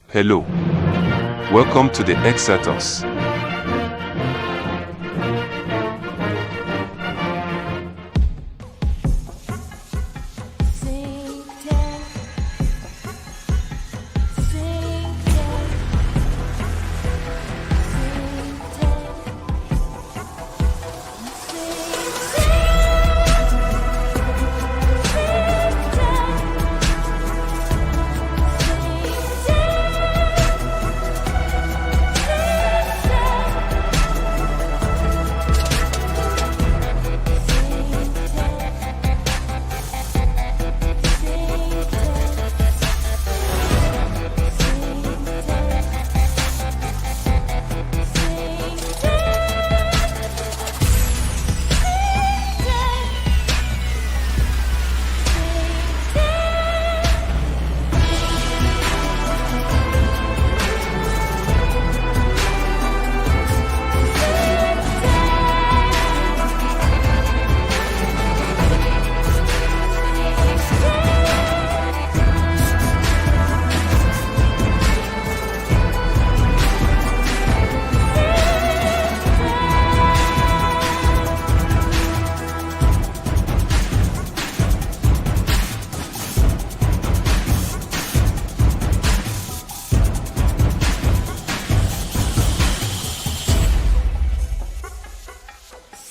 Hello. Welcome to the Xirtus.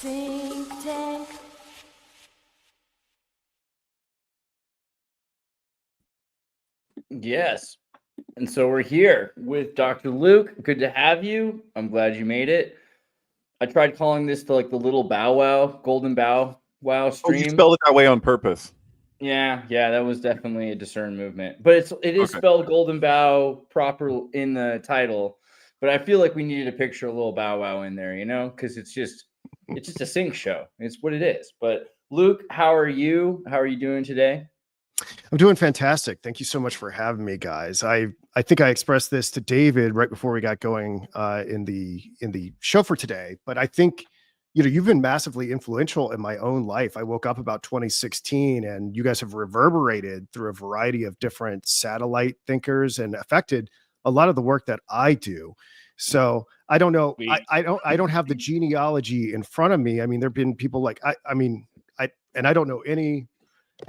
Synctank. Yes. And so we're here with Dr. Luke. Good to have you. I'm glad you made it. I tried calling this the little Bow Wow, Golden Bow Wow Oh, stream. you spelled it that way on purpose. Yeah, that was definitely a discern movement. But it is Okay. spelled Golden Bow proper in the title. But I feel like we needed to picture a little Bow Wow in there, because it's just a sync show. It's what it is. But Luke, how are you? How are you doing today? I'm doing fantastic. Thank you so much for having me, guys. I think I expressed this to David right before we got going in the show for today, but I think you've been massively influential in my own life. I woke up about 2016 and you guys have reverberated through a variety of different satellite thinkers and affected a lot of the work that I do. So I don't know. I don't have the genealogy in front of me. I mean, there've been people like I don't know any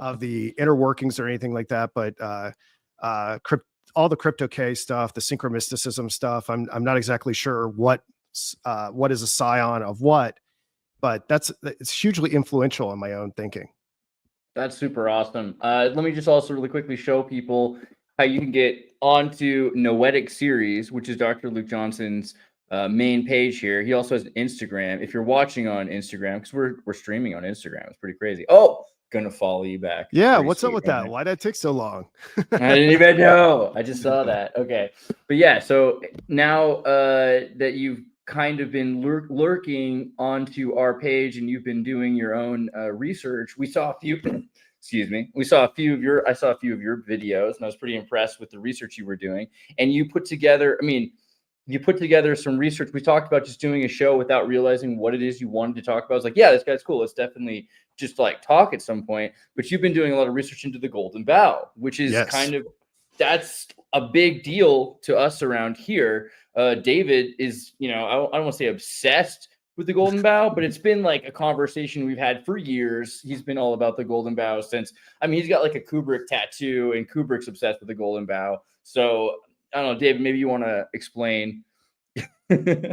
of the inner workings or anything like that, but all the crypto K stuff, the synchronicity stuff, I'm not exactly sure what is a scion of what, but it's hugely influential in my own thinking. That's super awesome. Let me just also really quickly show people how you can get onto Noetic Series, which is Dr. Luke Johnson's main page here. He also has an Instagram. If you're watching on Instagram, because we're streaming on Instagram, it's pretty crazy. Oh, gonna follow you back. Yeah, Pretty what's up sweet, with right? that? Why'd that take so long? I didn't even know. I just saw that. Okay. But yeah, so now that you've kind of been lurking onto our page and you've been doing your own research, we saw a few I saw a few of your videos, and I was pretty impressed with the research you were doing. And you put together some research. We talked about just doing a show without realizing what it is you wanted to talk about. I was like, yeah, this guy's cool. Let's definitely just talk at some point. But you've been doing a lot of research into the Golden Bough, which is that's a big deal to us around here. David is, I don't want to say obsessed with the Golden Bough, but it's been like a conversation we've had for years. He's been all about the Golden Bough since, he's got like a Kubrick tattoo, and Kubrick's obsessed with the Golden Bough. So I don't know, David, maybe you want to explain.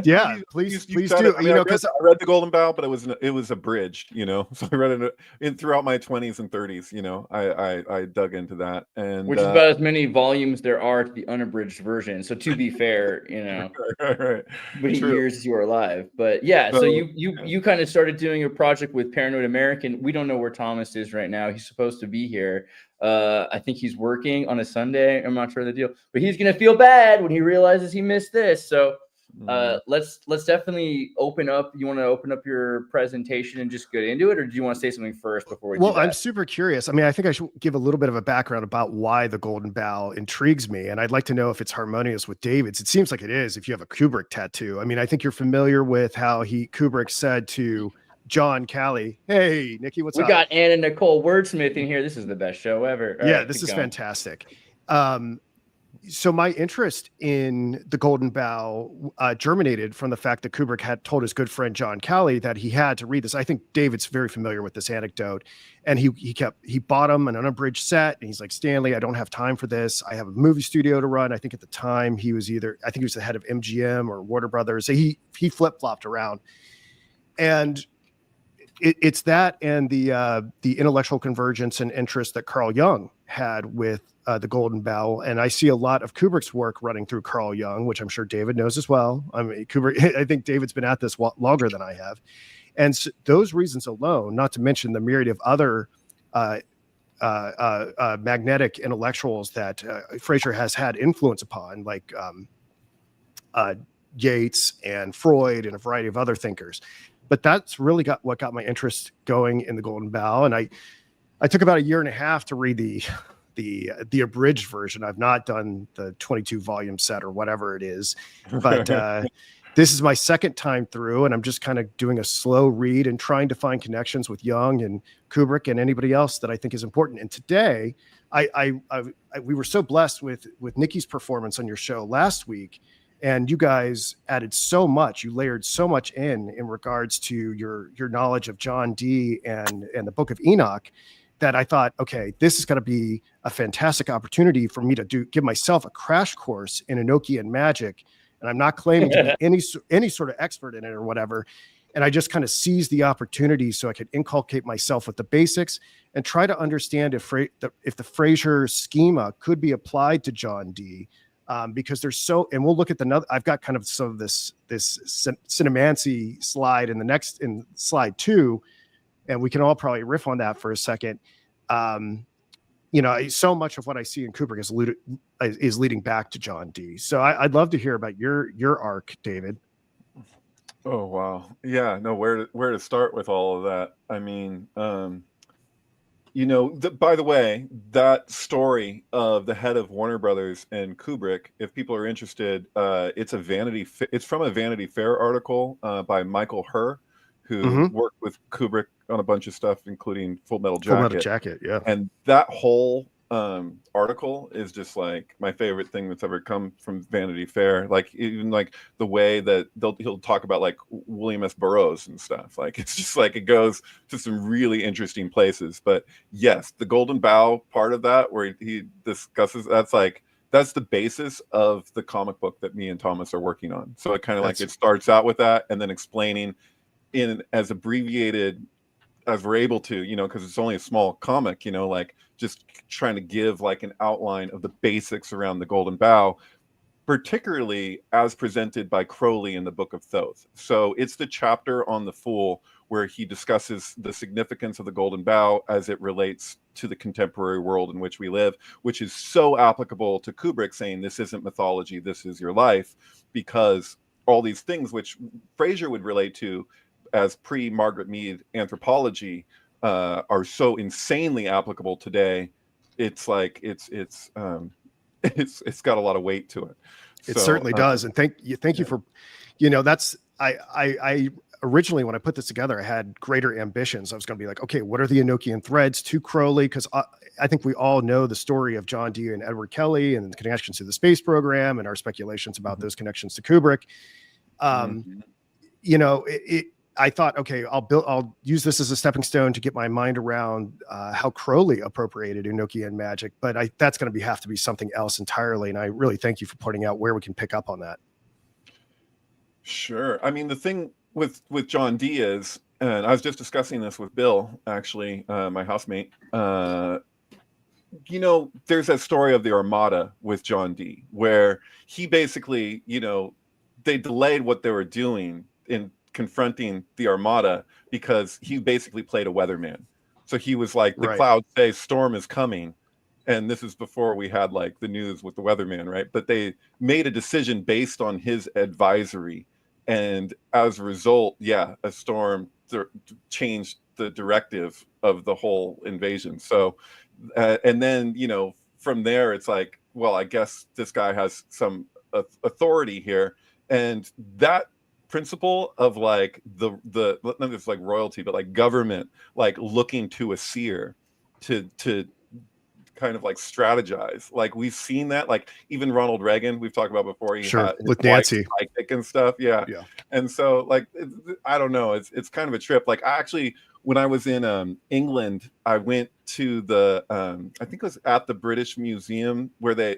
Yeah, please do. Because I read the Golden Bough, but it was abridged, So I read it throughout my 20s and 30s. I dug into that, and which is about as many volumes there are to the unabridged version. So to be fair, right. many years you are alive. But yeah, so you kind of started doing a project with Paranoid American. We don't know where Thomas is right now. He's supposed to be here. I think he's working on a Sunday. I'm not sure of the deal, but he's gonna feel bad when he realizes he missed this. So let's definitely open up. You want to open up your presentation and just get into it, or do you want to say something first before we do that? I'm super curious. I think I should give a little bit of a background about why the Golden Bough intrigues me, and I'd like to know if it's harmonious with David's. It seems like it is if you have a Kubrick tattoo. I think you're familiar with how Kubrick said to John Callie, "Hey, Nikki, what's up?" We got Ann and Nicole wordsmithing here. This is the best show ever. Yeah, this is fantastic. So my interest in the Golden Bough germinated from the fact that Kubrick had told his good friend John Calley that he had to read this. I think David's very familiar with this anecdote, and he bought him an unabridged set, and he's like, Stanley, I don't have time for this. I have a movie studio to run. I think at the time I think he was the head of MGM or Warner Brothers. So he flip flopped around, and it's that and the intellectual convergence and interest that Carl Jung had with the Golden Bough. And I see a lot of Kubrick's work running through Carl Jung, which I'm sure David knows as well. I mean, Kubrick, I think David's been at this longer than I have. And so those reasons alone, not to mention the myriad of other magnetic intellectuals that Frasier has had influence upon, like Yeats and Freud and a variety of other thinkers. But that's really what got my interest going in the Golden Bough. And I took about a year and a half to read the abridged version. I've not done the 22 volume set or whatever it is, but this is my second time through, and I'm just kind of doing a slow read and trying to find connections with Jung and Kubrick and anybody else that I think is important. And today, we were so blessed with Nikki's performance on your show last week, and you guys added so much. You layered so much in regards to your knowledge of John Dee and the Book of Enoch, that I thought, okay, this is going to be a fantastic opportunity for me to give myself a crash course in Enochian magic. And I'm not claiming to be any sort of expert in it or whatever. And I just kind of seized the opportunity so I could inculcate myself with the basics and try to understand if the Frasier schema could be applied to John Dee. Because there's and we'll look at I've got kind of some of this cinemancy slide in slide 2, and we can all probably riff on that for a second. So much of what I see in Kubrick is leading back to John Dee. So I'd love to hear about your arc, David. Oh, wow. Yeah, no, where to start with all of that? I mean, by the way, that story of the head of Warner Brothers and Kubrick, if people are interested, it's from a Vanity Fair article by Michael Herr, who worked with Kubrick on a bunch of stuff, including Full Metal Jacket. Full Metal Jacket, yeah. And that whole article is just like my favorite thing that's ever come from Vanity Fair. Like even like the way that he'll talk about like William S. Burroughs and stuff. Like it's just like it goes to some really interesting places. But yes, the Golden Bough part of that where he discusses that's the basis of the comic book that me and Thomas are working on. So it kind of like it starts out with that and then explaining in as abbreviated as we're able to, because it's only a small comic, like just trying to give like an outline of the basics around the Golden Bough, particularly as presented by Crowley in the Book of Thoth. So it's the chapter on the Fool where he discusses the significance of the Golden Bough as it relates to the contemporary world in which we live, which is so applicable to Kubrick saying this isn't mythology, this is your life, because all these things which Frasier would relate to as pre-Margaret Mead anthropology are so insanely applicable today. It's like it's got a lot of weight to it. It certainly does. And thank you for, that's I originally when I put this together, I had greater ambitions. I was going to be like, okay, what are the Enochian threads to Crowley? Because I think we all know the story of John Dee and Edward Kelly and the connections to the space program and our speculations about those connections to Kubrick. I thought, okay, I'll use this as a stepping stone to get my mind around how Crowley appropriated Enochian magic, but that's going to have to be something else entirely. And I really thank you for pointing out where we can pick up on that. Sure. I mean, the thing with John Dee is, and I was just discussing this with Bill, actually, my housemate, there's that story of the Armada with John Dee, where he basically, they delayed what they were doing in confronting the Armada because he basically played a weatherman. So he was like, the clouds say storm is coming. And this is before we had like the news with the weatherman, right? But they made a decision based on his advisory. And as a result, a storm changed the directive of the whole invasion. So, and then, from there, it's like, well, I guess this guy has some authority here. And that principle of like the not just like royalty, but like government, like looking to a seer to kind of like strategize. Like we've seen that, like even Ronald Reagan, we've talked about before. He Sure, had with his wife Nancy. psychic and stuff. Yeah. Yeah. And so like, I don't know. It's kind of a trip. Like I actually, when I was in England, I went to the I think it was at the British Museum where they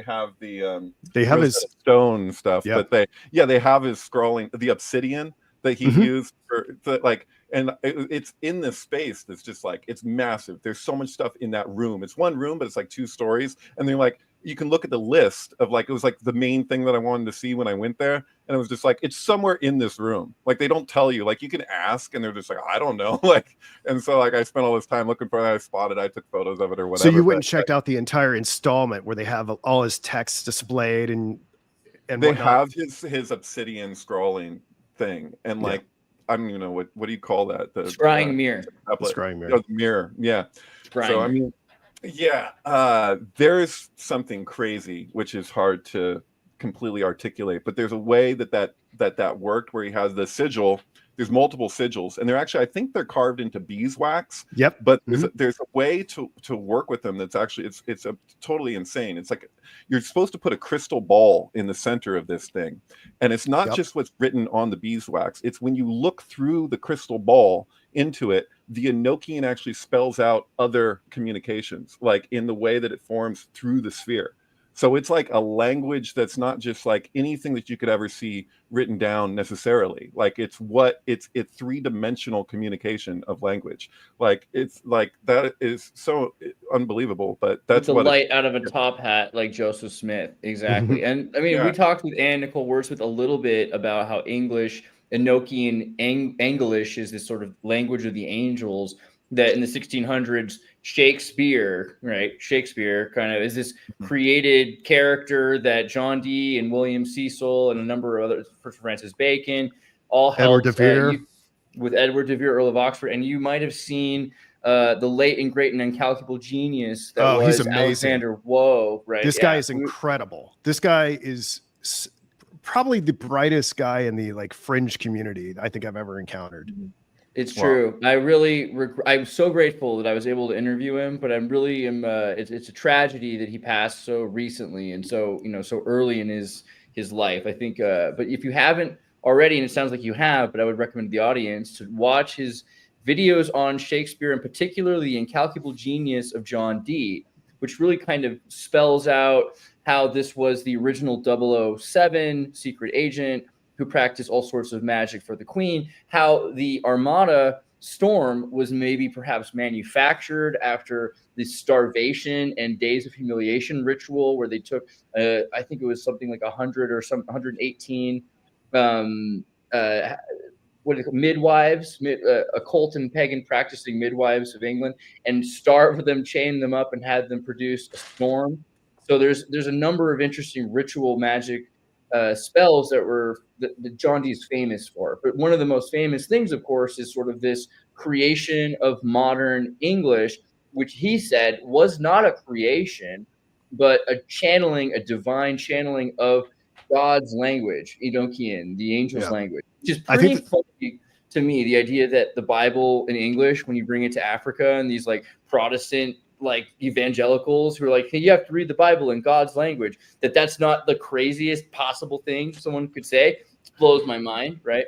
have the They have Rosetta his Stone stuff, Yep. but they have his scrolling, the obsidian that he Mhm. used for like, and it's in this space that's just like, it's massive. There's so much stuff in that room. It's one room, but it's like 2 stories, and they're like, you can look at the list of like, it was like the main thing that I wanted to see when I went there, and it was just like, it's somewhere in this room. Like they don't tell you, like you can ask, and they're just like, I don't know. Like, and so like I spent all this time looking for it. I spotted, I took photos of it or whatever. So you went and but, checked out the entire installment where they have all his texts displayed and they whatnot. have his obsidian scrolling thing, and Yeah. like I don't even know what do you call that? The Scrying mirror. tablet. Scrying mirror. Oh, the mirror. Yeah. Scrying. So I mean, yeah, there is something crazy which is hard to completely articulate, but there's a way that worked where he has the sigil. There's multiple sigils, and they're actually, I think they're carved into beeswax. Yep. But there's a way to work with them that's actually it's a totally insane. It's like you're supposed to put a crystal ball in the center of this thing, and it's not Yep. just what's written on the beeswax. It's when you look through the crystal ball into it, the Enochian actually spells out other communications, like in the way that it forms through the sphere. So it's like a language that's not just like anything that you could ever see written down necessarily. Like it's 3-dimensional communication of language. Like it's like that is so unbelievable. But that's With the what light out of a top hat, like Joseph Smith, exactly. And I mean, Yeah. we talked with Anne Nicole Wordsmith a little bit about how English, Enochian English, is this sort of language of the angels that in the 1600s Shakespeare kind of is this created character that John Dee and William Cecil and a number of others, Francis Bacon, all Edward helped de Vere. with Edward de Vere, Earl of Oxford. And you might have seen the late and great and incalculable genius that Oh, he's was amazing. Alexander Woe, right? This guy is incredible. This guy is probably the brightest guy in the like fringe community I think I've ever encountered. It's true. I really, I'm so grateful that I was able to interview him, but I'm really, it's a tragedy that he passed so recently and so, so early in his life. I think, but if you haven't already, and it sounds like you have, but I would recommend the audience to watch his videos on Shakespeare, and particularly the incalculable genius of John Dee, which really kind of spells out how this was the original 007 secret agent who practiced all sorts of magic for the Queen, how the Armada storm was maybe perhaps manufactured after the starvation and days of humiliation ritual, where they took, I think it was something like 100 or 118 midwives, occult and pagan practicing midwives of England, and starved them, chained them up, and had them produce a storm. So there's a number of interesting ritual magic spells that John Dee is famous for. But one of the most famous things, of course, is sort of this creation of modern English, which he said was not a creation, but a divine channeling of God's language, Enochian, the angel's language, which is pretty funny to me. The idea that the Bible in English, when you bring it to Africa, and these like Protestant like evangelicals who are like, hey, you have to read the Bible in God's language, that's not the craziest possible thing someone could say. It blows my mind, right?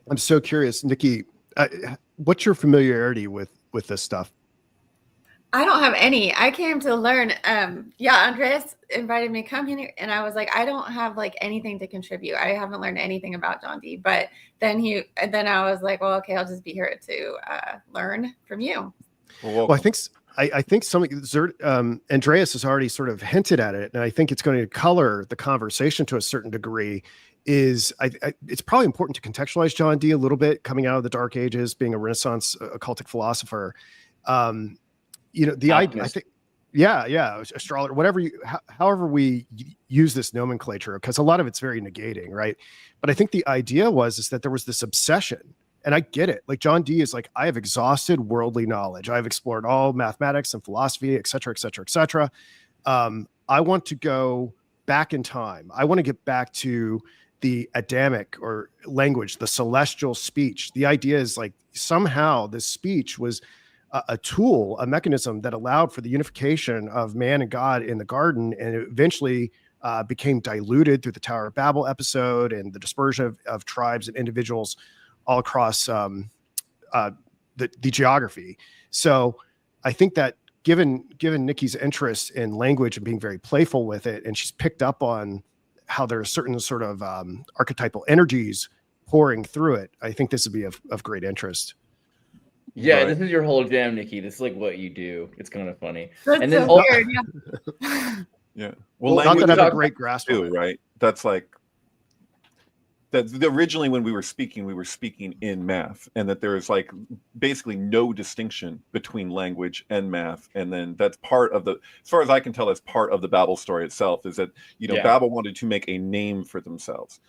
I'm so curious, Nikki, what's your familiarity with this stuff? I don't have any. I came to learn. Andreas invited me to come here, and I was like, I don't have like anything to contribute. I haven't learned anything about John Dee. But then I was like, well, okay, I'll just be here to learn from you. Well, I think Andreas has already sort of hinted at it, and I think it's going to color the conversation to a certain degree. It's probably important to contextualize John Dee a little bit, coming out of the Dark Ages, being a Renaissance occultic philosopher. I think, astrologer, however we use this nomenclature, because a lot of it's very negating, right? But I think the idea is that there was this obsession, and I get it. Like John Dee is like, I have exhausted worldly knowledge. I've explored all mathematics and philosophy, et cetera, et cetera, et cetera. I want to go back in time. I want to get back to the Adamic or language, the celestial speech. The idea is like somehow this speech was a tool, a mechanism that allowed for the unification of man and God in the garden, and it eventually became diluted through the Tower of Babel episode and the dispersion of tribes and individuals all across the geography. So I think that given Nikki's interest in language and being very playful with it, and she's picked up on how there are certain sort of archetypal energies pouring through it, I think this would be of great interest. Yeah, Right. this is your whole jam, Nikki. This is like what you do. It's kind of funny. That's And then so weird. Yeah. Yeah. Well, not language that I have is a great grasp on too, it. right? That's like that originally when we were speaking in math, and that there is like basically no distinction between language and math. And then that's part of the, as far as I can tell, that's part of the Babel story itself, is that, you know, Yeah. Babel wanted to make a name for themselves.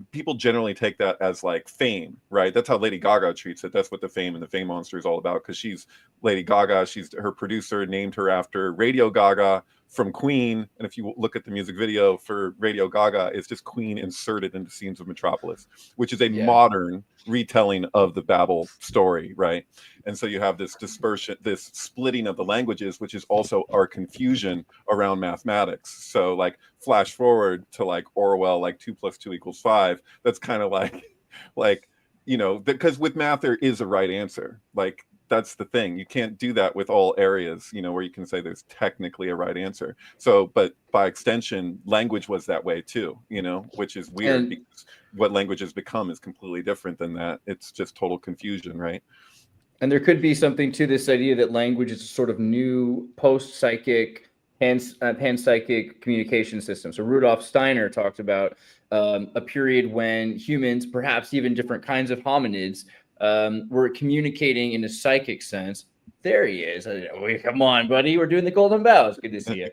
People generally take that as like fame, right? That's how Lady Gaga treats it. That's what the Fame and the Fame Monster is all about, because she's Lady Gaga. Her producer named her after Radio Gaga from Queen. And if you look at the music video for Radio Gaga, it's just Queen inserted into scenes of Metropolis, which is a modern retelling of the Babel story, right? And so you have this dispersion, this splitting of the languages, which is also our confusion around mathematics. So like flash forward to like Orwell, like 2 + 2 = 5. That's kind of like, you know, because with math, there is a right answer. Like, that's the thing. You can't do that with all areas, you know, where you can say there's technically a right answer. So, but by extension, language was that way too, you know, which is weird, because what language has become is completely different than that. It's just total confusion, right? And there could be something to this idea that language is a sort of new post-psychic, panpsychic communication system. So Rudolf Steiner talked about a period when humans, perhaps even different kinds of hominids, were communicating in a psychic sense. There he is. Come on, buddy. We're doing the golden bows. Good to see you.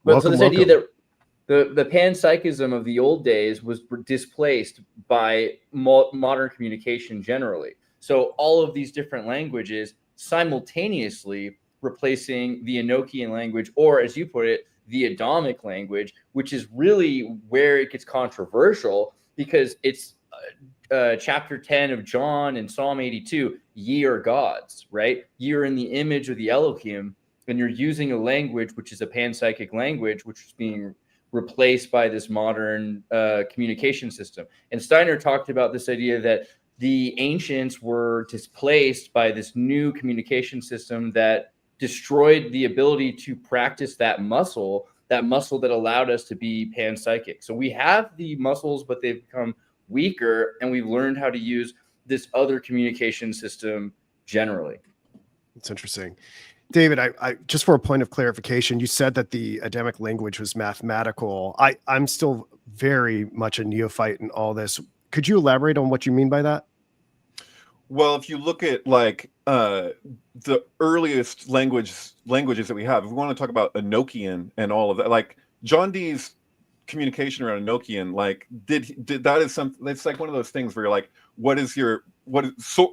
But so this idea that the panpsychism of the old days was displaced by modern communication generally. So all of these different languages simultaneously replacing the Enochian language, or as you put it, the Adamic language, which is really where it gets controversial, because it's chapter 10 of John and Psalm 82, ye are gods, right? You're in the image of the Elohim, and you're using a language which is a panpsychic language, which is being replaced by this modern communication system. And Steiner talked about this idea that the ancients were displaced by this new communication system that destroyed the ability to practice that muscle that allowed us to be panpsychic. So we have the muscles, but they've become weaker, and we've learned how to use this other communication system generally. It's interesting. David, I just for a point of clarification, you said that the Adamic language was mathematical. I'm still very much a neophyte in all this. Could you elaborate on what you mean by that? Well, if you look at like the earliest languages that we have, if we want to talk about Enochian and all of that, like John Dee's communication around Enochian, like did that is something. It's like one of those things where you're like, what is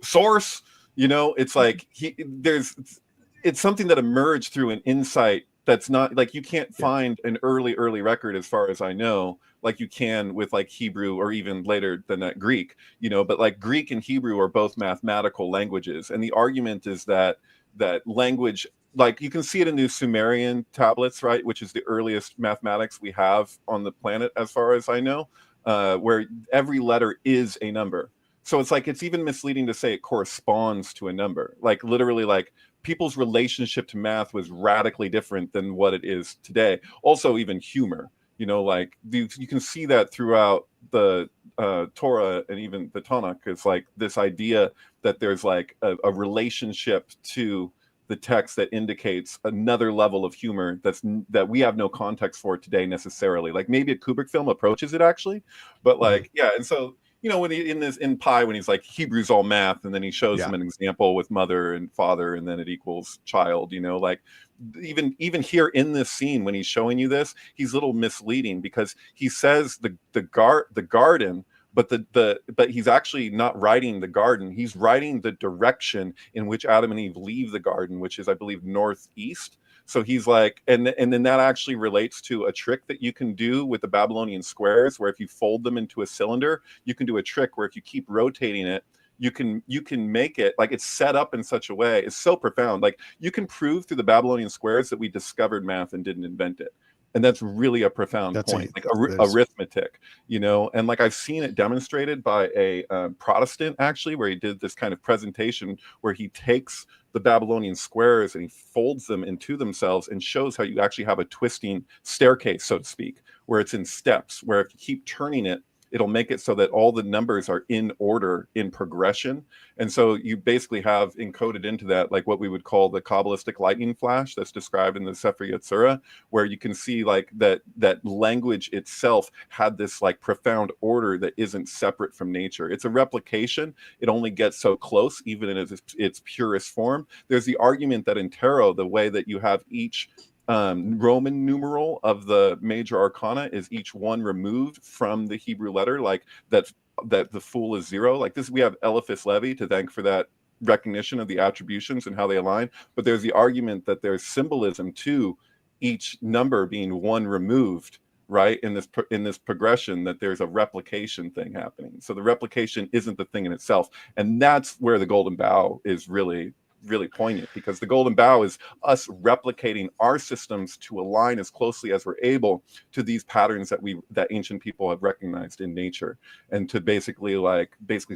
source? You know, it's like it's something that emerged through an insight that's not like, you can't find an early record, as far as I know, like you can with like Hebrew, or even later than that Greek, you know. But like Greek and Hebrew are both mathematical languages, and the argument is that language, like you can see it in the Sumerian tablets, right, which is the earliest mathematics we have on the planet, as far as I know, where every letter is a number. So it's like, it's even misleading to say it corresponds to a number. Like literally, like people's relationship to math was radically different than what it is today. Also, even humor, you know, like you can see that throughout the Torah and even the Tanakh. It's like this idea that there's like a relationship to the text that indicates another level of humor that we have no context for today necessarily. Like maybe a Kubrick film approaches it actually, but like, yeah. And so, you know, when in Pi, when he's like, Hebrew's all math, and then he shows them an example with mother and father, and then it equals child, you know, like even here in this scene, when he's showing you this, he's a little misleading, because he says the garden, but he's actually not writing the garden. He's writing the direction in which Adam and Eve leave the garden, which is, I believe, northeast. So he's like, and then that actually relates to a trick that you can do with the Babylonian squares, where if you fold them into a cylinder, you can do a trick where if you keep rotating it, you can make it like it's set up in such a way, it's so profound. Like you can prove through the Babylonian squares that we discovered math and didn't invent it. And that's really a profound point, like arithmetic, you know. And like I've seen it demonstrated by a Protestant, actually, where he did this kind of presentation where he takes the Babylonian squares and he folds them into themselves and shows how you actually have a twisting staircase, so to speak, where it's in steps, where if you keep turning it, it'll make it so that all the numbers are in order, in progression. And so you basically have encoded into that like what we would call the Kabbalistic lightning flash that's described in the Sefer Yetzirah, where you can see like that language itself had this like profound order that isn't separate from nature. It's a replication. It only gets so close, even in its purest form. There's the argument that in tarot, the way that you have each Roman numeral of the major arcana is each one removed from the Hebrew letter, like that the Fool is 0. Like this, we have Eliphas Levi to thank for that recognition of the attributions and how they align. But there's the argument that there's symbolism to each number being one removed, right? In this progression, that there's a replication thing happening. So the replication isn't the thing in itself, and that's where the Golden Bough is really poignant, because the Golden Bough is us replicating our systems to align as closely as we're able to these patterns that ancient people have recognized in nature, and to basically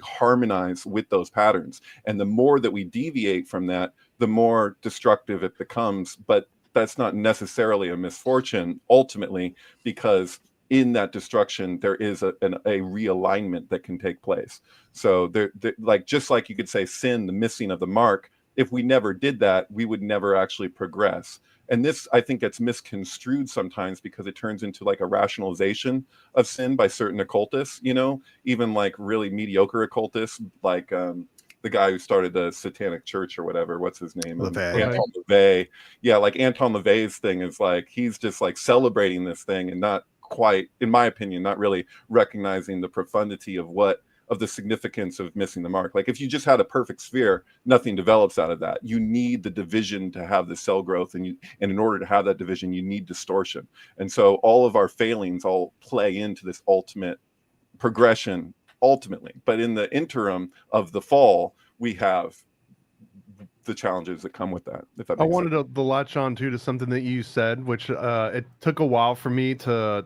harmonize with those patterns. And the more that we deviate from that, the more destructive it becomes. But that's not necessarily a misfortune ultimately, because in that destruction there is a realignment that can take place. So there like, just like you could say sin, the missing of the mark, if we never did that, we would never actually progress. And this, I think, gets misconstrued sometimes because it turns into like a rationalization of sin by certain occultists, you know, even like really mediocre occultists, like the guy who started the Satanic Church or whatever, what's his name? Anton LaVey. Yeah, like Anton LaVey's thing is like, he's just like celebrating this thing and not quite, in my opinion, not really recognizing the profundity of the significance of missing the mark. Like if you just had a perfect sphere, nothing develops out of that. You need the division to have the cell growth, and in order to have that division, you need distortion. And so all of our failings all play into this ultimate progression ultimately. But in the interim of the fall, we have the challenges that come with that. If that makes sense. To latch on to something that you said, which it took a while for me to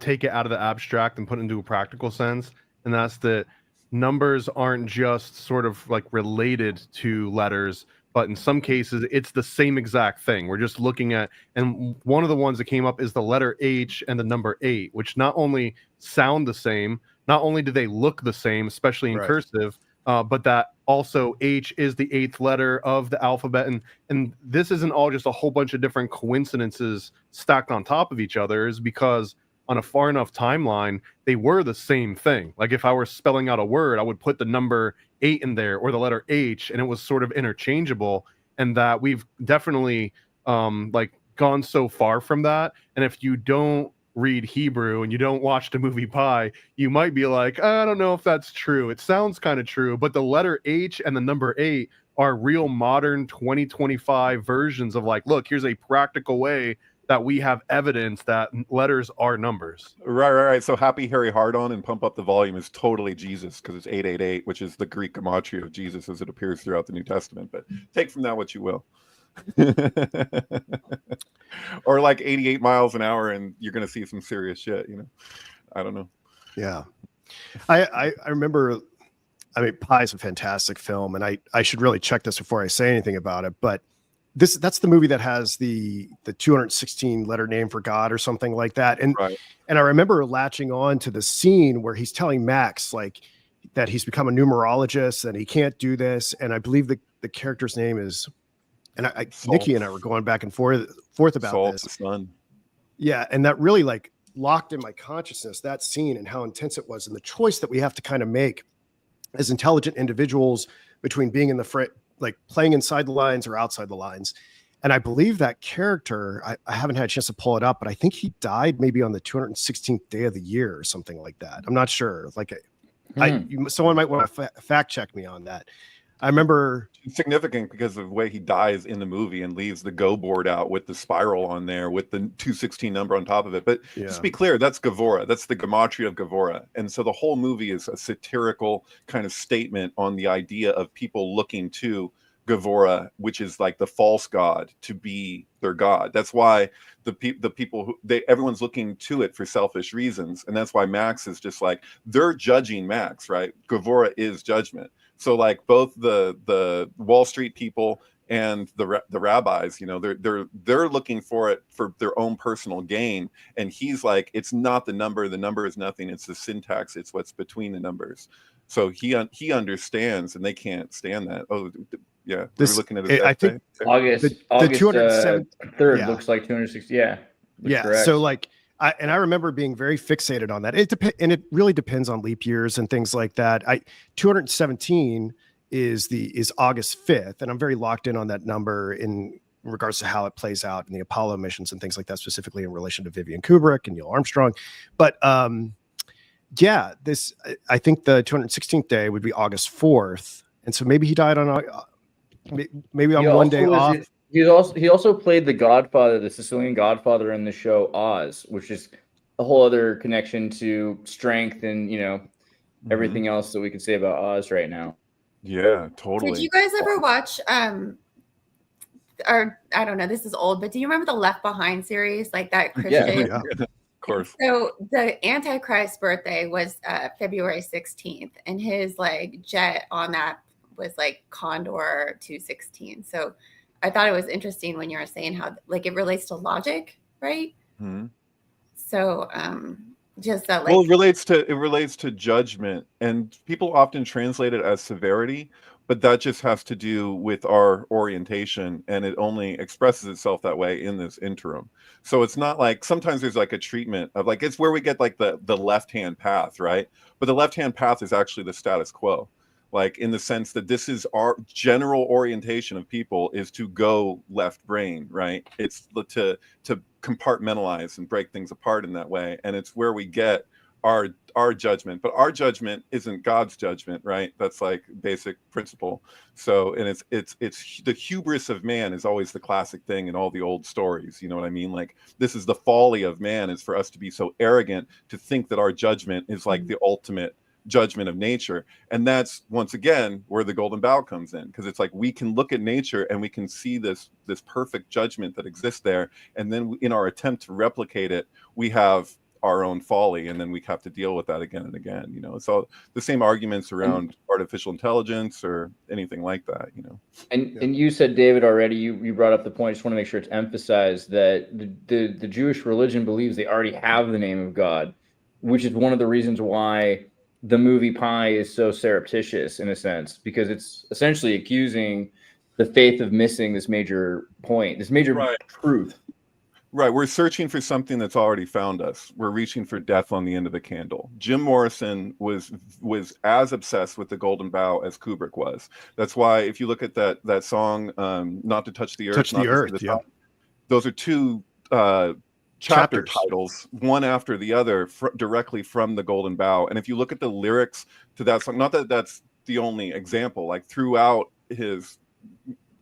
take it out of the abstract and put it into a practical sense. And that's that numbers aren't just sort of like related to letters, but in some cases it's the same exact thing. We're just looking at, and one of the ones that came up is the letter H and the number 8, which not only sound the same, not only do they look the same, especially in cursive, but that also H is the 8th letter of the alphabet. And this isn't all just a whole bunch of different coincidences stacked on top of each other, is because on a far enough timeline, they were the same thing. Like if I were spelling out a word, I would put the number 8 in there or the letter H, and it was sort of interchangeable. And that we've definitely like gone so far from that. And if you don't read Hebrew and you don't watch the movie Pi, you might be like, I don't know if that's true. It sounds kind of true, but the letter H and the number 8 are real modern 2025 versions of like, look, here's a practical way that we have evidence that letters are numbers. Right. So Happy Harry Hard-On and Pump Up the Volume is totally Jesus, because it's 888, which is the Greek gematria of Jesus as it appears throughout the New Testament. But take from that what you will. Or like 88 miles an hour and you're going to see some serious shit, you know? I don't know. Yeah. I remember, I mean, Pi is a fantastic film, and I should really check this before I say anything about it, but that's the movie that has the 216 letter name for God or something like that. And and I remember latching on to the scene where he's telling Max like that he's become a numerologist and he can't do this. And I believe the character's name is, and Nikki and I were going back and forth about Salt, this. The sun. Yeah, and that really like locked in my consciousness, that scene, and how intense it was, and the choice that we have to kind of make as intelligent individuals between being in the like playing inside the lines or outside the lines. And I believe that character, I haven't had a chance to pull it up, but I think he died maybe on the 216th day of the year or something like that. I'm not sure. Like someone might want to fact check me on that. I remember It's significant because of the way he dies in the movie and leaves the go board out with the spiral on there with the 216 number on top of it. But just to be clear, that's Gavora. That's the gematria of Gavora. And so the whole movie is a satirical kind of statement on the idea of people looking to Gavora, which is like the false god, to be their god. That's why the people who everyone's looking to it for selfish reasons. And that's why Max is just like, they're judging Max, right? Gavora is judgment. So like both the Wall Street people and the rabbis, you know, they're looking for it for their own personal gain. And he's like, it's not the number is nothing. It's the syntax. It's what's between the numbers. So he understands, and they can't stand that. Oh, yeah. This, we're looking at his I think August the 207 3rd yeah. looks like 260. Yeah. Yeah. Correct. So like, I remember being very fixated on that. And it really depends on leap years and things like that. 217 is August 5th, and I'm very locked in on that number in regards to how it plays out in the Apollo missions and things like that, specifically in relation to Vivian Kubrick and Neil Armstrong. But yeah, I think the 216th day would be August 4th, and so maybe he died on maybe on one day off. He also played the Godfather, the Sicilian Godfather, in the show Oz, which is a whole other connection to strength and, you know, everything else that we could say about Oz right now. Yeah, totally. Did you guys ever watch or I don't know, this is old, but do you remember the Left Behind series, like that Christian? Yeah. Of course. So the Antichrist's birthday was February 16th, and his like jet on that was like Condor 216. So I thought it was interesting when you were saying how like it relates to logic, right? Mm-hmm. So just that like, well, it relates to judgment, and people often translate it as severity, but that just has to do with our orientation, and it only expresses itself that way in this interim. So it's not like sometimes there's like a treatment of like, it's where we get like the left-hand path, right? But the left-hand path is actually the status quo, like in the sense that this is our general orientation of people is to go left brain, right? It's to compartmentalize and break things apart in that way, and it's where we get our judgment. But our judgment isn't God's judgment, right? That's like basic principle. So, and it's the hubris of man is always the classic thing in all the old stories, you know what I mean? Like, this is the folly of man, is for us to be so arrogant to think that our judgment is like the ultimate judgment of nature. And that's once again where the golden bough comes in, because it's like we can look at nature and we can see this perfect judgment that exists there, and then in our attempt to replicate it, we have our own folly, and then we have to deal with that again and again. You know, it's all the same arguments around artificial intelligence or anything like that, you know. And you said, David, already, you brought up the point. I just want to make sure it's emphasized that the Jewish religion believes they already have the name of God, which is one of the reasons why the movie Pi is so surreptitious in a sense, because it's essentially accusing the faith of missing this major point, this major truth. Right. We're searching for something that's already found us. We're reaching for death on the end of the candle. Jim Morrison was as obsessed with the golden bough as Kubrick was. That's why if you look at that song, Not to Touch the Earth, Touch the Earth, yeah. Those are two chapter titles, one after the other, directly from the golden bough. And if you look at the lyrics to that song, not that that's the only example, like throughout his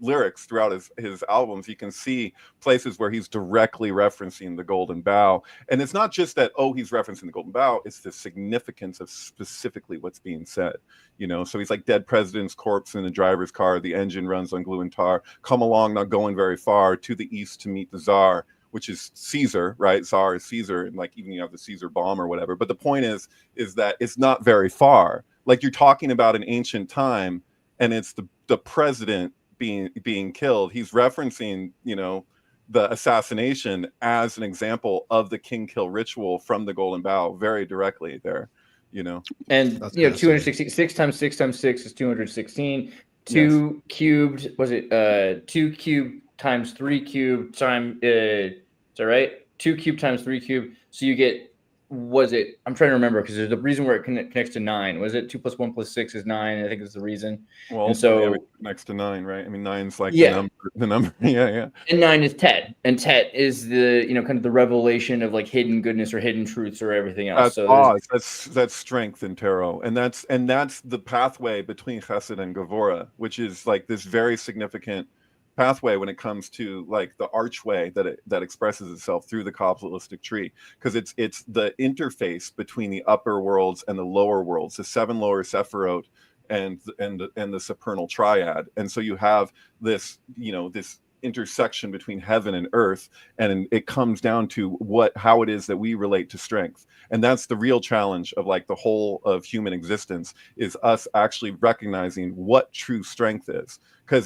lyrics, throughout his albums, you can see places where he's directly referencing the golden bough. And it's not just that, oh, he's referencing the golden bough, it's the significance of specifically what's being said, you know. So he's like, dead president's corpse in the driver's car, the engine runs on glue and tar, come along, not going very far, to the east to meet the czar, which is Caesar, right? Tsar is Caesar, and like even you have the Caesar bomb or whatever. But the point is that it's not very far. Like, you're talking about an ancient time, and it's the president being killed. He's referencing, you know, the assassination as an example of the king kill ritual from the golden bough very directly there, you know. And That's, you know, 216, 6 times 6 times 6 is 216. 2 cubed, was it 2 cubed times 3 cubed time is that right? 2 cubed times 3 cubed, so you get was it? I'm trying to remember because there's a reason where it connects to 9. Was it 2 + 1 + 6 is 9? I think is the reason. Well, and so next to 9, right? I mean, 9's like yeah, the number. Yeah. And 9 is Tet, and Tet is the kind of the revelation of like hidden goodness or hidden truths or everything else. That's Oz. That's strength in tarot, and that's the pathway between Chesed and Gevurah, which is like this very significant pathway when it comes to like the archway that expresses itself through the Kabbalistic tree, because it's the interface between the upper worlds and the lower worlds, the 7 lower Sephirot and the supernal triad. And so you have this this intersection between heaven and earth, and it comes down to how it is that we relate to strength. And that's the real challenge of like the whole of human existence, is us actually recognizing what true strength is,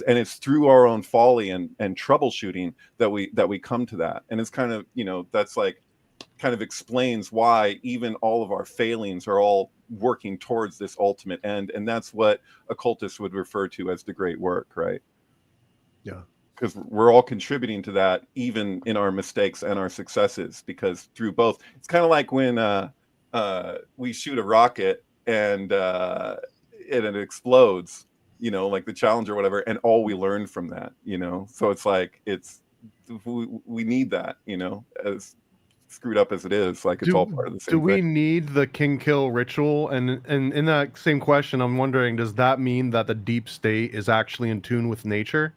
and it's through our own folly and troubleshooting that we come to that. And it's kind of that's like kind of explains why even all of our failings are all working towards this ultimate end. And that's what occultists would refer to as the great work, right? Yeah. Because we're all contributing to that, even in our mistakes and our successes, because through both. It's kind of like when we shoot a rocket and it explodes, like the challenge or whatever, and all we learn from that, so it's like we need that, as screwed up as it is, like it's all part of the same thing. Do we need the king kill ritual? And in that same question, I'm wondering, does that mean that the deep state is actually in tune with nature?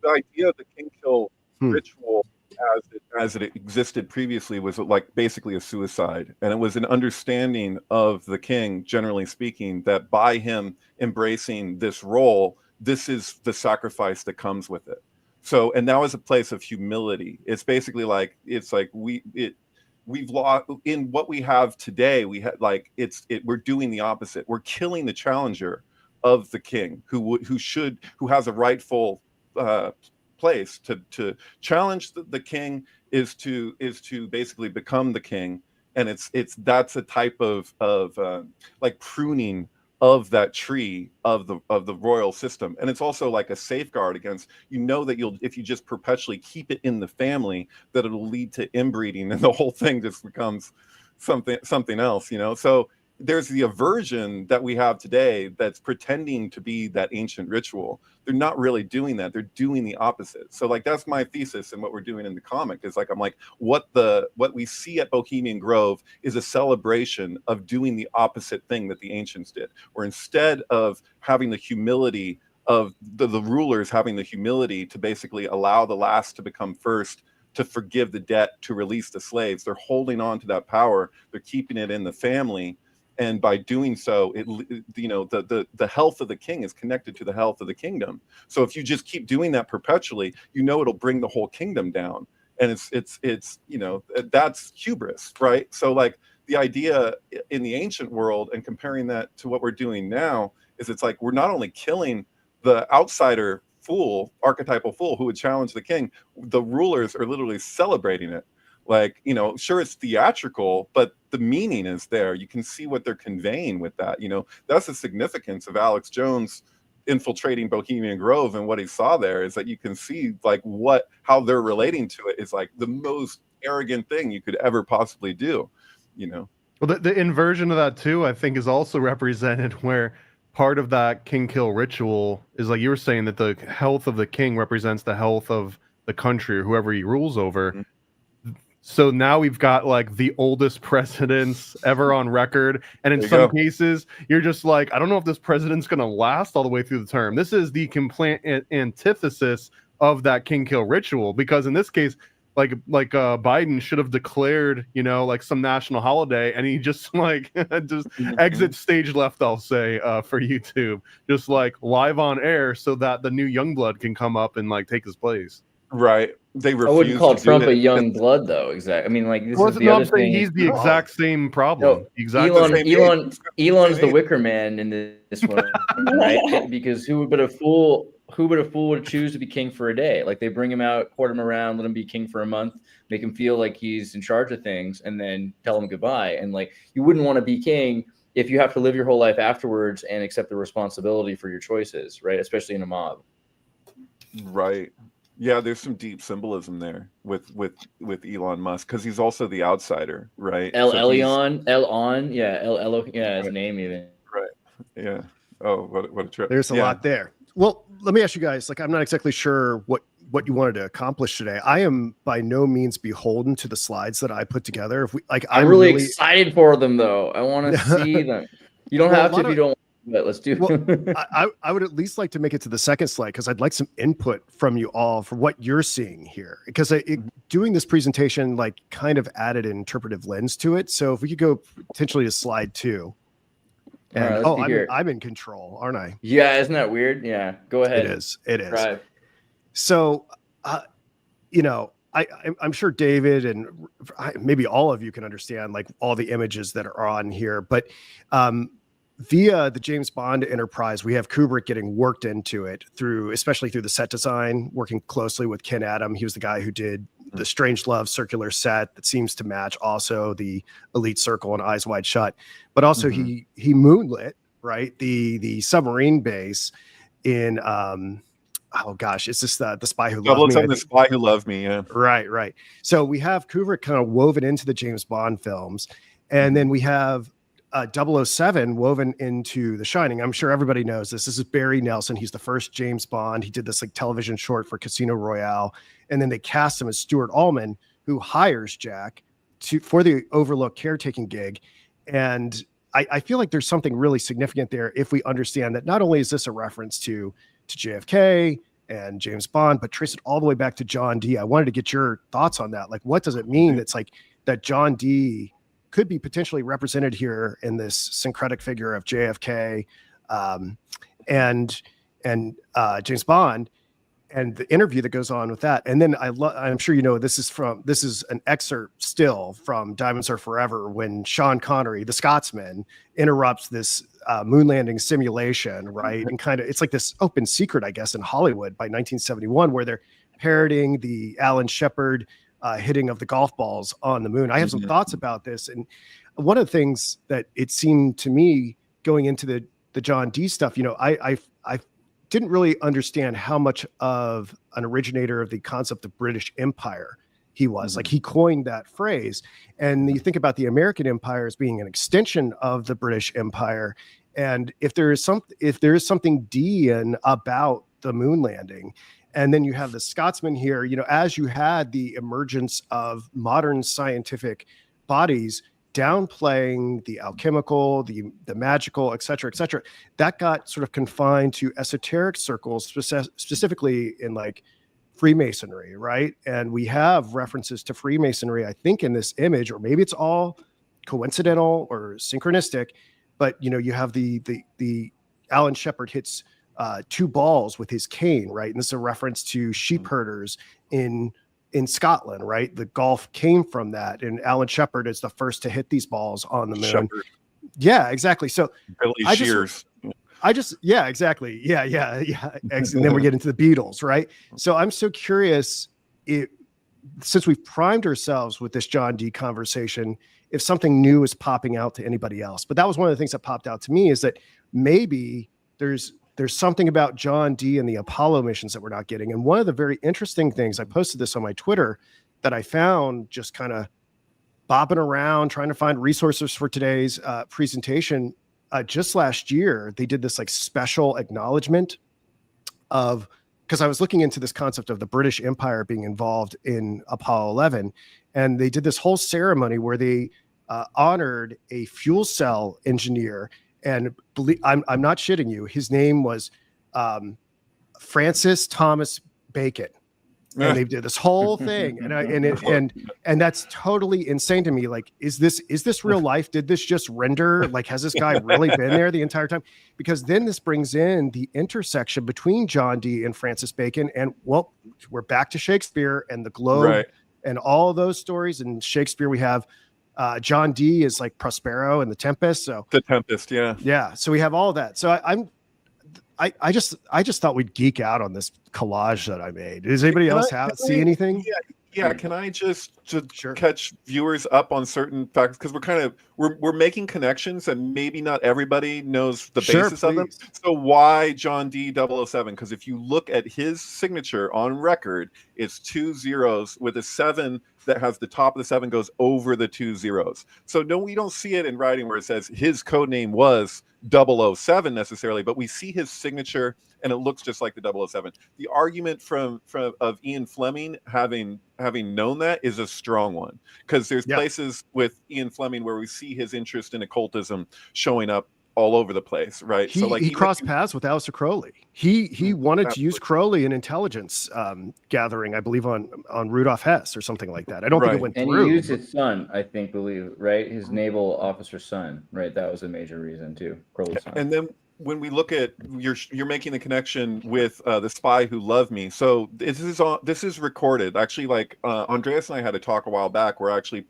The idea of the king kill ritual as it existed previously was like basically a suicide, and it was an understanding of the king, generally speaking, that by him embracing this role, this is the sacrifice that comes with it. So, and that was a place of humility. It's basically like we've lost in what we have today. We had like we're doing the opposite. We're killing the challenger of the king, who has a rightful place to challenge the king, is to basically become the king. And that's a type of like pruning of that tree of the royal system. And it's also like a safeguard against, that if you just perpetually keep it in the family, that it'll lead to inbreeding, and the whole thing just becomes something else, so there's the aversion that we have today that's pretending to be that ancient ritual. They're not really doing that. They're doing the opposite. So like that's my thesis, and what we're doing in the comic is like, I'm like, what we see at Bohemian Grove is a celebration of doing the opposite thing that the ancients did, where instead of having the humility of the rulers, having the humility to basically allow the last to become first, to forgive the debt, to release the slaves, they're holding on to that power. They're keeping it in the family. And by doing so, the health of the king is connected to the health of the kingdom. So if you just keep doing that perpetually, it'll bring the whole kingdom down. And it's that's hubris, right? So like the idea in the ancient world, and comparing that to what we're doing now, is it's like we're not only killing the outsider fool, archetypal fool who would challenge the king, the rulers are literally celebrating it. Like, sure, it's theatrical, but the meaning is there. You can see what they're conveying with that. That's the significance of Alex Jones infiltrating Bohemian Grove, and what he saw there is that you can see like how they're relating to it is like the most arrogant thing you could ever possibly do. Well, the inversion of that too, I think, is also represented where part of that king kill ritual is, like you were saying, that the health of the king represents the health of the country or whoever he rules over. Mm-hmm. So now we've got like the oldest presidents ever on record. And in some cases, you're just like, I don't know if this president's going to last all the way through the term. This is the complete antithesis of that king kill ritual, because in this case, like Biden should have declared, like some national holiday, and he just like exit stage left, I'll say, for YouTube, just like live on air, so that the new young blood can come up and like take his place. Right. They refuse. I wouldn't call Trump a young blood, though. Exactly. I mean, like this is the other thing. He's the exact same problem. No, exactly. Elon's the Wicker Man in this one, right? Because who would a fool would choose to be king for a day? Like they bring him out, court him around, let him be king for a month, make him feel like he's in charge of things, and then tell him goodbye. And like you wouldn't want to be king if you have to live your whole life afterwards and accept the responsibility for your choices, right? Especially in a mob. Right. Yeah, there's some deep symbolism there with Elon Musk, because he's also the outsider, right? El So he's Elyon, yeah, yeah, his name even. right. Yeah. Oh, what a trip. There's a lot there. Well, let me ask you guys, like, I'm not exactly sure what you wanted to accomplish today. I am by no means beholden to the slides that I put together. If we like, I'm really excited for them though. I want to see them. You don't have to if you don't want to, but let's do I would at least like to make it to the second slide, because I'd like some input from you all for what you're seeing here, because doing this presentation like kind of added an interpretive lens to it. So if we could go potentially to slide 2. And right, I'm in control, aren't I? Yeah, isn't that weird? Yeah, go ahead. It is. Drive. So, you know, I'm sure David and maybe all of you can understand like all the images that are on here, but via the James Bond enterprise, we have Kubrick getting worked into it especially through the set design, working closely with Ken Adam. He was the guy who did the Strangelove circular set that seems to match also the Elite Circle and Eyes Wide Shut, but also he moonlit, right, the submarine base in oh gosh, it's just the Spy Who Loved Me. The Spy Who Loved Me, yeah. Right. So we have Kubrick kind of woven into the James Bond films, and then we have 007 woven into The Shining. I'm sure everybody knows this. This is Barry Nelson. He's the first James Bond. He did this like television short for Casino Royale, and then they cast him as Stuart Ullman, who hires Jack for the Overlook caretaking gig. And I feel like there's something really significant there if we understand that not only is this a reference to JFK and James Bond, but trace it all the way back to John Dee. I wanted to get your thoughts on that. Like, what does it mean that's like that John Dee could be potentially represented here in this syncretic figure of JFK and James Bond, and the interview that goes on with that. And then I'm sure you know this is an excerpt still from Diamonds Are Forever, when Sean Connery, the Scotsman, interrupts this moon landing simulation, right? And kind of it's like this open secret, I guess, in Hollywood by 1971, where they're parroting the Alan Shepard hitting of the golf balls on the moon. I have some thoughts about this, and one of the things that it seemed to me going into the John Dee stuff, you know, I didn't really understand how much of an originator of the concept of British Empire he was. Like, he coined that phrase, and you think about the American Empire as being an extension of the British Empire. And if there is something Dean about the moon landing, and then you have the Scotsman here, you know, as you had the emergence of modern scientific bodies downplaying the alchemical, the magical, et cetera, that got sort of confined to esoteric circles, specifically in like Freemasonry, right? And we have references to Freemasonry, I think, in this image, or maybe it's all coincidental or synchronistic, but you know, you have the Alan Shepard hits 2 balls with his cane, right? And this is a reference to sheep herders in Scotland, right? The golf came from that, and Alan Shepard is the first to hit these balls on the moon. Shepard. Yeah, exactly. So Billy Shears. Yeah, exactly. Yeah. And then we get into the Beatles, right? So I'm so curious, since we've primed ourselves with this John Dee conversation, if something new is popping out to anybody else. But that was one of the things that popped out to me, is that maybe there's something about John Dee and the Apollo missions that we're not getting. And one of the very interesting things, I posted this on my Twitter, that I found just kind of bopping around, trying to find resources for today's presentation. Just last year, they did this like special acknowledgement of, because I was looking into this concept of the British Empire being involved in Apollo 11. And they did this whole ceremony where they honored a fuel cell engineer. And I'm not shitting you. His name was Francis Thomas Bacon, and they did this whole thing, and that's totally insane to me. Like, is this real life? Did this just render? Like, has this guy really been there the entire time? Because then this brings in the intersection between John Dee and Francis Bacon, and well, we're back to Shakespeare and the Globe, right, and all of those stories. And Shakespeare, we have. John Dee is like Prospero in The Tempest. So The Tempest, yeah. Yeah. So we have all that. So I just thought we'd geek out on this collage that I made. Does anybody else see anything? Yeah, can I just Sure. catch viewers up on certain facts, because we're making connections and maybe not everybody knows the Sure, basis of them. please. So why John D 007? Because if you look at his signature on record, it's 2 zeros with a 7 that has the top of the 7 goes over the 2 zeros. So no, we don't see it in writing where it says his code name was 007 necessarily, but we see his signature and it looks just like the 007. The argument of Ian Fleming having known that is a strong one, because there's places with Ian Fleming where we see his interest in occultism showing up all over the place, right? He crossed paths with Aleister Crowley. He wanted to use Crowley in intelligence gathering, I believe on Rudolf Hess or something like that. I don't think it went and through. he used his son, I believe, right? His naval officer's son, right? That was a major reason too. Crowley's son. And then when we look at you're making the connection with The Spy Who Loved Me. So this is recorded. Actually, like Andreas and I had a talk a while back where we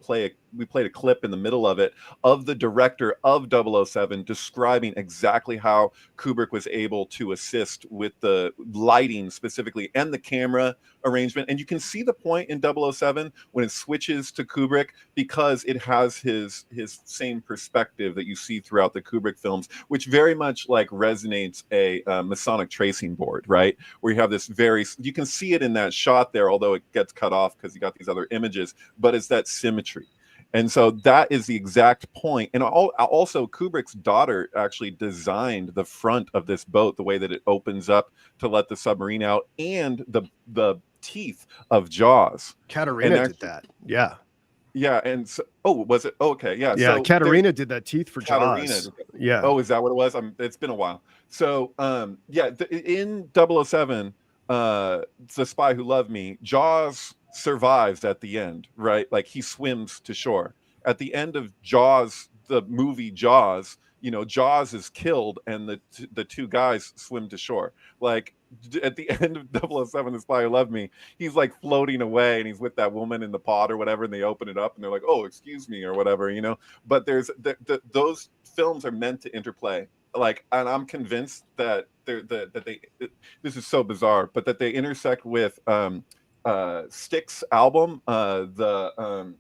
played a clip in the middle of it of the director of 007 describing exactly how Kubrick was able to assist with the lighting specifically and the camera arrangement. And you can see the point in 007 when it switches to Kubrick, because it has his same perspective that you see throughout the Kubrick films, which very much like resonates a Masonic tracing board, right? Where you have this you can see it in that shot there, although it gets cut off because you got these other images, but it's that symmetry. And so that is the exact point. And also Kubrick's daughter actually designed the front of this boat, the way that it opens up to let the submarine out, and the teeth of Jaws. Katarina did that. Yeah. Yeah. And so, was it? Okay. Yeah. Yeah. So Katarina did that teeth for Jaws. Yeah. Oh, is that what it was? It's been a while. So, in 007, The Spy Who Loved Me, Jaws survives at the end, right? Like he swims to shore. At the end of Jaws, the movie Jaws, Jaws is killed and the two guys swim to shore. Like at the end of 007, The Spy Who Loved Me, he's like floating away and he's with that woman in the pod or whatever, and they open it up and they're like, oh, excuse me, or whatever, But there's those films are meant to interplay. Like, and I'm convinced that this is so bizarre, but that they intersect with Styx's album, the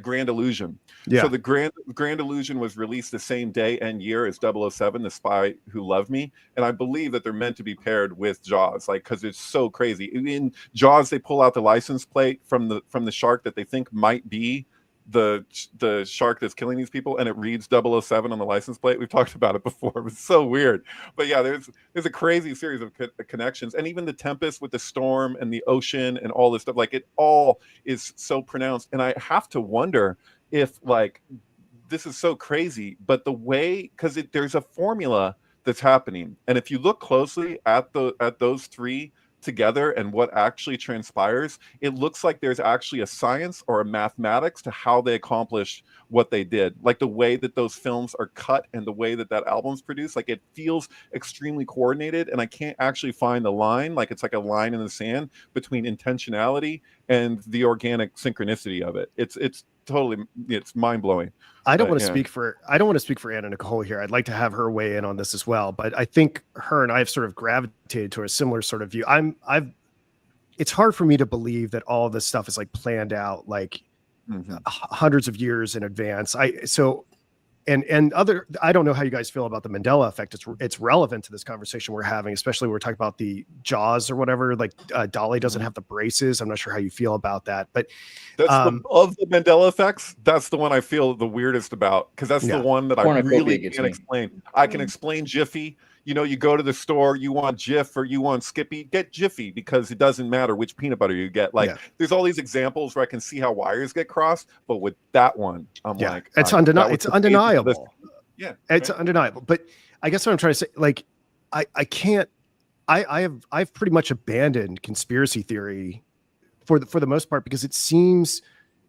Grand Illusion. Yeah. So the Grand Illusion was released the same day and year as 007, The Spy Who Loved Me, and I believe that they're meant to be paired with Jaws, like, because it's so crazy. In Jaws, they pull out the license plate from the shark that they think might be the shark that's killing these people, and it reads 007 on the license plate. We've talked about it before. It was so weird, but yeah, there's a crazy series of connections, and even the Tempest with the storm and the ocean and all this stuff, like it all is so pronounced. And I have to wonder if, like, this is so crazy, but the way, because there's a formula that's happening, and if you look closely at those three together and what actually transpires, it looks like there's actually a science or a mathematics to how they accomplished what they did. Like the way that those films are cut and the way that album's produced, like it feels extremely coordinated, and I can't actually find the line. Like it's like a line in the sand between intentionality and the organic synchronicity of it. It's mind-blowing. I don't want to speak for Anna Nicole here. I'd like to have her weigh in on this as well, but I think her and I have sort of gravitated to a similar sort of view. It's hard for me to believe that all of this stuff is like planned out like hundreds of years in advance. I don't know how you guys feel about the Mandela effect. It's relevant to this conversation we're having, especially when we're talking about the Jaws or whatever. Like Dolly doesn't have the braces. I'm not sure how you feel about that, but that's of the Mandela effects. That's the one I feel the weirdest about, because that's the one that I really can't explain. I can explain Jiffy. You go to the store, you want Jif or you want Skippy, get Jiffy, because it doesn't matter which peanut butter you get. Like there's all these examples where I can see how wires get crossed, but with that one, I'm like, it's undeniable. Yeah, it's undeniable. But I guess what I'm trying to say, like, I've pretty much abandoned conspiracy theory for the most part, because it seems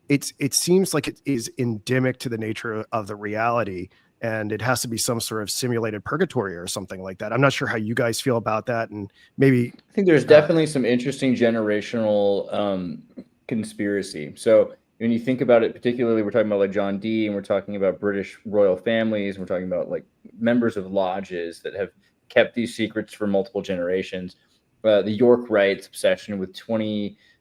like it is endemic to the nature of the reality, and it has to be some sort of simulated purgatory or something like that. I'm not sure how you guys feel about that, and maybe I think there's definitely some interesting generational conspiracy. So when you think about it, particularly we're talking about like John Dee, and we're talking about British royal families, and we're talking about like members of lodges that have kept these secrets for multiple generations. The York Rites obsession with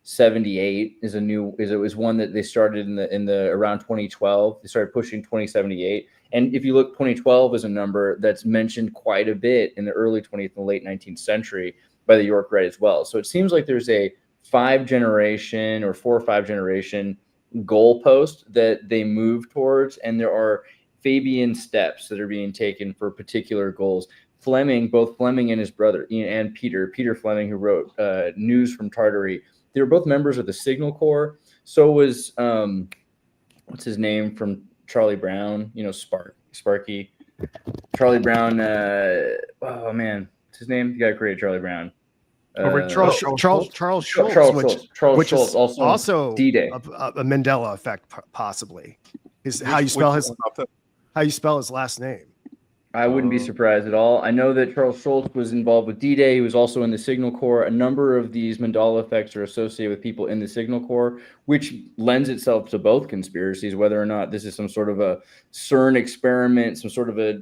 2078 is one that they started in the around 2012. They started pushing 2078. And if you look, 2012 is a number that's mentioned quite a bit in the early 20th and late 19th century by the York Rite as well. So it seems like there's a 4 or 5 generation goalpost that they move towards, and there are Fabian steps that are being taken for particular goals. Both Fleming and his brother and Peter Fleming, who wrote News from Tartary, they were both members of the Signal Corps. So was what's his name from Charlie Brown? Sparky. Charlie Brown. Oh man, what's his name? The guy who created Charlie Brown. Charles Schultz, which is also D-Day. a Mandela effect, possibly. How you spell his last name? I wouldn't be surprised at all. I know that Charles Schultz was involved with D-Day. He was also in the Signal Corps. A number of these Mandela effects are associated with people in the Signal Corps, which lends itself to both conspiracies, whether or not this is some sort of a CERN experiment, some sort of a,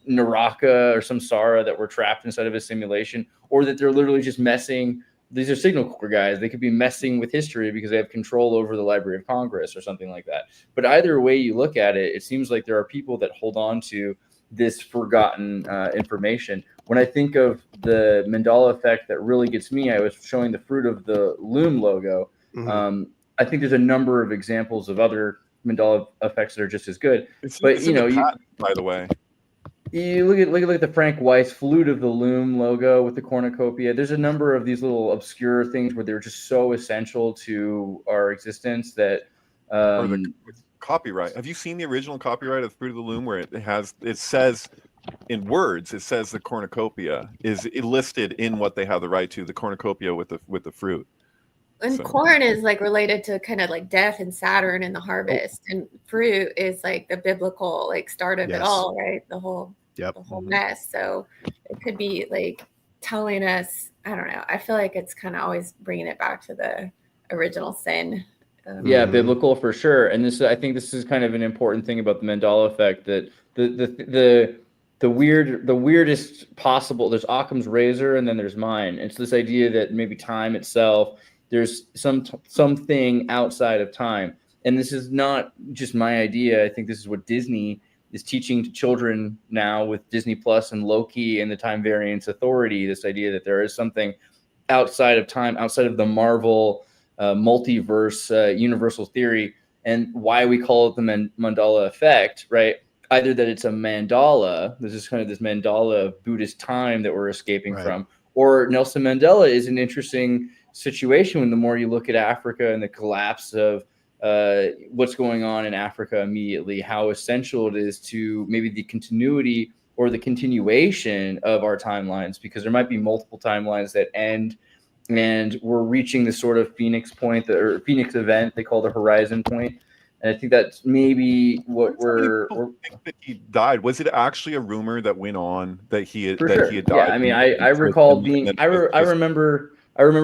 Naraka or Samsara that we're trapped inside of a simulation, or that they're literally just messing. These are Signal Corps guys. They could be messing with history because they have control over the Library of Congress or something like that. But either way you look at it, it seems like there are people that hold on to this forgotten information. When I think of the Mandela effect that really gets me, I was showing the fruit of the Loom logo. Mm-hmm. I think there's a number of examples of other Mandela effects that are just as good. By the way. You look at the Frank Weiss flute of the Loom logo with the cornucopia. There's a number of these little obscure things where they're just so essential to our existence that. Or the copyright. Have you seen the original copyright of Fruit of the Loom, where it says in words, it says the cornucopia is listed in what they have the right to, the cornucopia with the fruit. And corn is like related to kind of like death and Saturn and the harvest, and fruit is like the biblical like start of it all, right? The whole mess. So it could be like telling us, I don't know. I feel like it's kind of always bringing it back to the original sin. Biblical for sure. And I think this is kind of an important thing about the Mandela effect, that the weirdest possible. There's Occam's razor, and then there's mine. It's this idea that maybe time itself. There's something outside of time. And this is not just my idea. I think this is what Disney is teaching to children now with Disney Plus and Loki and the Time Variance Authority, this idea that there is something outside of time, outside of the Marvel multiverse universal theory, and why we call it the Mandela effect, right? Either that it's a mandala, this is kind of this mandala of Buddhist time that we're escaping from, or Nelson Mandela is an interesting situation when the more you look at Africa and the collapse of what's going on in Africa immediately, how essential it is to maybe the continuity or the continuation of our timelines, because there might be multiple timelines that end, and we're reaching this sort of Phoenix point, or Phoenix event they call the horizon point. And I think that's maybe what we're think that he died. Was it actually a rumor that went on that he had died? Yeah, I mean, I recall being. I remember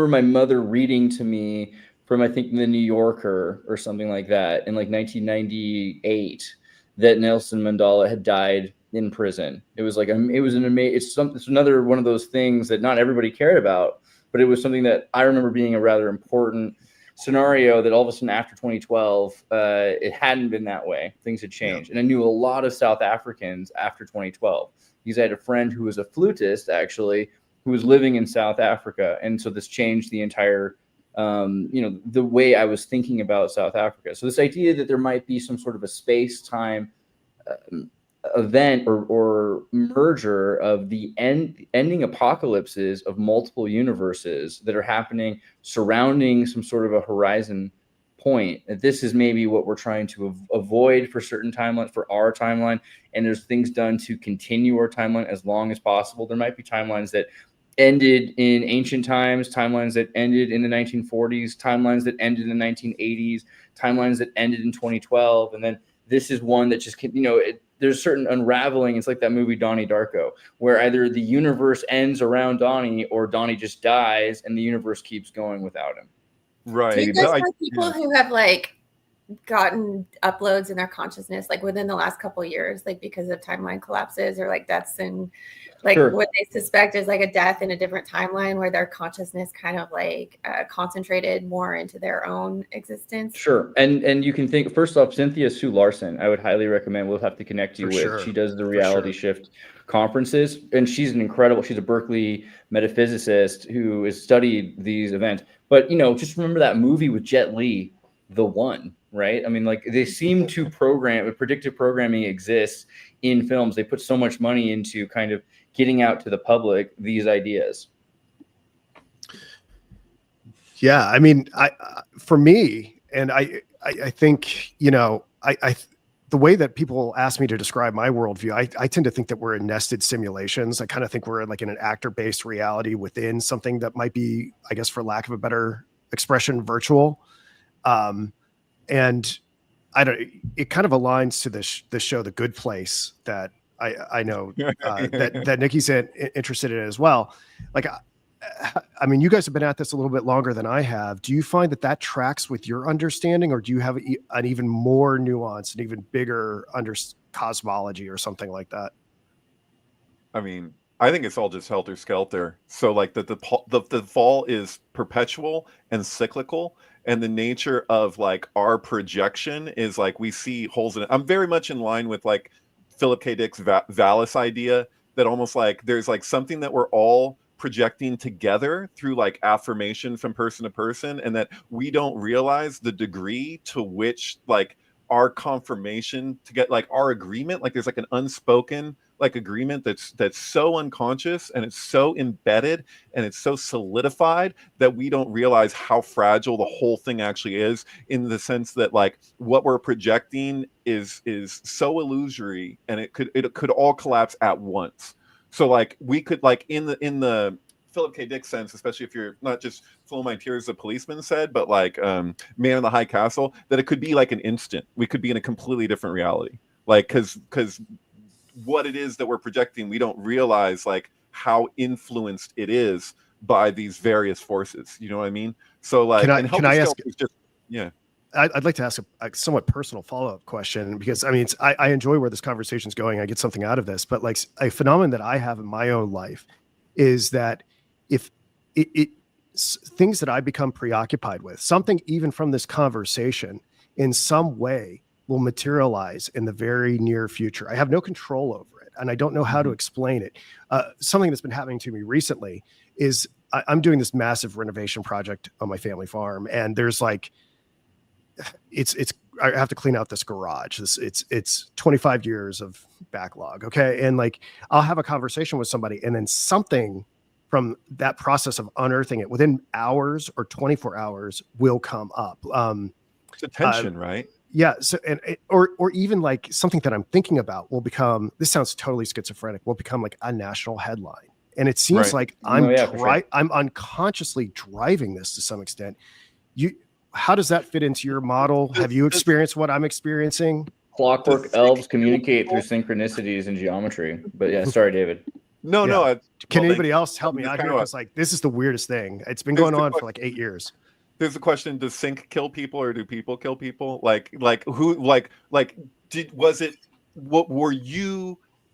my mother reading to me from, I think, the New Yorker or something like that in like 1998 that Nelson Mandela had died in prison. It was like it's another one of those things that not everybody cared about, but it was something that I remember being a rather important scenario, that all of a sudden after 2012, it hadn't been that way. Things had changed. And I knew a lot of South Africans after 2012, because I had a friend who was a flutist, actually, who was living in South Africa. And so this changed the entire, the way I was thinking about South Africa. So this idea that there might be some sort of a space-time event or merger of the ending apocalypses of multiple universes that are happening surrounding some sort of a horizon point. This is maybe what we're trying to avoid for certain timelines, for our timeline. And there's things done to continue our timeline as long as possible. There might be timelines that ended in ancient times, timelines that ended in the 1940s, timelines that ended in the 1980s, timelines that ended in 2012. And then this is one that just, there's certain unraveling. It's like that movie Donnie Darko, where either the universe ends around Donnie or Donnie just dies and the universe keeps going without him. Right. Do you guys know people who have like gotten uploads in their consciousness like within the last couple of years, like because of timeline collapses or like deaths and like Sure. what they suspect is like a death in a different timeline where their consciousness kind of like concentrated more into their own existence. Sure. And you can think, first off, Cynthia Sue Larson, I would highly recommend. We'll have to connect you For with. sure. She does the For reality sure. shift conferences, and she's a Berkeley metaphysicist who has studied these events. But, you know, just remember that movie with Jet Li, The One, right? I mean, like they seem to predictive programming exists in films. They put so much money into kind of getting out to the public these ideas. Yeah, I mean, for me, and I think, you know, the way that people ask me to describe my worldview, I tend to think that we're in nested simulations. I kind of think we're like in an actor-based reality within something that might be, I guess, for lack of a better expression, virtual. And it kind of aligns to the show, The Good Place, that I know that Nikki's interested in as well. Like, I mean, you guys have been at this a little bit longer than I have. Do you find that tracks with your understanding, or do you have an even more nuanced and even bigger cosmology or something like that? I mean, I think it's all just helter skelter. So like the fall is perpetual and cyclical, and the nature of like our projection is like we see holes in it. I'm very much in line with like Philip K. Dick's Valis idea that almost like there's like something that we're all projecting together through like affirmation from person to person, and that we don't realize the degree to which like our confirmation to get like our agreement, like there's like an unspoken like agreement that's so unconscious and it's so embedded and it's so solidified that we don't realize how fragile the whole thing actually is, in the sense that like what we're projecting is so illusory, and it could all collapse at once. So like we could like in the Philip K. Dick sense, especially if you're not just Flow My Tears, the policeman said, but like Man in the High Castle, that it could be like an instant. We could be in a completely different reality. Like, cause what it is that we're projecting, we don't realize like how influenced it is by these various forces. You know what I mean? So like, can I ask? Just, yeah. I'd like to ask a somewhat personal follow-up question, because I mean, I enjoy where this conversation is going. I get something out of this, but like a phenomenon that I have in my own life is that if things that I become preoccupied with, something even from this conversation in some way will materialize in the very near future. I have no control over it, and I don't know how to explain it. Something that's been happening to me recently is I'm doing this massive renovation project on my family farm, and there's like, I have to clean out this garage. It's 25 years of backlog. Okay. And like, I'll have a conversation with somebody, and then something from that process of unearthing it within hours or 24 hours will come up. It's attention, right? Yeah. So, or even like something that I'm thinking about will become, this sounds totally schizophrenic, will become like a national headline. And it seems like I'm unconsciously driving this to some extent. How does that fit into your model? Have you experienced what I'm experiencing? Clockwork elves communicate through synchronicities and geometry. But yeah, sorry, David. No. Can anybody else help me out here? Because like, this is the weirdest thing. It's been going on for like 8 years. There's the question: does sync kill people, or do people kill people? Like who?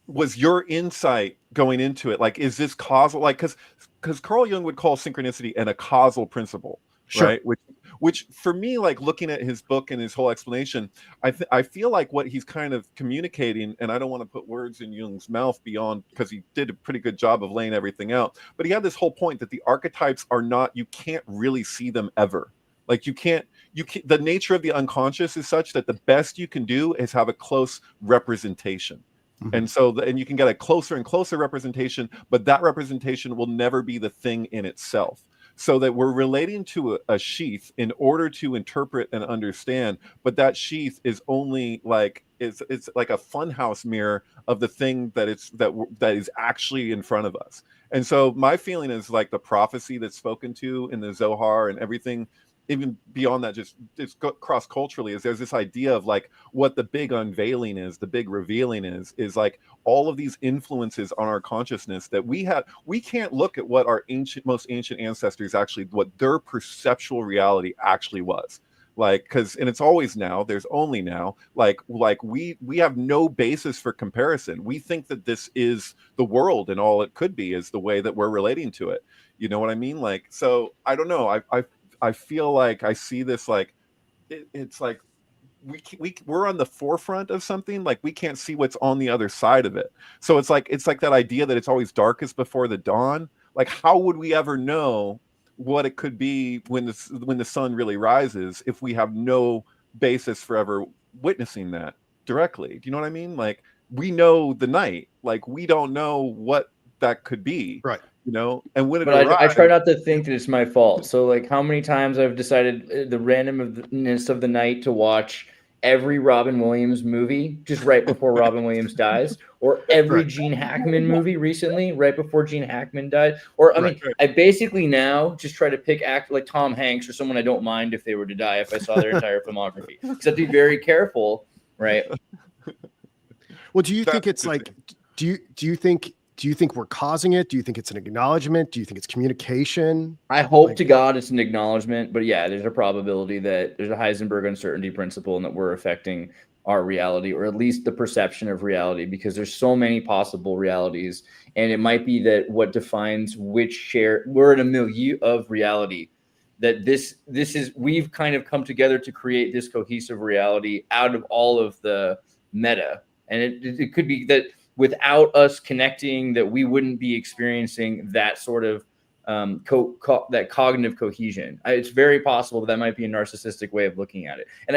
Was your insight going into it? Like, is this causal? Like, because Carl Jung would call synchronicity a causal principle, sure. Right? Which for me, like looking at his book and his whole explanation, I feel like what he's kind of communicating, and I don't want to put words in Jung's mouth beyond, because he did a pretty good job of laying everything out, but he had this whole point that the archetypes are not, you can't really see them ever. Like you can't, the nature of the unconscious is such that the best you can do is have a close representation. Mm-hmm. And so, and you can get a closer and closer representation, but that representation will never be the thing in itself. So that we're relating to a sheath in order to interpret and understand, but that sheath is only like, it's like a funhouse mirror of the thing that is actually in front of us. And so my feeling is like the prophecy that's spoken to in the Zohar and everything, even beyond that, just it's cross culturally, is there's this idea of like what the big unveiling is, the big revealing is like all of these influences on our consciousness that we can't look at what our most ancient ancestors actually, what their perceptual reality actually was. like, because, and it's always now, there's only now, like we have no basis for comparison. We think that this is the world and all it could be is the way that we're relating to it. You know what I mean? Like, so I don't know. I feel like I see this, like it's like we're on the forefront of something, like we can't see what's on the other side of it. So it's like that idea that it's always darkest before the dawn. Like, how would we ever know what it could be when the sun really rises if we have no basis for ever witnessing that directly? Do you know what I mean? Like, we know the night, like we don't know what that could be, Right? You know, and when it But I arrives, try not to think that it's my fault. So, like, how many times I've decided the randomness of the night to watch every Robin Williams movie just right before Robin Williams dies, or every Right. Gene Hackman movie recently right before Gene Hackman died. Or I mean, I basically now just try to pick act like Tom Hanks or someone I don't mind if they were to die if I saw their entire filmography. Because I have to be very careful, right? Well, do you think it's like, do you think we're causing it? Do you think it's an acknowledgement? Do you think it's communication? I hope to God it's an acknowledgement, but yeah, there's a probability that there's a Heisenberg uncertainty principle and that we're affecting our reality, or at least the perception of reality, because there's so many possible realities. And it might be that what defines we're in a milieu of reality, that this is, we've kind of come together to create this cohesive reality out of all of the meta. And it could be that without us connecting, that we wouldn't be experiencing that sort of that cognitive cohesion. It's very possible that might be a narcissistic way of looking at it. And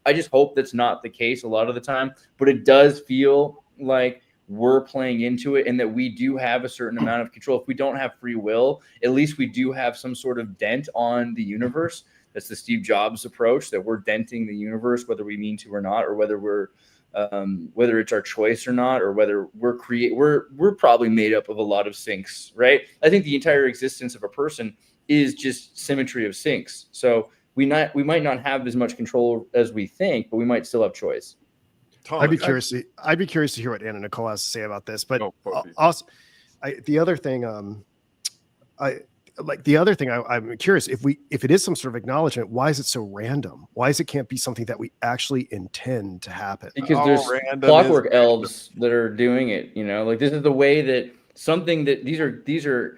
I just hope that's not the case a lot of the time, but it does feel like we're playing into it and that we do have a certain amount of control. If we don't have free will, at least we do have some sort of dent on the universe. That's the Steve Jobs approach, that we're denting the universe, whether we mean to or not, or whether it's our choice or not, or whether we're probably made up of a lot of sinks, right? I think the entire existence of a person is just symmetry of sinks. So we might not have as much control as we think, but we might still have choice. I'd be curious to hear what Anna Nicole has to say about this. But also, the other thing I'm curious, if it is some sort of acknowledgement, why is it so random? Why is it can't be something that we actually intend to happen? Because there's clockwork elves that are doing it, you know, like this is the way that something that these are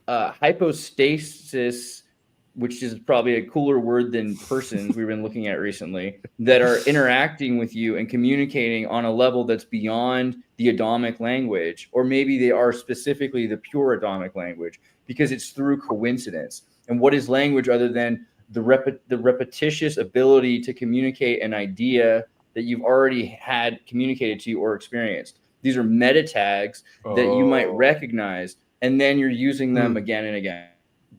hypostasis, which is probably a cooler word than persons we've been looking at recently, that are interacting with you and communicating on a level that's beyond the Adamic language, or maybe they are specifically the pure Adamic language, because it's through coincidence. And what is language other than the repetitious ability to communicate an idea that you've already had communicated to you or experienced? These are meta tags that you might recognize, and then you're using them again and again.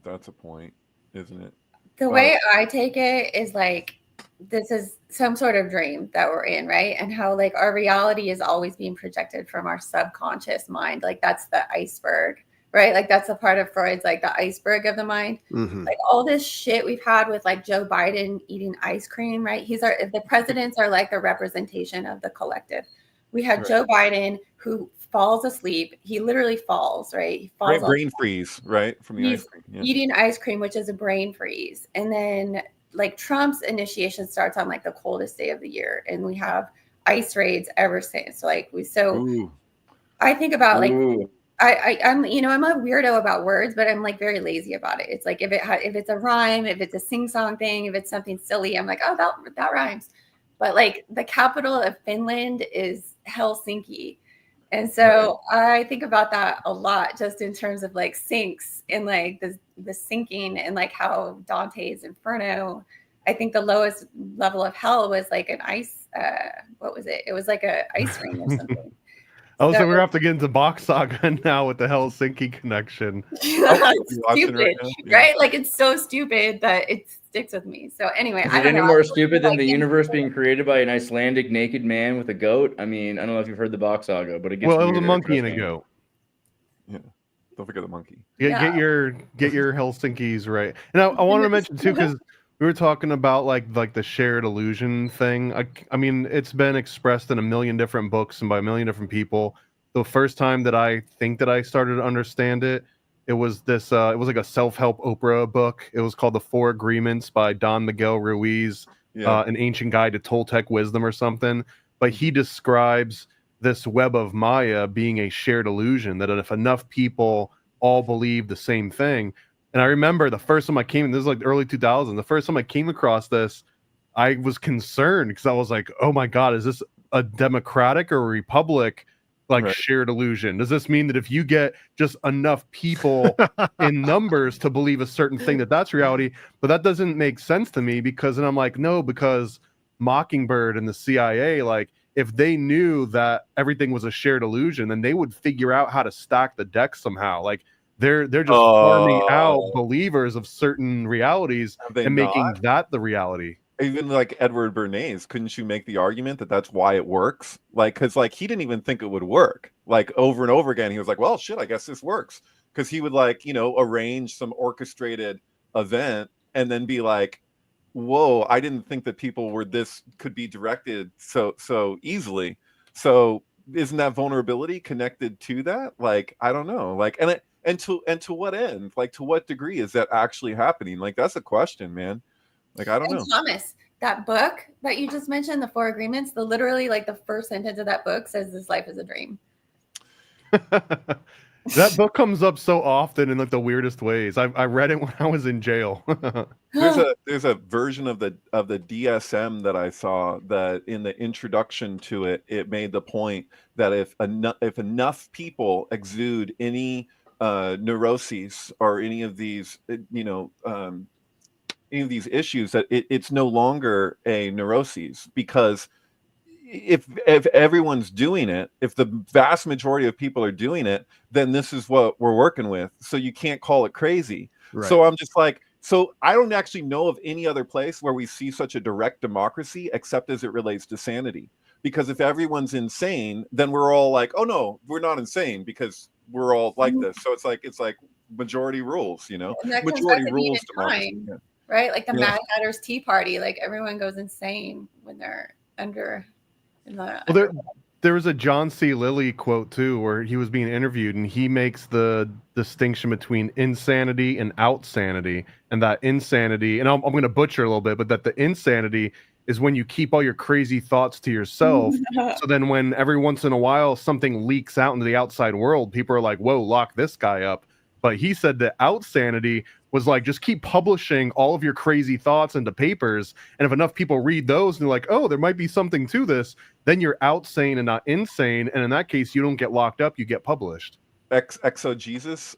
That's a point, isn't it? The way I take it is like, this is some sort of dream that we're in, right? And how like our reality is always being projected from our subconscious mind. Like that's the iceberg, right? Like that's a part of Freud's, like the iceberg of the mind. Mm-hmm. Like all this shit we've had with like Joe Biden eating ice cream, right? The presidents are like the representation of the collective. We have Joe Biden who falls asleep. He literally falls, right? He falls brain freeze, right? From the ice cream. Yeah. Eating ice cream, which is a brain freeze. And then like Trump's initiation starts on like the coldest day of the year. And we have ice raids ever since. So like I think about like, I'm a weirdo about words, but I'm like very lazy about it. It's like if it's a rhyme, if it's a sing-song thing, if it's something silly, I'm like, oh, that rhymes. But like the capital of Finland is Helsinki. And so I think about that a lot, just in terms of like sinks and like the sinking, and like how Dante's Inferno, I think the lowest level of hell was like an ice, what was it? It was like a ice ring or something. So we're gonna have to get into Box Saga now with the Helsinki connection. Stupid, right? Like it's so stupid that it sticks with me. So anyway, is it any more stupid than the universe being created by an Icelandic naked man with a goat? I mean, I don't know if you've heard the Box Saga, but it gets it was a monkey and a goat. Yeah, don't forget the monkey. Get your Helsinki's right. And I wanted to mention too, because we were talking about like the shared illusion thing. I mean, it's been expressed in a million different books and by a million different people. The first time that I think that I started to understand it, it was like a self-help Oprah book. It was called The Four Agreements by Don Miguel Ruiz, An Ancient Guide to Toltec Wisdom or something. But he describes this web of Maya being a shared illusion, that if enough people all believe the same thing. And I remember the first time I came, this is like the early 2000s, the first time I came across this, I was concerned because I was like, oh my God, is this a democratic or a republic shared illusion? Does this mean that if you get just enough people in numbers to believe a certain thing, that's reality? But that doesn't make sense to me, because then I'm like, no, because Mockingbird and the CIA, like, if they knew that everything was a shared illusion, then they would figure out how to stack the deck somehow. Like, they're just farming out believers of certain realities and making that the reality. Even like Edward Bernays, couldn't you make the argument that that's why it works? Like, because like he didn't even think it would work. Like over and over again, he was like, well, shit, I guess this works. Because he would like, arrange some orchestrated event and then be like, whoa, I didn't think that people could be directed so easily. So isn't that vulnerability connected to that? Like, I don't know. Like, and to what end? Like, to what degree is that actually happening? Like, that's a question, man. Like, I don't know. Thomas, that book that you just mentioned, The Four Agreements, literally like the first sentence of that book says this life is a dream. That book comes up so often in like the weirdest ways. I read it when I was in jail. There's a version of the DSM that I saw that in the introduction to it, it made the point that if enough people exude any neuroses or any of these any of these issues, that it's no longer a neuroses, because if everyone's doing it, if the vast majority of people are doing it, then this is what we're working with. So you can't call it crazy. Right. So I'm just like, so I don't actually know of any other place where we see such a direct democracy except as it relates to sanity. Because if everyone's insane, then we're all like, oh no, we're not insane because we're all like this. So it's like majority rules, majority rules democracy. Yeah. Right? Like the Mad Hatter's Tea Party, like everyone goes insane when they're under. There was a John C. Lilly quote too, where he was being interviewed, and he makes the distinction between insanity and outsanity, and that insanity, and I'm going to butcher a little bit, but that the insanity is when you keep all your crazy thoughts to yourself. So then when every once in a while something leaks out into the outside world, people are like, whoa, lock this guy up. But he said that outsanity was like, just keep publishing all of your crazy thoughts into papers. And if enough people read those and they're like, oh, there might be something to this, then you're outsane and not insane. And in that case, you don't get locked up, you get published. Exogesis,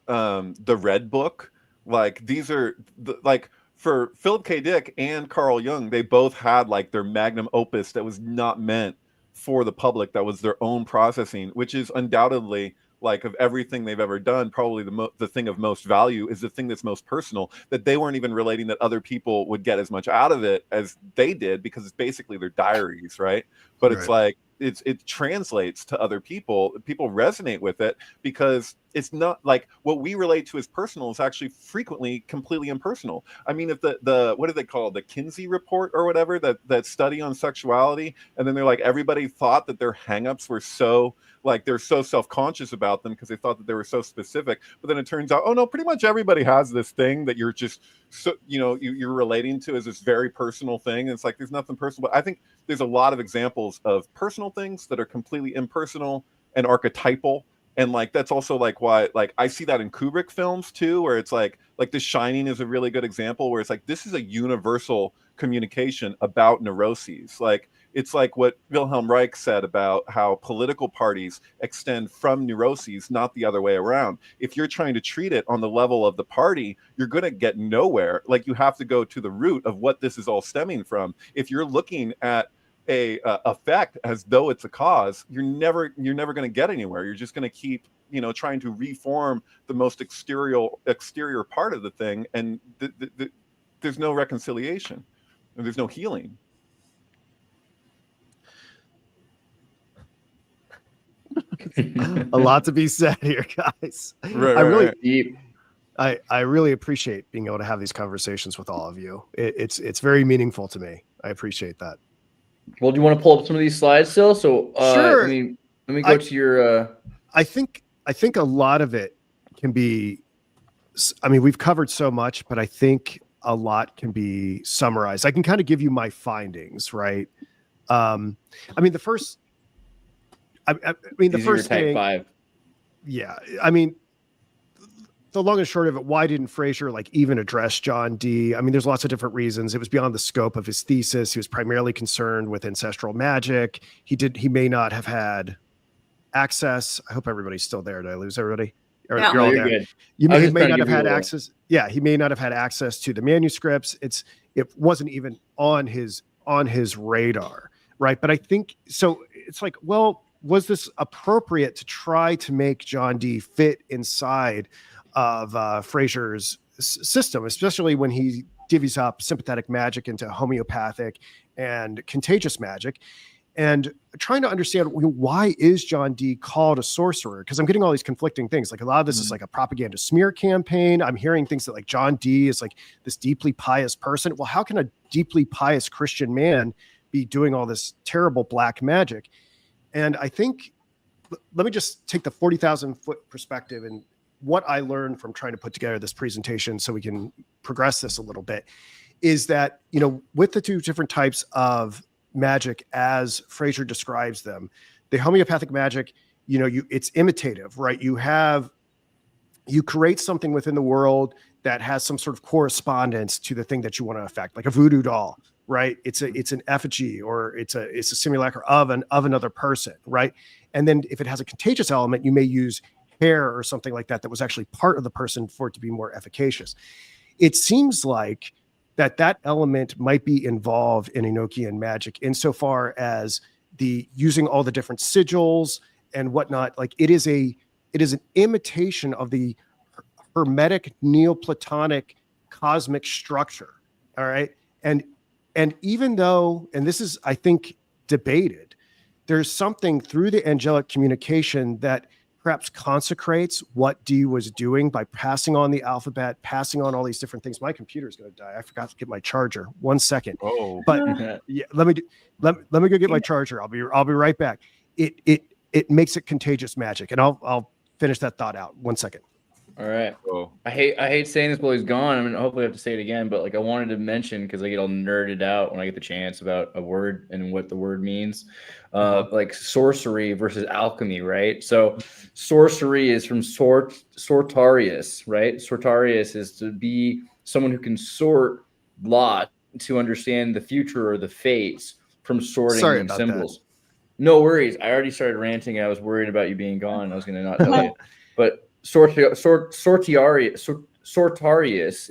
the Red Book, like these are like for Philip K. Dick and Carl Jung, they both had like their magnum opus that was not meant for the public, that was their own processing, which is undoubtedly, like, of everything they've ever done, probably the thing of most value is the thing that's most personal, that they weren't even relating that other people would get as much out of it as they did, because it's basically their diaries, right? But it's like, it translates to other people. People resonate with it because it's not like what we relate to as personal is actually frequently completely impersonal. I mean, if the what do they call it? The Kinsey report or whatever, that study on sexuality, and then they're like, everybody thought that their hangups were so, like, they're so self-conscious about them because they thought that they were so specific, but then it turns out, oh no, pretty much everybody has this thing that you're just so, you're relating to as this very personal thing. And it's like, there's nothing personal. But I think there's a lot of examples of personal things that are completely impersonal and archetypal. And like, that's also like why, like, I see that in Kubrick films too, where it's like The Shining is a really good example, where it's like, this is a universal communication about neuroses. Like, it's like what Wilhelm Reich said about how political parties extend from neuroses, not the other way around. If you're trying to treat it on the level of the party, you're going to get nowhere. Like, you have to go to the root of what this is all stemming from. If you're looking at a effect as though it's a cause, you're never going to get anywhere. You're just going to keep trying to reform the most exterior part of the thing, and there's no reconciliation and there's no healing. A lot to be said here, guys. I really appreciate being able to have these conversations with all of you. It's very meaningful to me. I appreciate that. Well, do you want to pull up some of these slides still? So sure. Let me go to your. I think a lot of it can be. I mean, we've covered so much, but I think a lot can be summarized. I can kind of give you my findings, right? I mean, the first, I mean, the These are your first type thing, 5. yeah. I mean, the long and short of it, why didn't Frasier like even address John Dee? I mean, there's lots of different reasons. It was beyond the scope of his thesis. He was primarily concerned with ancestral magic. He may not have had access. I hope everybody's still there. Did I lose everybody? Or No. you're all You're there. good. He I was may just trying to not give have had you a- access. Yeah, he may not have had access to the manuscripts. It wasn't even on his radar, right? But I think so. It's like, well, was this appropriate to try to make John Dee fit inside of Frasier's system, especially when he divvies up sympathetic magic into homeopathic and contagious magic? And trying to understand why is John Dee called a sorcerer? Because I'm getting all these conflicting things. Like a lot of this is like a propaganda smear campaign. I'm hearing things that like John Dee is like this deeply pious person. Well, how can a deeply pious Christian man be doing all this terrible black magic? And I think, let me just take the 40,000 foot perspective and what I learned from trying to put together this presentation so we can progress this a little bit is that, you know, with the two different types of magic as Frasier describes them, the homeopathic magic, you know, it's imitative, right? You create something within the world that has some sort of correspondence to the thing that you want to affect, like a voodoo doll, right? It's an effigy or it's a simulacra of another person, right? And then if it has a contagious element, you may use hair or something like that was actually part of the person for it to be more efficacious. It seems like that element might be involved in Enochian magic insofar as the using all the different sigils and whatnot. Like it is an imitation of the hermetic Neoplatonic cosmic structure. All right. And even though, and this is, I think, debated, there's something through the angelic communication that perhaps consecrates what Dee was doing by passing on the alphabet, passing on all these different things. My computer's going to die. I forgot to get my charger. 1 second. Oh, But yeah, let me go get my charger. I'll be right back. It makes it contagious magic, and I'll finish that thought out. 1 second. All right. oh. I hate saying this while he's gone. I mean, hopefully I have to say it again, but like I wanted to mention because I get all nerded out when I get the chance about a word and what the word means. Like sorcery versus alchemy, right? So sorcery is from sortarius, right? Sortarius is to be someone who can sort lot to understand the future or the fates from sorting Sorry them about symbols. No worries. I already started ranting. I was worried about you being gone. I was going to not tell you, but sortarius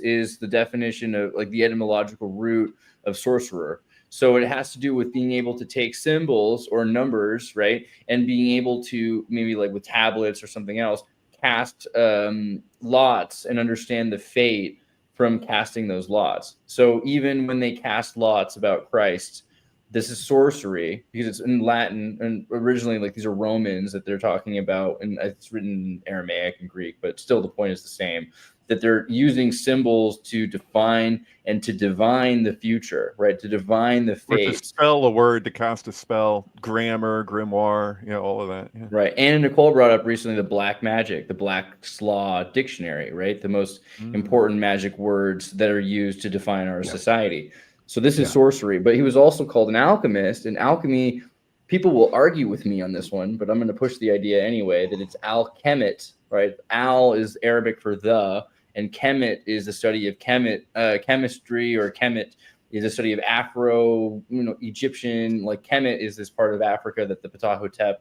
is the definition of like the etymological root of sorcerer. So it has to do with being able to take symbols or numbers, right? And being able to maybe like with tablets or something else, cast lots and understand the fate from casting those lots. So even when they cast lots about Christ, this is sorcery because it's in Latin and originally like these are Romans that they're talking about and it's written in Aramaic and Greek, but still the point is the same, that they're using symbols to define and to divine the future, right? To divine the Or to fates. spell a word, to cast a spell, grammar, grimoire, you know, all of that. Yeah. Right. And Nicole brought up recently the black magic, the Black Slaw dictionary, right? The most important magic words that are used to define our society. So this is sorcery, but he was also called an alchemist. And alchemy, people will argue with me on this one, but I'm going to push the idea anyway that it's alchemet, right? Al is Arabic for the, and chemet is the study of chemistry, or chemet is a study of Afro-Egyptian. Like chemet is this part of Africa that the Ptahhotep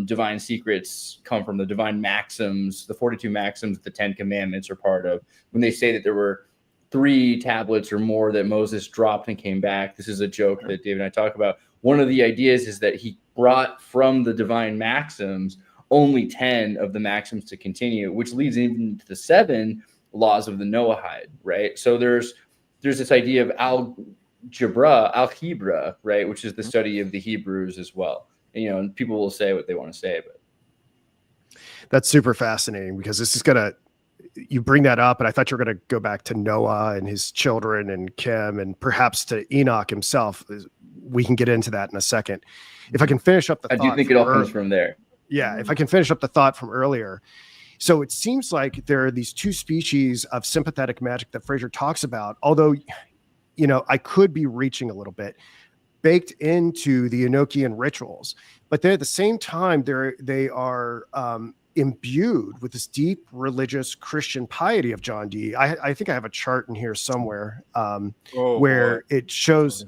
divine secrets come from, the divine maxims, the 42 maxims that the 10 commandments are part of. When they say that there were 3 tablets or more that Moses dropped and came back. This is a joke that David and I talk about. One of the ideas is that he brought from the divine maxims only 10 of the maxims to continue, which leads even to the 7 laws of the Noahide, right? So there's this idea of algebra, right, which is the study of the Hebrews as well. And, you know, and people will say what they want to say, but That's super fascinating because this is gonna. You bring that up, and I thought you were going to go back to Noah and his children and Kim and perhaps to Enoch himself. We can get into that in a second. If I can finish up the I thought. do think it all comes from there. Yeah, if I can finish up the thought from earlier, So it seems like there are these two species of sympathetic magic that Frasier talks about, although, you know, I could be reaching a little bit, baked into the Enochian rituals. But then at the same time, they are imbued with this deep religious Christian piety of John Dee. I think I have a chart in here somewhere where it shows,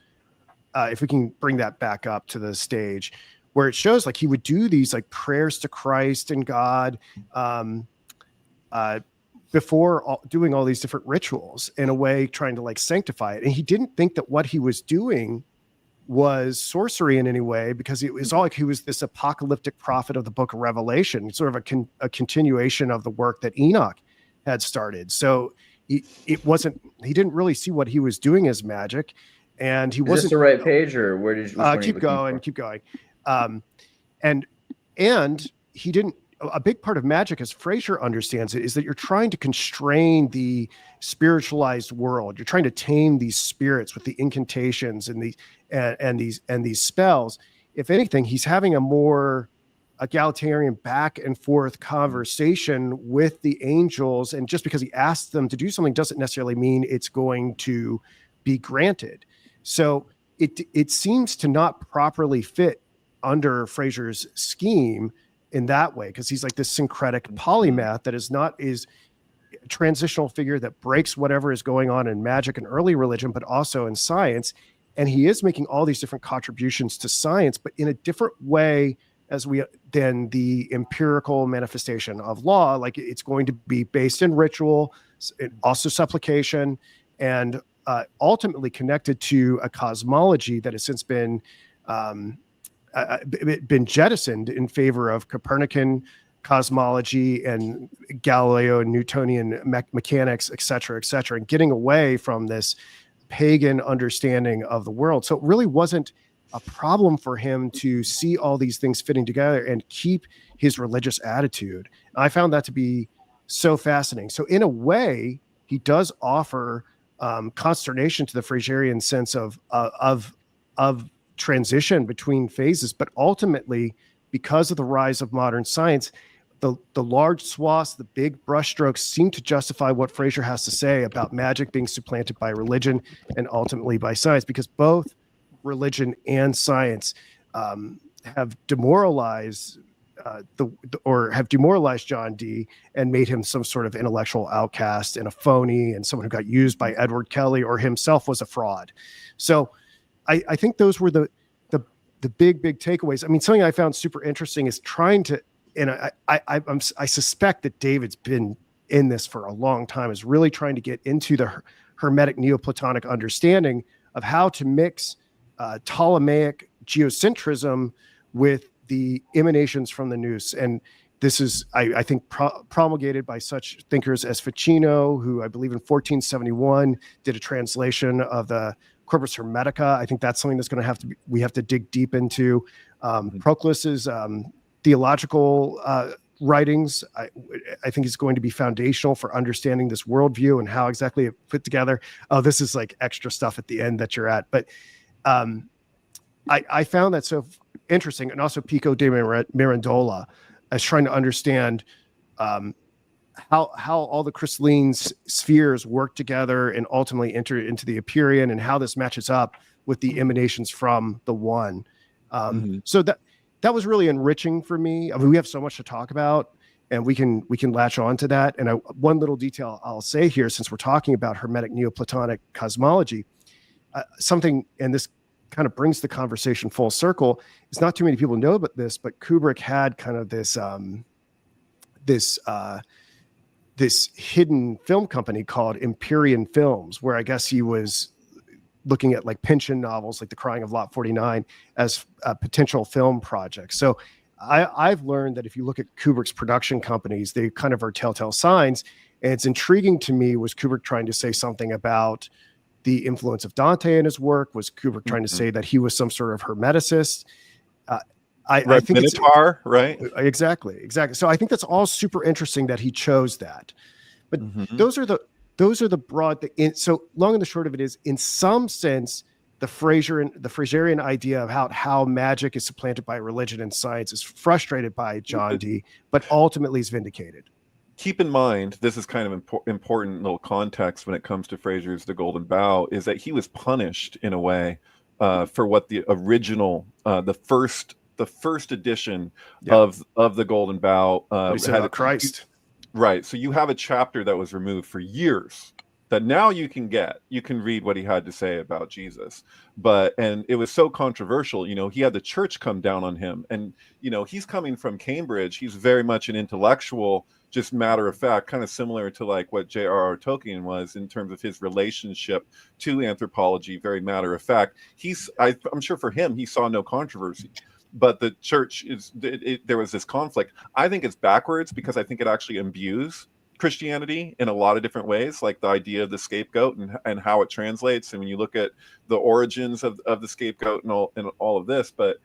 if we can bring that back up to the stage, where it shows like he would do these like prayers to Christ and God before doing all these different rituals, in a way trying to like sanctify it. And he didn't think that what he was doing was sorcery in any way, because it was all like he was this apocalyptic prophet of the book of Revelation, sort of a continuation of the work that Enoch had started. So he didn't really see what he was doing as magic, and he wasn't. Is this the right page, or where did you keep going? And he didn't. A big part of magic, as Frasier understands it, is that you're trying to constrain the spiritualized world. You're trying to tame these spirits with the incantations and these spells. If anything, he's having a more egalitarian back and forth conversation with the angels. And just because he asks them to do something doesn't necessarily mean it's going to be granted. So it seems to not properly fit under Frasier's scheme in that way, because he's like this syncretic polymath that is a transitional figure that breaks whatever is going on in magic and early religion, but also in science. And he is making all these different contributions to science, but in a different way than the empirical manifestation of law. Like, it's going to be based in ritual, also supplication, and ultimately connected to a cosmology that has since been jettisoned in favor of Copernican cosmology and Galileo and Newtonian mechanics, et cetera, and getting away from this pagan understanding of the world. So it really wasn't a problem for him to see all these things fitting together and keep his religious attitude. I found that to be so fascinating. So in a way, he does offer consternation to the Fraserian sense of transition between phases, but ultimately, because of the rise of modern science, the large swaths, the big brushstrokes seem to justify what Frasier has to say about magic being supplanted by religion and ultimately by science, because both religion and science have demoralized John Dee and made him some sort of intellectual outcast and a phony and someone who got used by Edward Kelly, or himself was a fraud. So I think those were the big takeaways. I mean, something I found super interesting is trying to, and I suspect that David's been in this for a long time, is really trying to get into the Hermetic Neoplatonic understanding of how to mix Ptolemaic geocentrism with the emanations from the nous. And this is, I think, promulgated by such thinkers as Ficino, who I believe in 1471 did a translation of the Corpus Hermetica. I think that's something that's going to we have to dig deep into. Proclus's theological writings, I think, is going to be foundational for understanding this worldview and how exactly it put together. Oh, this is like extra stuff at the end that you're at. But I found that so interesting. And also Pico de Mirandola, as trying to understand how all the crystalline spheres work together and ultimately enter into the Empyrean, and how this matches up with the emanations from the one. So that was really enriching for me. I mean, we have so much to talk about, and we can latch on to that. And one little detail I'll say here, since we're talking about Hermetic Neoplatonic cosmology, something, and this kind of brings the conversation full circle, is not too many people know about this, but Kubrick had kind of this hidden film company called Empyrean Films, where I guess he was looking at like Pynchon novels like The Crying of Lot 49 as a potential film project. So I've learned that if you look at Kubrick's production companies, they kind of are telltale signs. And it's intriguing to me, was Kubrick trying to say something about the influence of Dante in his work? Was Kubrick trying to say that he was some sort of hermeticist? I think Minotaur, right? Exactly. So I think that's all super interesting that he chose that. But those are the broad. So long and the short of it is, in some sense, the Fraserian idea of how magic is supplanted by religion and science is frustrated by John Dee, but ultimately is vindicated. keep in mind, this is kind of important little context when it comes to Frasier's The Golden Bough, is that he was punished in a way for what the original, the first edition of The Golden Bough What he said about Christ. Right. So you have a chapter that was removed for years that now you can read what he had to say about Jesus. And it was so controversial, he had the church come down on him, and, he's coming from Cambridge. He's very much an intellectual, just matter of fact, kind of similar to like what J.R.R. Tolkien was in terms of his relationship to anthropology, very matter of fact. I'm sure for him, he saw no controversy. But the church there was this conflict. I think it's backwards, because I think it actually imbues Christianity in a lot of different ways, like the idea of the scapegoat and how it translates. And when you look at the origins of the scapegoat and all of this, but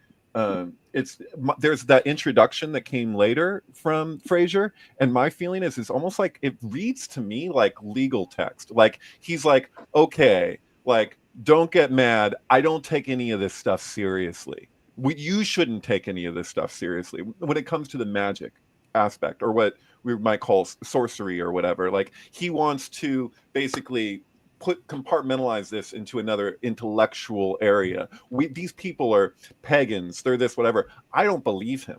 there's that introduction that came later from Frasier, and my feeling is it's almost like it reads to me like legal text. Like he's like, okay, like don't get mad. I don't take any of this stuff seriously. You shouldn't take any of this stuff seriously when it comes to the magic aspect, or what we might call sorcery or whatever. Like he wants to basically compartmentalize this into another intellectual area. These people are pagans, they're this, whatever. I don't believe him.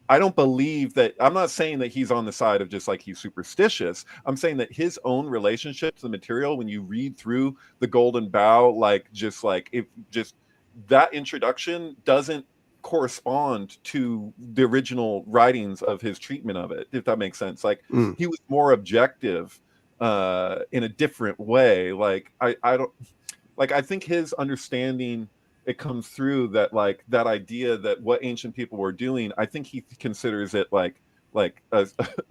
I don't believe that. I'm not saying that he's on the side of just like he's superstitious. I'm saying that his own relationship to the material, when you read through The Golden Bough, like that introduction doesn't correspond to the original writings of his treatment of it, if that makes sense. Like he was more objective in a different way. Like I don't like, I think his understanding, it comes through that, like that idea that what ancient people were doing, I think he considers it like a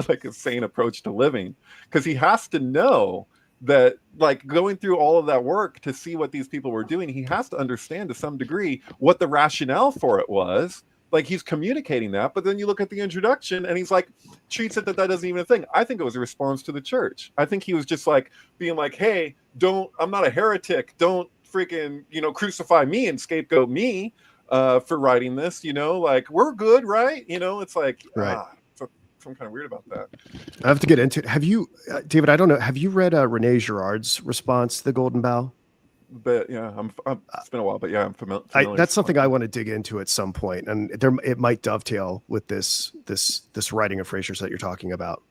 like a sane approach to living, because he has to know that, like, going through all of that work to see what these people were doing, he has to understand to some degree what the rationale for it was. Like he's communicating that, but then you look at the introduction and he's like treats it that doesn't even a thing. I think it was a response to the church. I think he was just like being like, hey, I'm not a heretic, don't freaking crucify me and scapegoat me for writing this, like we're good, right? It's like right. I'm kind of weird about that. I have to get into it. Have you, David, I don't know, have you read Rene Girard's response to The Golden Bough? But yeah, it's been a while, but yeah, I'm familiar. That's something I want to dig into at some point, and it might dovetail with this writing of Frasier's that you're talking about.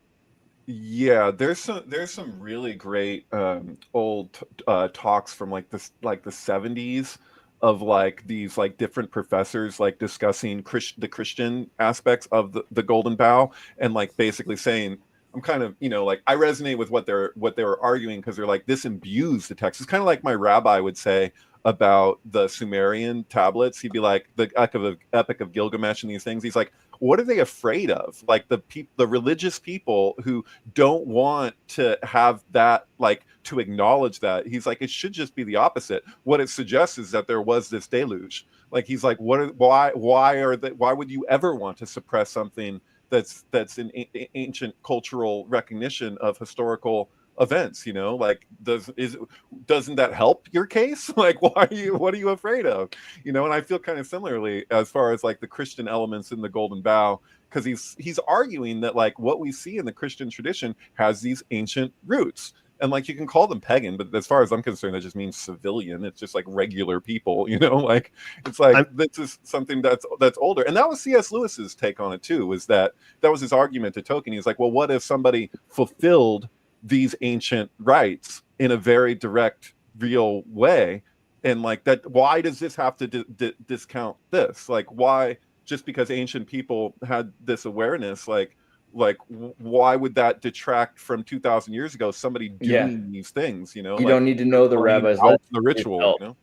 Yeah, there's some really great old talks from like the 70s of like these like different professors like discussing the Christian aspects of the Golden Bough, and like basically saying, I'm kind of, like I resonate with what they were arguing, because they're like, this imbues the text. It's kind of like my rabbi would say about the Sumerian tablets. He'd be like, the Epic of Gilgamesh and these things. He's like, what are they afraid of? Like the religious people who don't want to have that, like to acknowledge that. He's like, it should just be the opposite. What it suggests is that there was this deluge. Like he's like, why would you ever want to suppress something that's an ancient cultural recognition of historical events? Like doesn't that help your case? Like what are you afraid of? And I feel kind of similarly as far as like the Christian elements in the Golden Bough, because he's arguing that like what we see in the Christian tradition has these ancient roots. And like you can call them pagan, but as far as I'm concerned, that just means civilian. It's just like regular people, like it's like this is something that's older. And that was C.S. Lewis's take on it too, was that was his argument to Tolkien. He's like, well, what if somebody fulfilled these ancient rites in a very direct, real way? And like that, why does this have to discount this? Like why, just because ancient people had this awareness, like why would that detract from 2,000 years ago somebody doing these things? You don't need to know the rabbis, the ritual.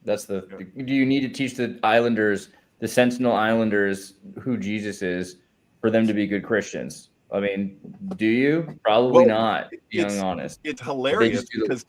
That's do you need to teach the islanders, the Sentinel Islanders, who Jesus is for them to be good Christians? I mean, do you? Probably not, being honest. It's hilarious because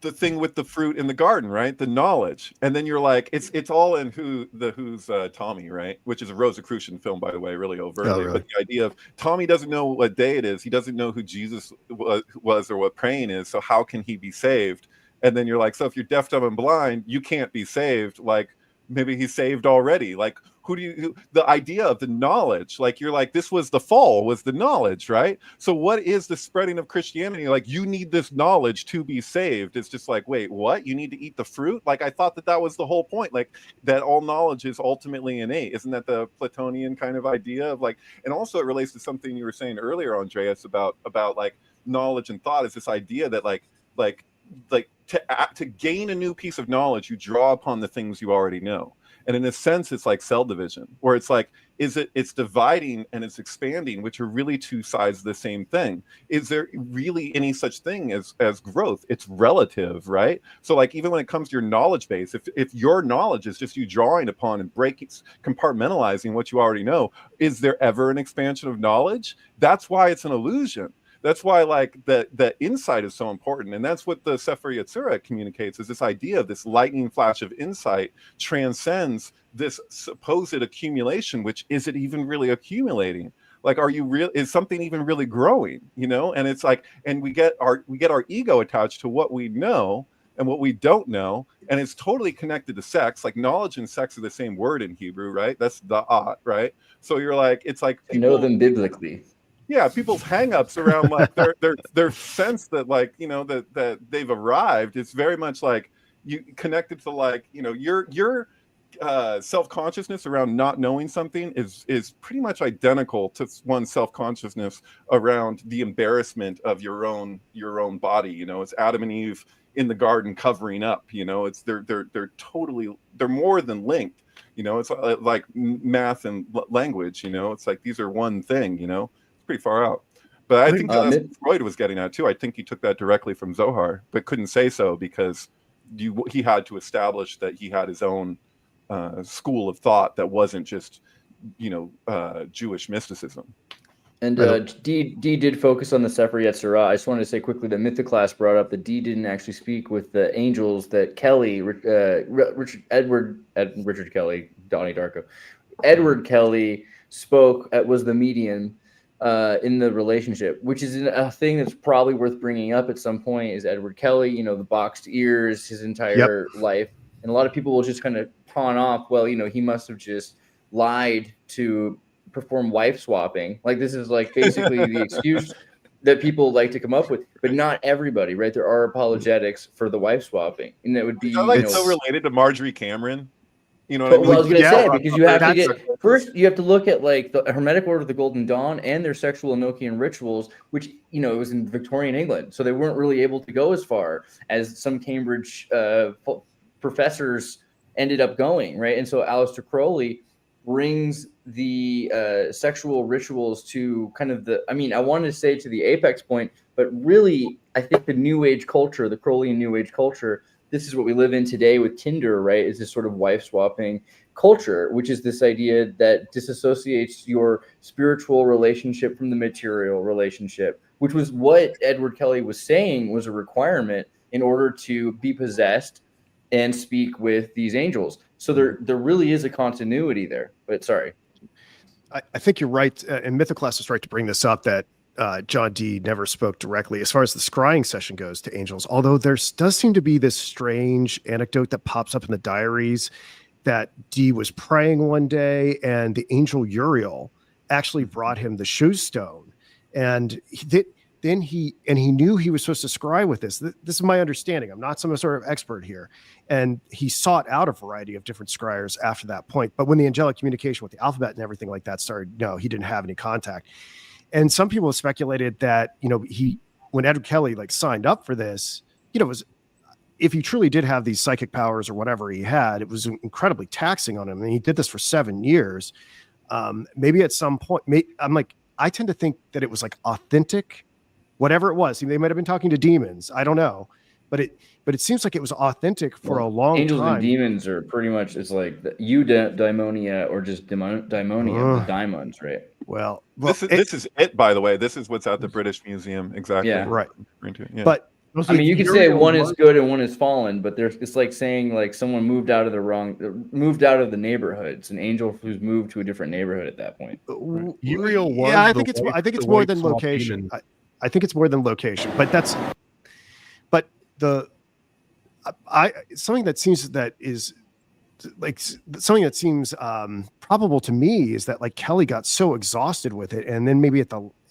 the thing with the fruit in the garden, right? The knowledge. And then you're like, it's all in Who's Tommy, right? Which is a Rosicrucian film, by the way, really overtly. Oh, really? But the idea of Tommy doesn't know what day it is. He doesn't know who Jesus was or what praying is. So how can he be saved? And then you're like, so if you're deaf, dumb, and blind, you can't be saved. Like, maybe he's saved already. Like, the idea of the knowledge, like you're like, this was the fall, was the knowledge, right? So what is the spreading of Christianity? Like, you need this knowledge to be saved. It's just like, wait, what? You need to eat the fruit? Like, I thought that was the whole point, like that all knowledge is ultimately innate. Isn't that the Platonian kind of idea of like, and also it relates to something you were saying earlier, Andreas, about like knowledge and thought, is this idea that like to gain a new piece of knowledge, you draw upon the things you already know. And in a sense, it's like cell division, where it's like, it's dividing and it's expanding, which are really two sides of the same thing. Is there really any such thing as growth? It's relative, right? So like, even when it comes to your knowledge base, if your knowledge is just you drawing upon and compartmentalizing what you already know, is there ever an expansion of knowledge? That's why it's an illusion. That's why like the insight is so important. And that's what the Sefer Yetzirah communicates, is this idea of this lightning flash of insight transcends this supposed accumulation, which is it even really accumulating? Like, is something even really growing, you know? And it's like, and we get our ego attached to what we know and what we don't know. And it's totally connected to sex. Like, knowledge and sex are the same word in Hebrew, right? That's da'at, right? So you're like, it's like know them biblically. Yeah, people's hangups around like their sense that like, you know, that they've arrived. It's very much like you connected to like, you know, your self-consciousness around not knowing something is pretty much identical to one's self-consciousness around the embarrassment of your own body. You know, it's Adam and Eve in the garden covering up. You know, it's they're more than linked. You know, it's like math and language. You know, it's like these are one thing. You know. Pretty far out, but I think that's what Freud was getting at too. I think he took that directly from Zohar, but couldn't say so because he had to establish that he had his own school of thought that wasn't just, you know, Jewish mysticism. And Dee did focus on the Sefer Yetzirah. I just wanted to say quickly that Mythoclass brought up that Dee didn't actually speak with the angels that Kelly, Richard Kelly, Donnie Darko, Edward Kelly spoke at, was the medium in the relationship, which is a thing that's probably worth bringing up at some point. Is Edward Kelly, you know, the boxed ears his entire life, and a lot of people will just kind of pawn off, well, you know, he must have just lied to perform wife swapping. Like, this is like basically the excuse that people like to come up with, but not everybody, right? There are apologetics for the wife swapping, and that would be so related to Marjorie Cameron. You know what I mean? mean? Well, I was going to say, because you have to get first, you have to look at like the Hermetic Order of the Golden Dawn and their sexual Enochian rituals, which, you know, it was in Victorian England, so they weren't really able to go as far as some Cambridge professors ended up going, right? And so Aleister Crowley brings the sexual rituals to kind of the, I mean, I wanted to say to the apex point, but really, I think the New Age culture, the Crowleyan New Age culture, this is what we live in today with Tinder, right? Is this sort of wife swapping culture, which is this idea that disassociates your spiritual relationship from the material relationship, which was what Edward Kelly was saying was a requirement in order to be possessed and speak with these angels. So there really is a continuity there. But sorry. I think you're right. And Mythoclass is right to bring this up, that John Dee never spoke directly as far as the scrying session goes to angels, although there does seem to be this strange anecdote that pops up in the diaries that Dee was praying one day and the angel Uriel actually brought him the shoe stone, and he knew he was supposed to scry with this. This is my understanding. I'm not some sort of expert here. And he sought out a variety of different scryers after that point. But when the angelic communication with the alphabet and everything like that started, no, he didn't have any contact. And some people have speculated that, you know, when Edward Kelly like signed up for this, you know, if he truly did have these psychic powers or whatever he had, it was incredibly taxing on him. And he did this for 7 years. Maybe at some point, I tend to think that it was like authentic, whatever it was. They might have been talking to demons. I don't know, but it seems like it was authentic for a long time. Angels and demons are pretty much, it's like the eudaimonia or just daimonia, the daimons, right? Well, this is it, by the way. This is what's at the British Museum. Exactly. Yeah. Right. Yeah. But I mean, you could say one is good and one is fallen, but it's like saying like someone moved out of the neighborhood. It's an angel who's moved to a different neighborhood at that point. Uriel was I think it's more than location. I think it's more than location, but something that seems that is something that seems probable to me is that like Kelly got so exhausted with it, and then maybe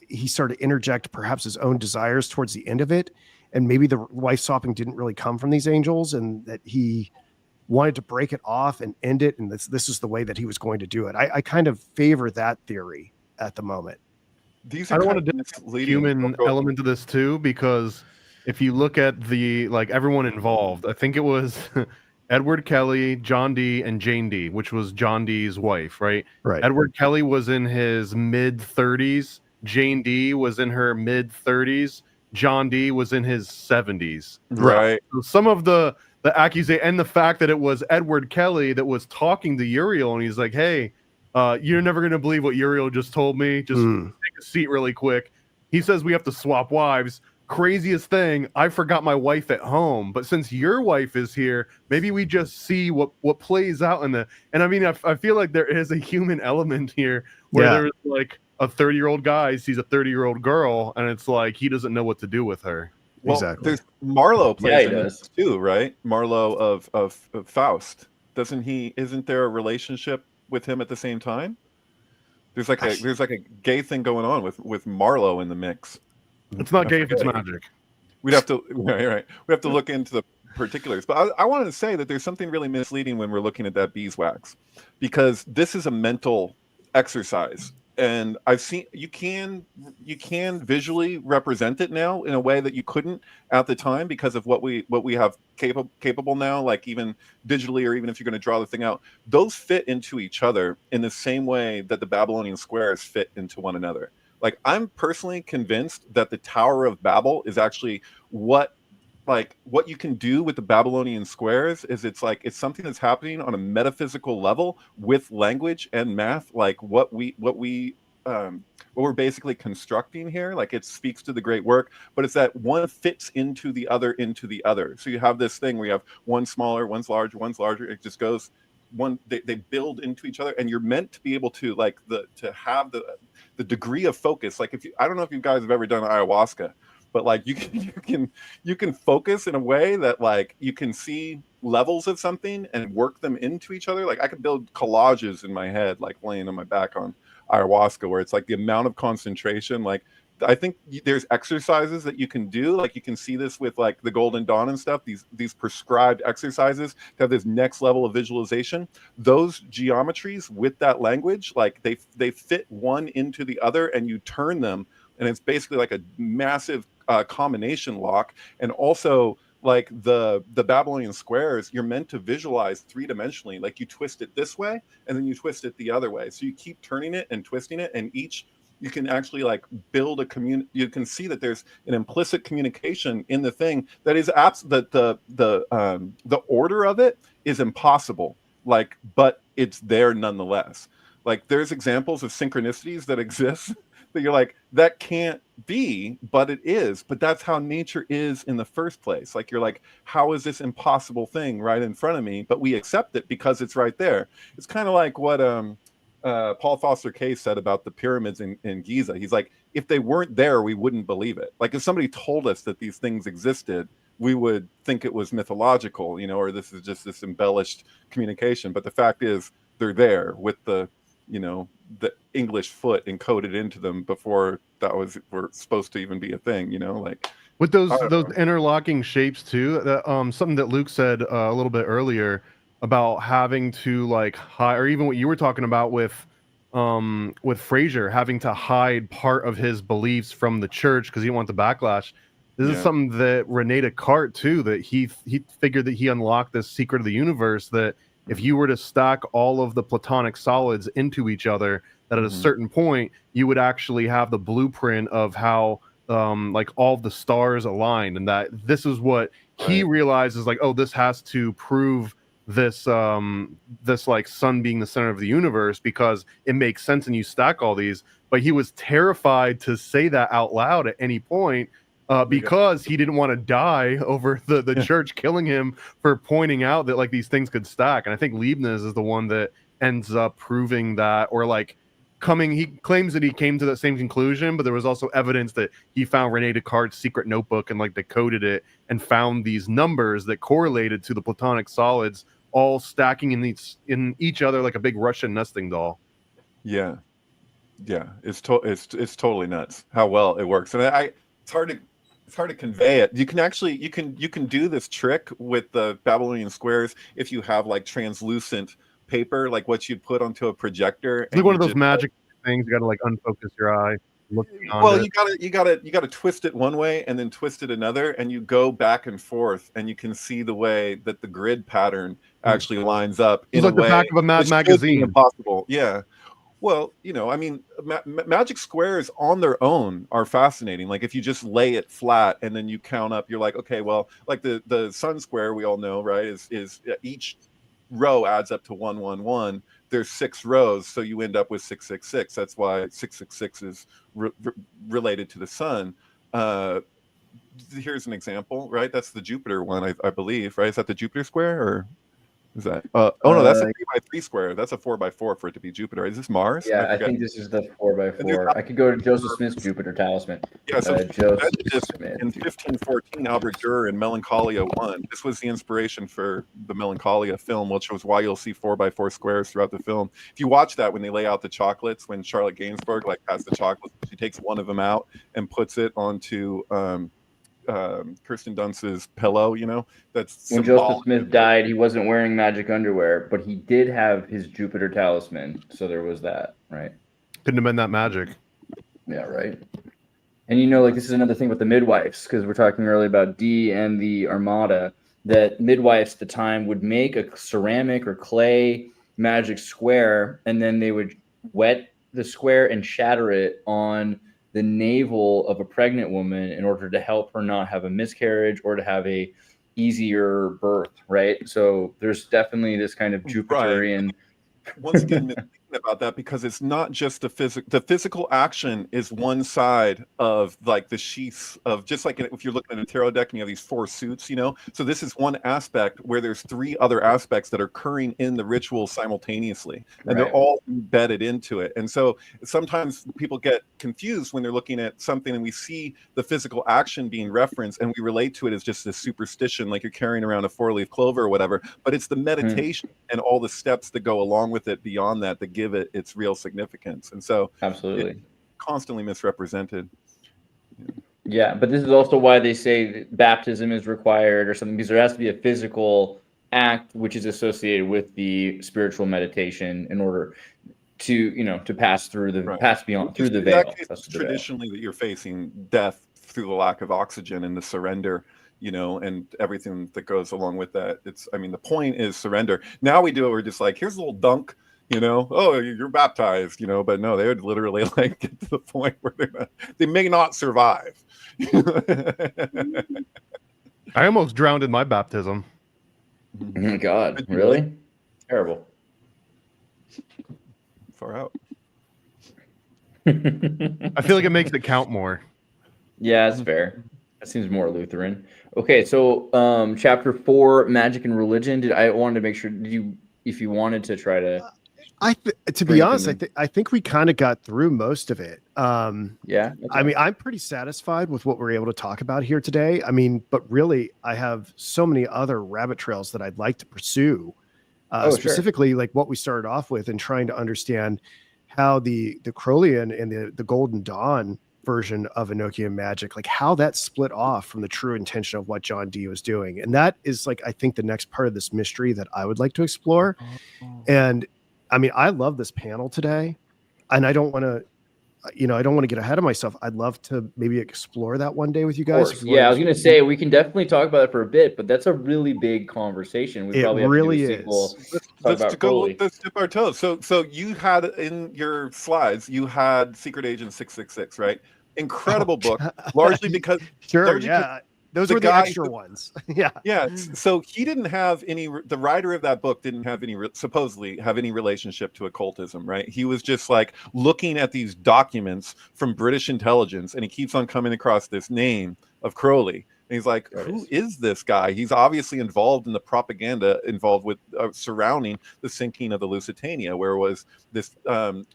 he started to interject perhaps his own desires towards the end of it, and maybe the wife swapping didn't really come from these angels, and that he wanted to break it off and end it, and this is the way that he was going to do it. I kind of favor that theory at the moment. These I are don't kind want to of do misleading. human Go- element to this too, because if you look at the like everyone involved, I think it was Edward Kelly, John Dee, and Jane Dee, which was John Dee's wife, right? Right. Edward Kelly was in his mid-30s. Jane Dee was in her mid-30s. John Dee was in his 70s. Right. So some of the accusation and the fact that it was Edward Kelly that was talking to Uriel, and he's like, "Hey, you're never gonna believe what Uriel just told me. Just take a seat really quick." He says we have to swap wives. Craziest thing, I forgot my wife at home, but since your wife is here, maybe we just see what plays out in the. And I mean, I feel like there is a human element here where there's like a 30-year-old guy sees a 30-year-old girl, and it's like he doesn't know what to do with her. Well, Exactly. there's Marlowe plays he in does. this too, right? Marlowe of Faust. Doesn't he? Isn't there a relationship with him at the same time? There's like a gay thing going on with Marlowe in the mix. It's not gay if it's magic. We'd have to right. We have to look into the particulars. But I wanted to say that there's something really misleading when we're looking at that beeswax, because this is a mental exercise. And I've seen you can visually represent it now in a way that you couldn't at the time because of what we have capable now, like even digitally, or even if you're going to draw the thing out, those fit into each other in the same way that the Babylonian squares fit into one another. Like, I'm personally convinced that the Tower of Babel is actually what you can do with the Babylonian squares is it's something that's happening on a metaphysical level with language and math, like what we're basically constructing here. Like, it speaks to the great work, but it's that one fits into the other. So you have this thing where you have one smaller, one's larger, one's larger. It just goes they build into each other, and you're meant to be able to to have the degree of focus. Like, I don't know if you guys have ever done ayahuasca, but like you can focus in a way that like you can see levels of something and work them into each other. Like, I could build collages in my head, like laying on my back on ayahuasca, where it's like the amount of concentration. Like, I think there's exercises that you can do. Like, you can see this with like the Golden Dawn and stuff, these prescribed exercises to have this next level of visualization. Those geometries with that language, like they fit one into the other, and you turn them, and it's basically like a massive combination lock. And also, like the Babylonian squares, you're meant to visualize three-dimensionally. Like, you twist it this way and then you twist it the other way, so you keep turning it and twisting it, and each you can actually like build you can see that there's an implicit communication in the thing that is that the order of it is impossible, like, but it's there nonetheless. Like, there's examples of synchronicities that exist that you're like, that can't be, but it is. But that's how nature is in the first place. Like, you're like, how is this impossible thing right in front of me? But we accept it because it's right there. It's kind of like what Paul Foster Case said about the pyramids in Giza. He's like, if they weren't there, we wouldn't believe it. Like, if somebody told us that these things existed, we would think it was mythological, or this is just this embellished communication. But the fact is, they're there with the English foot encoded into them before were supposed to even be a thing, like with those interlocking shapes too. That something that Luke said a little bit earlier about having to like hide, or even what you were talking about with Frasier having to hide part of his beliefs from the church because he didn't want the backlash. This is something that Rene Descartes too, that he figured that he unlocked this secret of the universe, that if you were to stack all of the Platonic solids into each other, that at a certain point you would actually have the blueprint of how like all the stars aligned, and that this is what he realizes, like, oh, this has to prove this like sun being the center of the universe, because it makes sense and you stack all these. But he was terrified to say that out loud at any point because he didn't want to die over the church killing him for pointing out that like these things could stack. And I think Leibniz is the one that ends up proving that, or like he claims that he came to that same conclusion, but there was also evidence that he found Rene Descartes' secret notebook and like decoded it and found these numbers that correlated to the Platonic solids all stacking in each other like a big Russian nesting doll. Yeah, it's totally nuts how well it works, and it's hard to convey it. You can actually you can do this trick with the Babylonian squares if you have like translucent paper, like what you'd put onto a projector. It's like one of those magic things. You got to like unfocus your eye, look beyond well, it. you gotta twist it one way and then twist it another, and you go back and forth, and you can see the way that the grid pattern actually lines up in It's like a the way back of a Mad which could be magazine. impossible. Yeah. Well, you know, I mean, magic squares on their own are fascinating. Like if you just lay it flat and then you count up, you're like, okay, well, like the sun square we all know, right? Is each row adds up to 111. There's 6 rows, so you end up with 666. That's why 666 is related to the sun. Here's an example, right? That's the Jupiter one, I believe, right? Is that the Jupiter square or? Is that? Oh no, that's a 3x3 square. That's a 4x4 for it to be Jupiter. Is this Mars? Yeah, I think this is the 4x4. I could go to Joseph Smith's Jupiter talisman. Yeah, so Joseph Smith. in 1514, Albert Dürer in Melancholia 1. This was the inspiration for the Melancholia film, which was why you'll see 4x4 squares throughout the film. If you watch that, when they lay out the chocolates, when Charlotte Gainsbourg like has the chocolates, she takes one of them out and puts it onto Kirsten Dunst's pillow, you know, that's when Joseph Smith died, he wasn't wearing magic underwear, but he did have his Jupiter talisman, so there was that, right? Couldn't have been that magic. Yeah, right. And you know, like this is another thing with the midwives, because we're talking earlier about Dee and the Armada, that midwives at the time would make a ceramic or clay magic square, and then they would wet the square and shatter it on the navel of a pregnant woman in order to help her not have a miscarriage or to have a easier birth, right? So there's definitely this kind of Jupiterian. Right. Once again, thinking about that, because it's not just the physical action is one side of like the sheaths of, just like if you're looking at a tarot deck and you have these 4 suits, you know, so this is one aspect where there's 3 other aspects that are occurring in the ritual simultaneously, and they're all embedded into it. And so sometimes people get confused when they're looking at something and we see the physical action being referenced and we relate to it as just a superstition, like you're carrying around a 4-leaf clover or whatever, but it's the meditation and all the steps that go along with it beyond that give it its real significance. And so absolutely it's constantly misrepresented. Yeah, but this is also why they say that baptism is required or something, because there has to be a physical act which is associated with the spiritual meditation in order to, you know, to pass through the pass beyond through the veil. That's traditionally that you're facing death through the lack of oxygen and the surrender, you know, and everything that goes along with that. It's, I mean, the point is surrender. Now we do it, we're just like, here's a little dunk, you know, oh, you're baptized, you know, but no, they would literally like get to the point where they may not survive. I almost drowned in my baptism. Oh my God, really? Terrible. Far out. I feel like it makes it count more. Yeah, that's fair. That seems more Lutheran. Okay, so chapter 4, magic and religion. I wanted to make sure, if you wanted to try to to be honest, I think we kind of got through most of it. Yeah. I mean, I'm pretty satisfied with what we're able to talk about here today. I mean, but really, I have so many other rabbit trails that I'd like to pursue. Specifically, like what we started off with, and trying to understand how the Crowleyan and the Golden Dawn version of Enochian magic, like how that split off from the true intention of what John Dee was doing. And that is like, I think, the next part of this mystery that I would like to explore. And I mean, I love this panel today, and I don't want to, I don't want to get ahead of myself. I'd love to maybe explore that one day with you guys. Yeah, I was going to say, we can definitely talk about it for a bit, but that's a really big conversation. We probably have to do a sequel. Let's dip our toes. So you had in your slides, you had Secret Agent 666, right? Incredible book, largely because those were the extra ones. So he didn't have any, the writer of that book didn't have any, supposedly have any relationship to occultism, right? He was just like looking at these documents from British intelligence, and he keeps on coming across this name of Crowley, And he's like, There it who is. is this guy? He's obviously involved in the propaganda involved with surrounding the sinking of the Lusitania, where it was this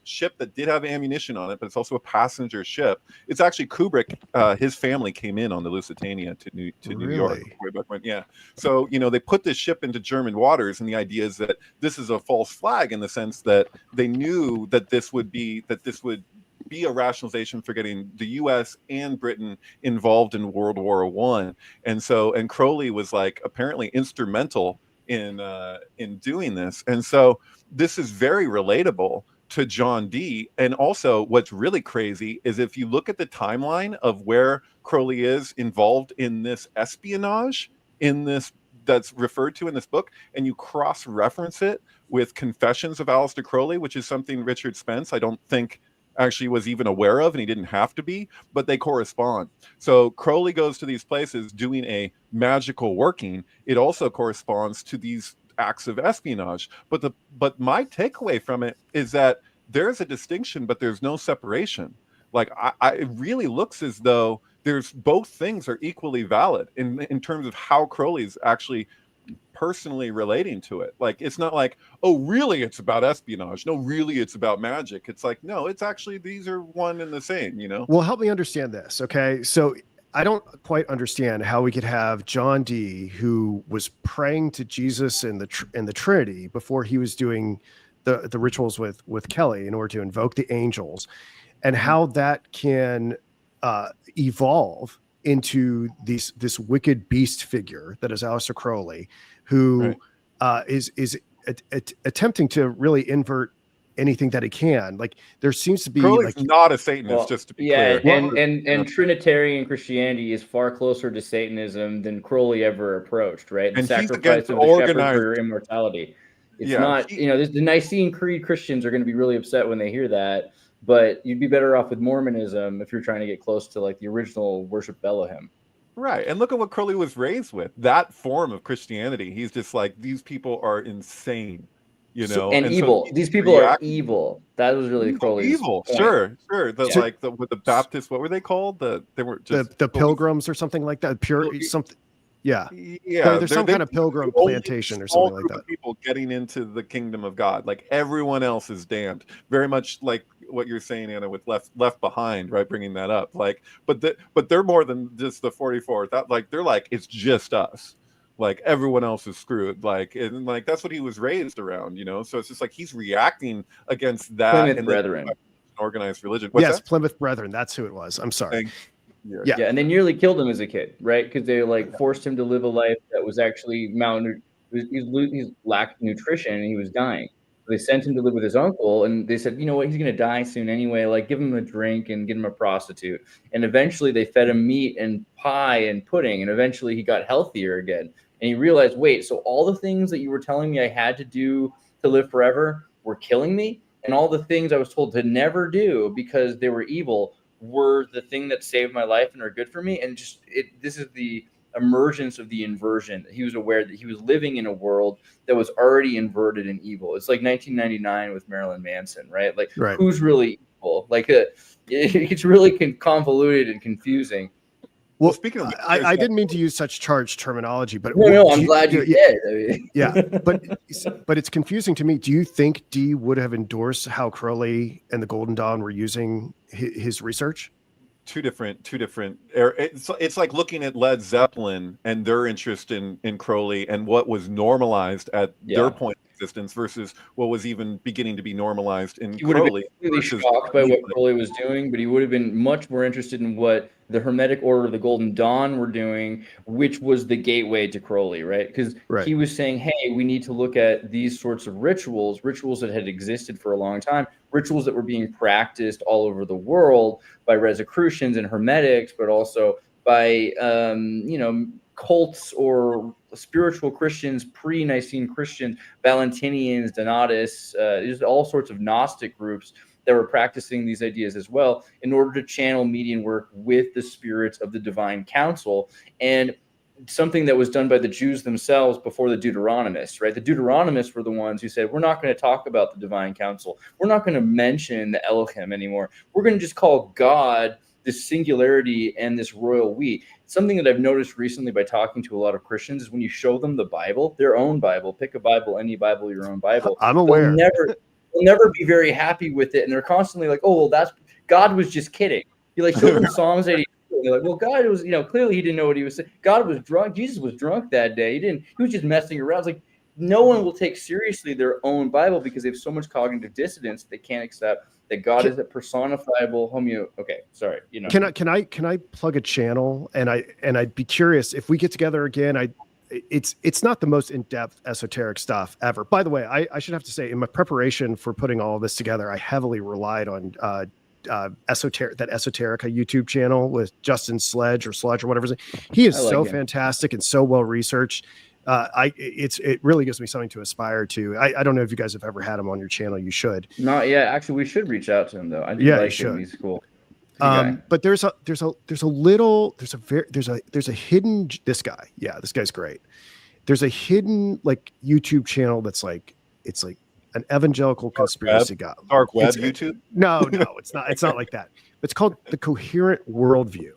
ship that did have ammunition on it, but it's also a passenger ship. It's actually Kubrick, his family came in on the Lusitania to New York. Really? Way back when, yeah. So, they put this ship into German waters, and the idea is that this is a false flag in the sense that they knew that this would be a rationalization for getting the U.S. and Britain involved in World War I. And Crowley was like apparently instrumental in doing this. And so this is very relatable to John Dee. And also what's really crazy is if you look at the timeline of where Crowley is involved in this espionage that's referred to in this book, and you cross-reference it with Confessions of Aleister Crowley, which is something Richard Spence, I don't think actually was even aware of, and he didn't have to be, but they correspond. So Crowley goes to these places doing a magical working. It also corresponds to these acts of espionage. But my takeaway from it is that there's a distinction, but there's no separation. Like it really looks as though there's both things are equally valid in terms of how Crowley's actually personally relating to it. Like, it's not like, oh, really it's about espionage. No, really it's about magic. It's like, no, it's actually, these are one and the same, Well, help me understand this. Okay. So I don't quite understand how we could have John Dee, who was praying to Jesus in the Trinity before he was doing the rituals with Kelly in order to invoke the angels, and how that can evolve into this wicked beast figure that is Aleister Crowley, who is attempting to really invert anything that he can. Like, there seems to be Crowley's not a Satanist, just to be clear. And Trinitarian Christianity is far closer to Satanism than Crowley ever approached, right? The and sacrifice of the shepherd for your immortality. It's not, the Nicene Creed Christians are going to be really upset when they hear that, but you'd be better off with Mormonism if you're trying to get close to like the original worship of Elohim. Right. And look at what Crowley was raised with. That form of Christianity. He's just like, these people are insane, and evil. These people are evil. That was really Crowley's evil. Point. Sure. With the Baptists, what were they called? They were just the Pilgrims or something like that. Something. Yeah. There's some kind of pilgrim plantation or something like that. People getting into the kingdom of God, like everyone else is damned. Very much like what you're saying, Anna, with left behind, right? Bringing that up, like, but they're more than just the 44. That, like, they're like, it's just us. Like, everyone else is screwed. Like, and like that's what he was raised around, So it's just like he's reacting against that. Plymouth Brethren, organized religion. Yes, Plymouth Brethren. That's who it was. I'm sorry. Yeah, and they nearly killed him as a kid, right? Because they forced him to live a life that was actually he lacked nutrition and he was dying. So they sent him to live with his uncle, and they said, you know what, he's going to die soon anyway. Like, give him a drink and get him a prostitute. And eventually they fed him meat and pie and pudding, and eventually he got healthier again. And he realized, wait, so all the things that you were telling me I had to do to live forever were killing me, and all the things I was told to never do because they were evil were the thing that saved my life and are good for me. And this is the emergence of the inversion. He was aware that he was living in a world that was already inverted and evil. It's like 1999 with Marilyn Manson, right? Like, who's really evil? Like, it's really convoluted and confusing. Well, speaking of, I didn't mean to use such charged terminology, but no, I'm glad you did. I mean. Yeah, but it's confusing to me. Do you think Dee would have endorsed how Crowley and the Golden Dawn were using his research? Two different. It's like looking at Led Zeppelin and their interest in Crowley and what was normalized at their point of existence versus what was even beginning to be normalized in Crowley. He would have been completely shocked by what Crowley was doing, but he would have been much more interested in what the Hermetic Order of the Golden Dawn were doing, which was the gateway to Crowley, right? Because he was saying, hey, we need to look at these sorts of rituals that had existed for a long time, rituals that were being practiced all over the world by Rosicrucians and Hermetics, but also by, cults or spiritual Christians, pre-Nicene Christians, Valentinians, Donatists, there's all sorts of Gnostic groups that were practicing these ideas as well in order to channel medium work with the spirits of the divine council, and something that was done by the Jews themselves before the Deuteronomists, right? The Deuteronomists were the ones who said, we're not going to talk about the divine council. We're not going to mention the Elohim anymore. We're going to just call God this singularity and this royal we. Something that I've noticed recently by talking to a lot of Christians is when you show them the Bible, their own Bible, pick a Bible, any Bible, your own Bible. I'm aware. They'll never be very happy with it, and they're constantly like, "Oh, well, that's God was just kidding." You like show them Psalms 80. They're like, "Well, God was, clearly he didn't know what he was saying. God was drunk. Jesus was drunk that day. He was just messing around." It's like no one will take seriously their own Bible because they have so much cognitive dissonance they can't accept that God is a personifiable homeo. Okay, sorry. Can I plug a channel? And I'd be curious if we get together again. It's not the most in-depth esoteric stuff ever. By the way, I should have to say, in my preparation for putting all of this together, I heavily relied on Esoterica YouTube channel with Justin Sledge or whatever. He is so fantastic and so well researched. It really gives me something to aspire to. I don't know if you guys have ever had him on your channel. You should. Not yet. Actually, we should reach out to him though. I do like him. He's cool. But there's a hidden, this guy's great. There's a hidden like YouTube channel that's like, it's like an evangelical conspiracy guy. Dark web YouTube? No, it's not. It's not like that. It's called The Coherent Worldview,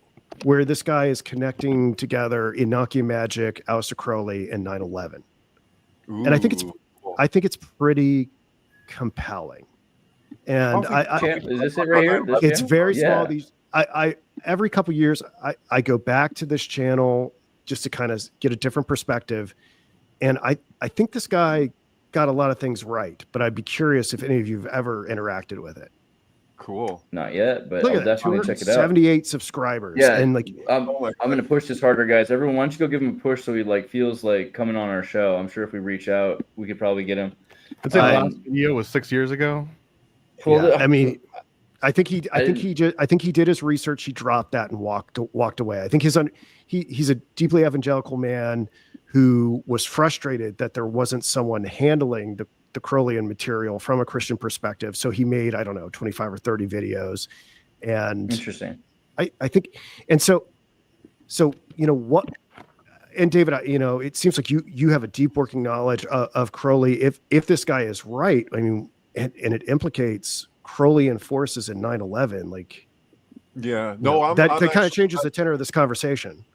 where this guy is connecting together Enochian magic, Aleister Crowley, and 9/11. And I think it's pretty compelling. And is this it right here? It's very small. I every couple of years I go back to this channel just to kind of get a different perspective. And I think this guy got a lot of things right, but I'd be curious if any of you have ever interacted with it. Cool. Not yet, but I'll definitely check it out. 78 subscribers. Yeah, and like I'm gonna push this harder, guys. Everyone, why don't you go give him a push so he like feels like coming on our show? I'm sure if we reach out, we could probably get him. I'd say the last video was 6 years ago. Yeah, I mean, I think he did his research. He dropped that and walked away. I think he's a deeply evangelical man who was frustrated that there wasn't someone handling the Crowleyan material from a Christian perspective. So he made, I don't know, 25 or 30 videos. And interesting. I think, and so what, and David, it seems like you have a deep working knowledge of Crowley. If this guy is right, I mean, and it implicates Crowleyan forces in 9/11, like, that kind of changes the tenor of this conversation.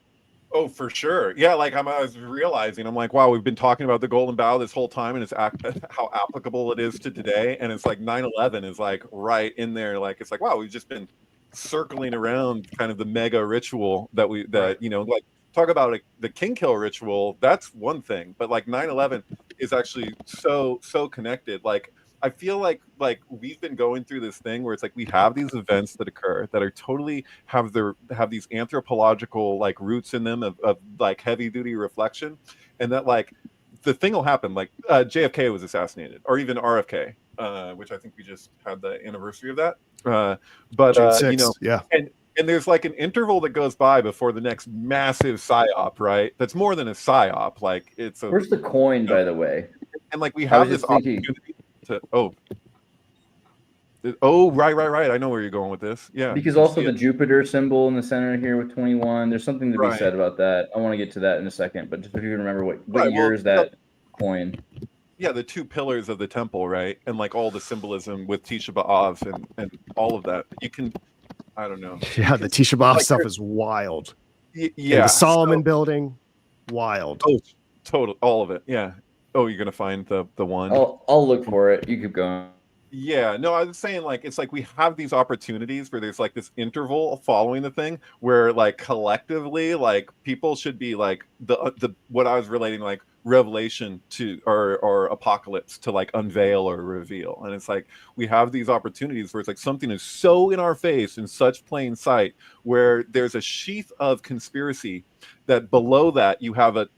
Oh, for sure. Yeah, like I was realizing, I'm like, wow, we've been talking about the Golden Bough this whole time, and it's how applicable it is to today. And it's like 9/11 is like right in there. Like it's like, wow, we've just been circling around kind of the mega ritual that like talk about like the king kill ritual. That's one thing, but like 9/11 is actually so connected. Like I feel like we've been going through this thing where it's like we have these events that occur that are totally have these anthropological like roots in them of like heavy duty reflection, and that like the thing will happen. Like JFK was assassinated, or even RFK, which I think we just had the anniversary of that. But June 6th, yeah. And there's like an interval that goes by before the next massive psyop, right? That's more than a psyop. Like it's where's the coin, by the way? And like we have this opportunity. Right. I know where you're going with this. Yeah. Because also the Jupiter symbol in the center here with 21. There's something to be said about that. I want to get to that in a second, but just if you remember what year is that coin? Yeah, the two pillars of the temple, right? And like all the symbolism with Tisha B'Av and all of that. You can, I don't know. Yeah, the Tisha B'Av stuff is wild. Yeah. The Solomon building, wild. Oh, total, all of it. Yeah. Oh, you're gonna find the one. I'll look for it. You keep going. Yeah, no, I was saying like it's like we have these opportunities where there's like this interval following the thing where like collectively like people should be like the what I was relating like revelation to or apocalypse to like unveil or reveal. And it's like we have these opportunities where it's like something is so in our face in such plain sight where there's a sheath of conspiracy that below that you have a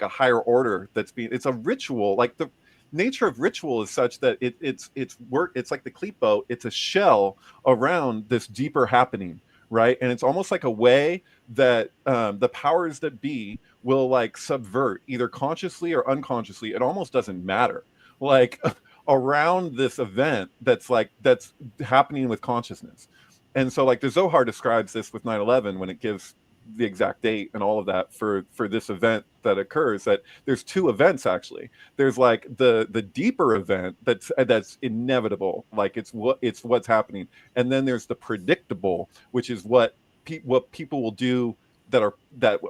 higher order that's being, it's a ritual. Like the nature of ritual is such that it's like the klippo, it's a shell around this deeper happening, right? And it's almost like a way that the powers that be will like subvert either consciously or unconsciously. It almost doesn't matter, like around this event that's happening with consciousness. And so like the Zohar describes this with 9/11 when it gives the exact date and all of that for this event that occurs, that there's two events actually. There's like the deeper event that's inevitable, like it's what's happening, and then there's the predictable, which is what what people will do that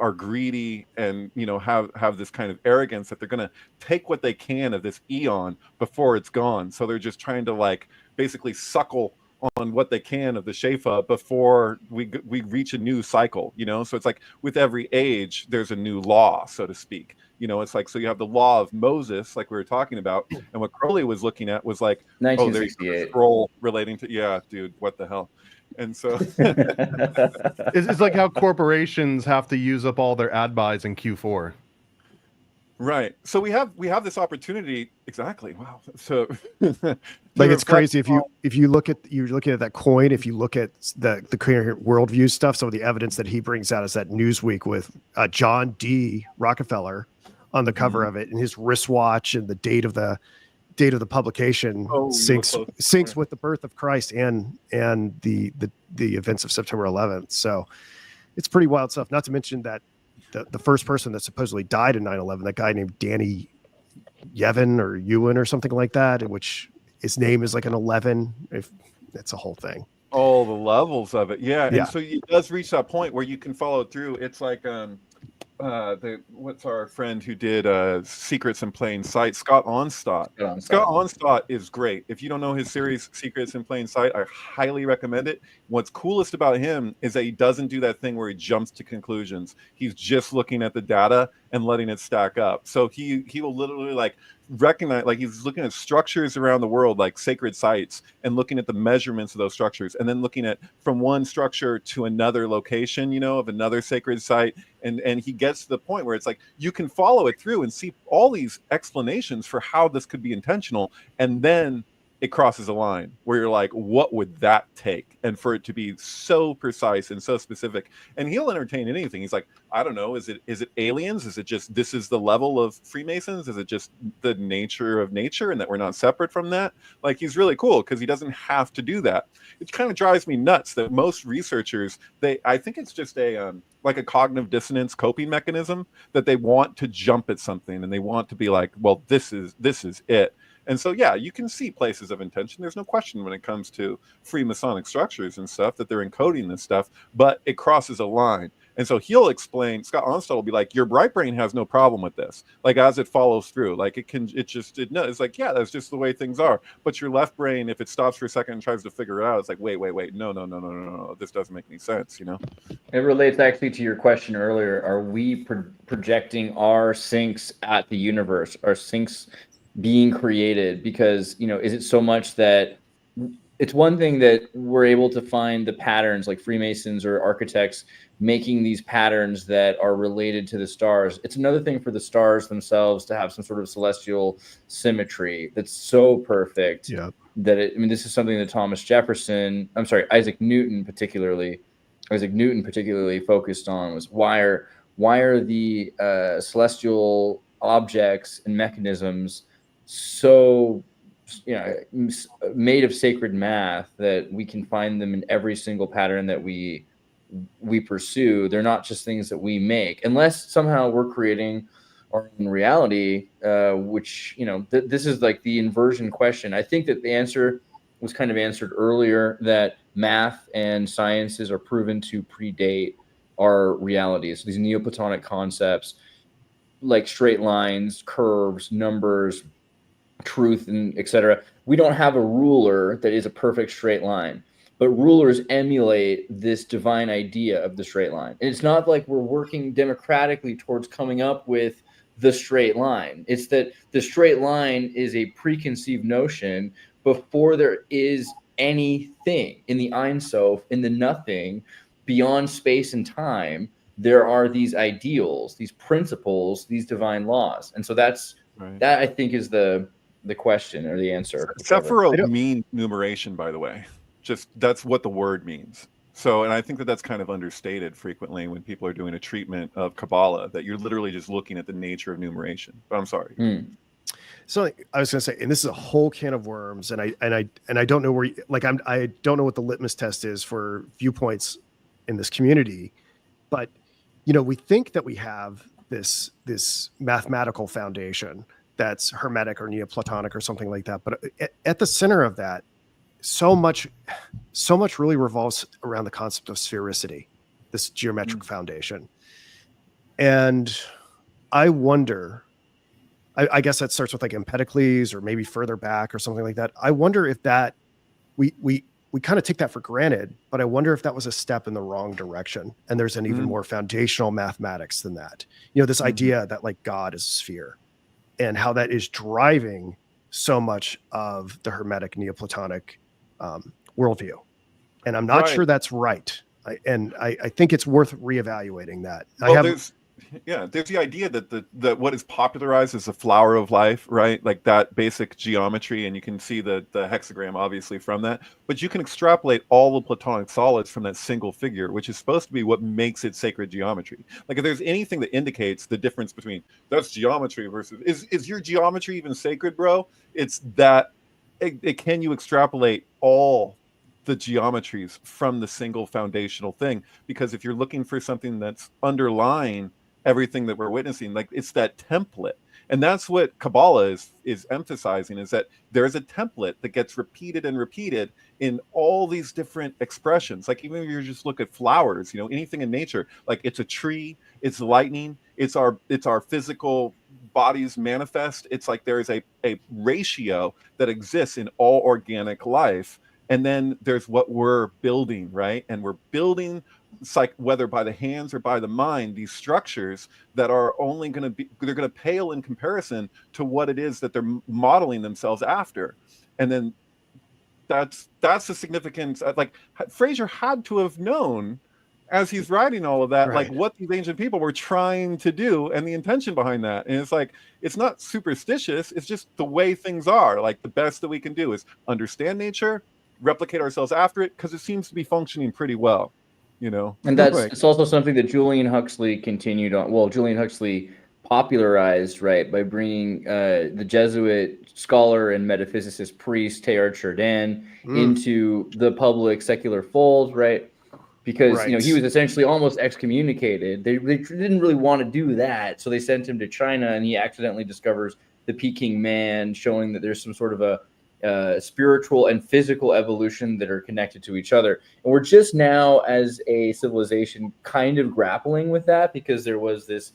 are greedy and have this kind of arrogance that they're going to take what they can of this eon before it's gone. So they're just trying to like basically suckle on what they can of the Shefa before we reach a new cycle, so it's like with every age there's a new law, so to speak. It's like, so you have the law of Moses, like we were talking about, and what Crowley was looking at was like, oh, there's a scroll relating to, yeah, dude, what the hell. And so it's like how corporations have to use up all their ad buys in Q4. Right. So we have this opportunity. Exactly. Wow. So like it's crazy if you look at you're looking at that coin, if you look at the coherent worldview stuff, some of the evidence that he brings out is that Newsweek with John D. Rockefeller on the cover of it, and his wristwatch and the date of the publication syncs with the birth of Christ and the events of September 11th. So it's pretty wild stuff. Not to mention that the first person that supposedly died in 9/11, that guy named Danny Yevon or Ewan or something like that, in which his name is like an 11. If that's a whole thing. All the levels of it. Yeah. And so it does reach that point where you can follow through. It's like what's our friend who did Secrets in Plain Sight, Scott Onstott. Scott Onstott is great. If you don't know his series Secrets in Plain Sight, I highly recommend it. What's coolest about him is that he doesn't do that thing where he jumps to conclusions. He's just looking at the data and letting it stack up. So he will literally like recognize, like he's looking at structures around the world, like sacred sites, and looking at the measurements of those structures, and then looking at from one structure to another location, of another sacred site. And he gets to the point where it's like you can follow it through and see all these explanations for how this could be intentional, and then it crosses a line where you're like, what would that take? And for it to be so precise and so specific, and he'll entertain anything. He's like, I don't know, is it aliens? Is it just, this is the level of Freemasons? Is it just the nature of nature and that we're not separate from that? Like, he's really cool because he doesn't have to do that. It kind of drives me nuts that most researchers, I think it's just like a cognitive dissonance coping mechanism, that they want to jump at something and they want to be like, well, this is it. And so, yeah, you can see places of intention. There's no question when it comes to Freemasonic structures and stuff that they're encoding this stuff, but it crosses a line. And so he'll explain, Scott Onstott will be like, your right brain has no problem with this. Like, as it follows through, like it's like, yeah, that's just the way things are. But your left brain, if it stops for a second and tries to figure it out, it's like, wait, no, this doesn't make any sense, It relates actually to your question earlier. Are we projecting our syncs at the universe? Our syncs being created? Because is it so much that it's one thing that we're able to find the patterns, like Freemasons or architects making these patterns that are related to the stars. It's another thing for the stars themselves to have some sort of celestial symmetry that's so perfect that this is something that Isaac Newton particularly focused on, was why are the celestial objects and mechanisms so made of sacred math that we can find them in every single pattern that we pursue. They're not just things that we make, unless somehow we're creating our own reality, which this is like the inversion question. I think that the answer was kind of answered earlier, that math and sciences are proven to predate our realities. These Neoplatonic concepts like straight lines, curves, numbers, truth, and etc. We don't have a ruler that is a perfect straight line, but rulers emulate this divine idea of the straight line. And it's not like we're working democratically towards coming up with the straight line. It's that the straight line is a preconceived notion before there is anything in the Ein Sof, in the nothing, beyond space and time. There are these ideals, these principles, these divine laws. And so that I think is the question or the answer. Except for a mean numeration, by the way. Just that's what the word means. So, and I think that that's kind of understated frequently when people are doing a treatment of Kabbalah, that you're literally just looking at the nature of numeration. But I'm sorry. So I was going to say, and this is a whole can of worms, and I don't know where, I don't know what the litmus test is for viewpoints in this community, but we think that we have this mathematical foundation that's hermetic or Neoplatonic or something like that, but at the center of that, so much really revolves around the concept of sphericity. this geometric foundation. And I wonder, I guess that starts with like Empedocles or maybe further back or something like that. I wonder if that we kind of take that for granted, but I wonder if that was a step in the wrong direction. And there's an even more foundational mathematics than that. You know, this idea that like God is a sphere and how that is driving so much of the Hermetic Neoplatonic worldview. And I'm not sure that's right. I think it's worth reevaluating that. Well, there's the idea that what is popularized is the flower of life, right? Like that basic geometry, and you can see the hexagram obviously from that. But you can extrapolate all the Platonic solids from that single figure, which is supposed to be what makes it sacred geometry. Like if there's anything that indicates the difference between that's geometry versus is your geometry even sacred, bro? It's that can you extrapolate all the geometries from the single foundational thing? Because if you're looking for something that's underlying everything that we're witnessing, like it's that template. And that's what Kabbalah is emphasizing, is that there's a template that gets repeated and repeated in all these different expressions. Like even if you just look at flowers, you know, anything in nature, like it's a tree, it's lightning, it's our physical bodies manifest. It's like there is a ratio that exists in all organic life. And then there's what we're building, right? And we're building, whether by the hands or by the mind, these structures that are only going to be, they're going to pale in comparison to what it is that they're modeling themselves after. And then that's the significance. Like Frasier had to have known as he's writing all of that, like what these ancient people were trying to do and the intention behind that. And it's like, it's not superstitious. It's just the way things are. Like the best that we can do is understand nature, replicate ourselves after it, because it seems to be functioning pretty well, you know. And it's also something that Julian Huxley continued on. Well, Julian Huxley popularized, right, by bringing the Jesuit scholar and metaphysicist priest Teilhard Chardin into the public secular fold, right? Because you know he was essentially almost excommunicated. They didn't really want to do that, so they sent him to China, and he accidentally discovers the Peking man, showing that there's some sort of a spiritual and physical evolution that are connected to each other. And we're just now, as a civilization, kind of grappling with that, because there was this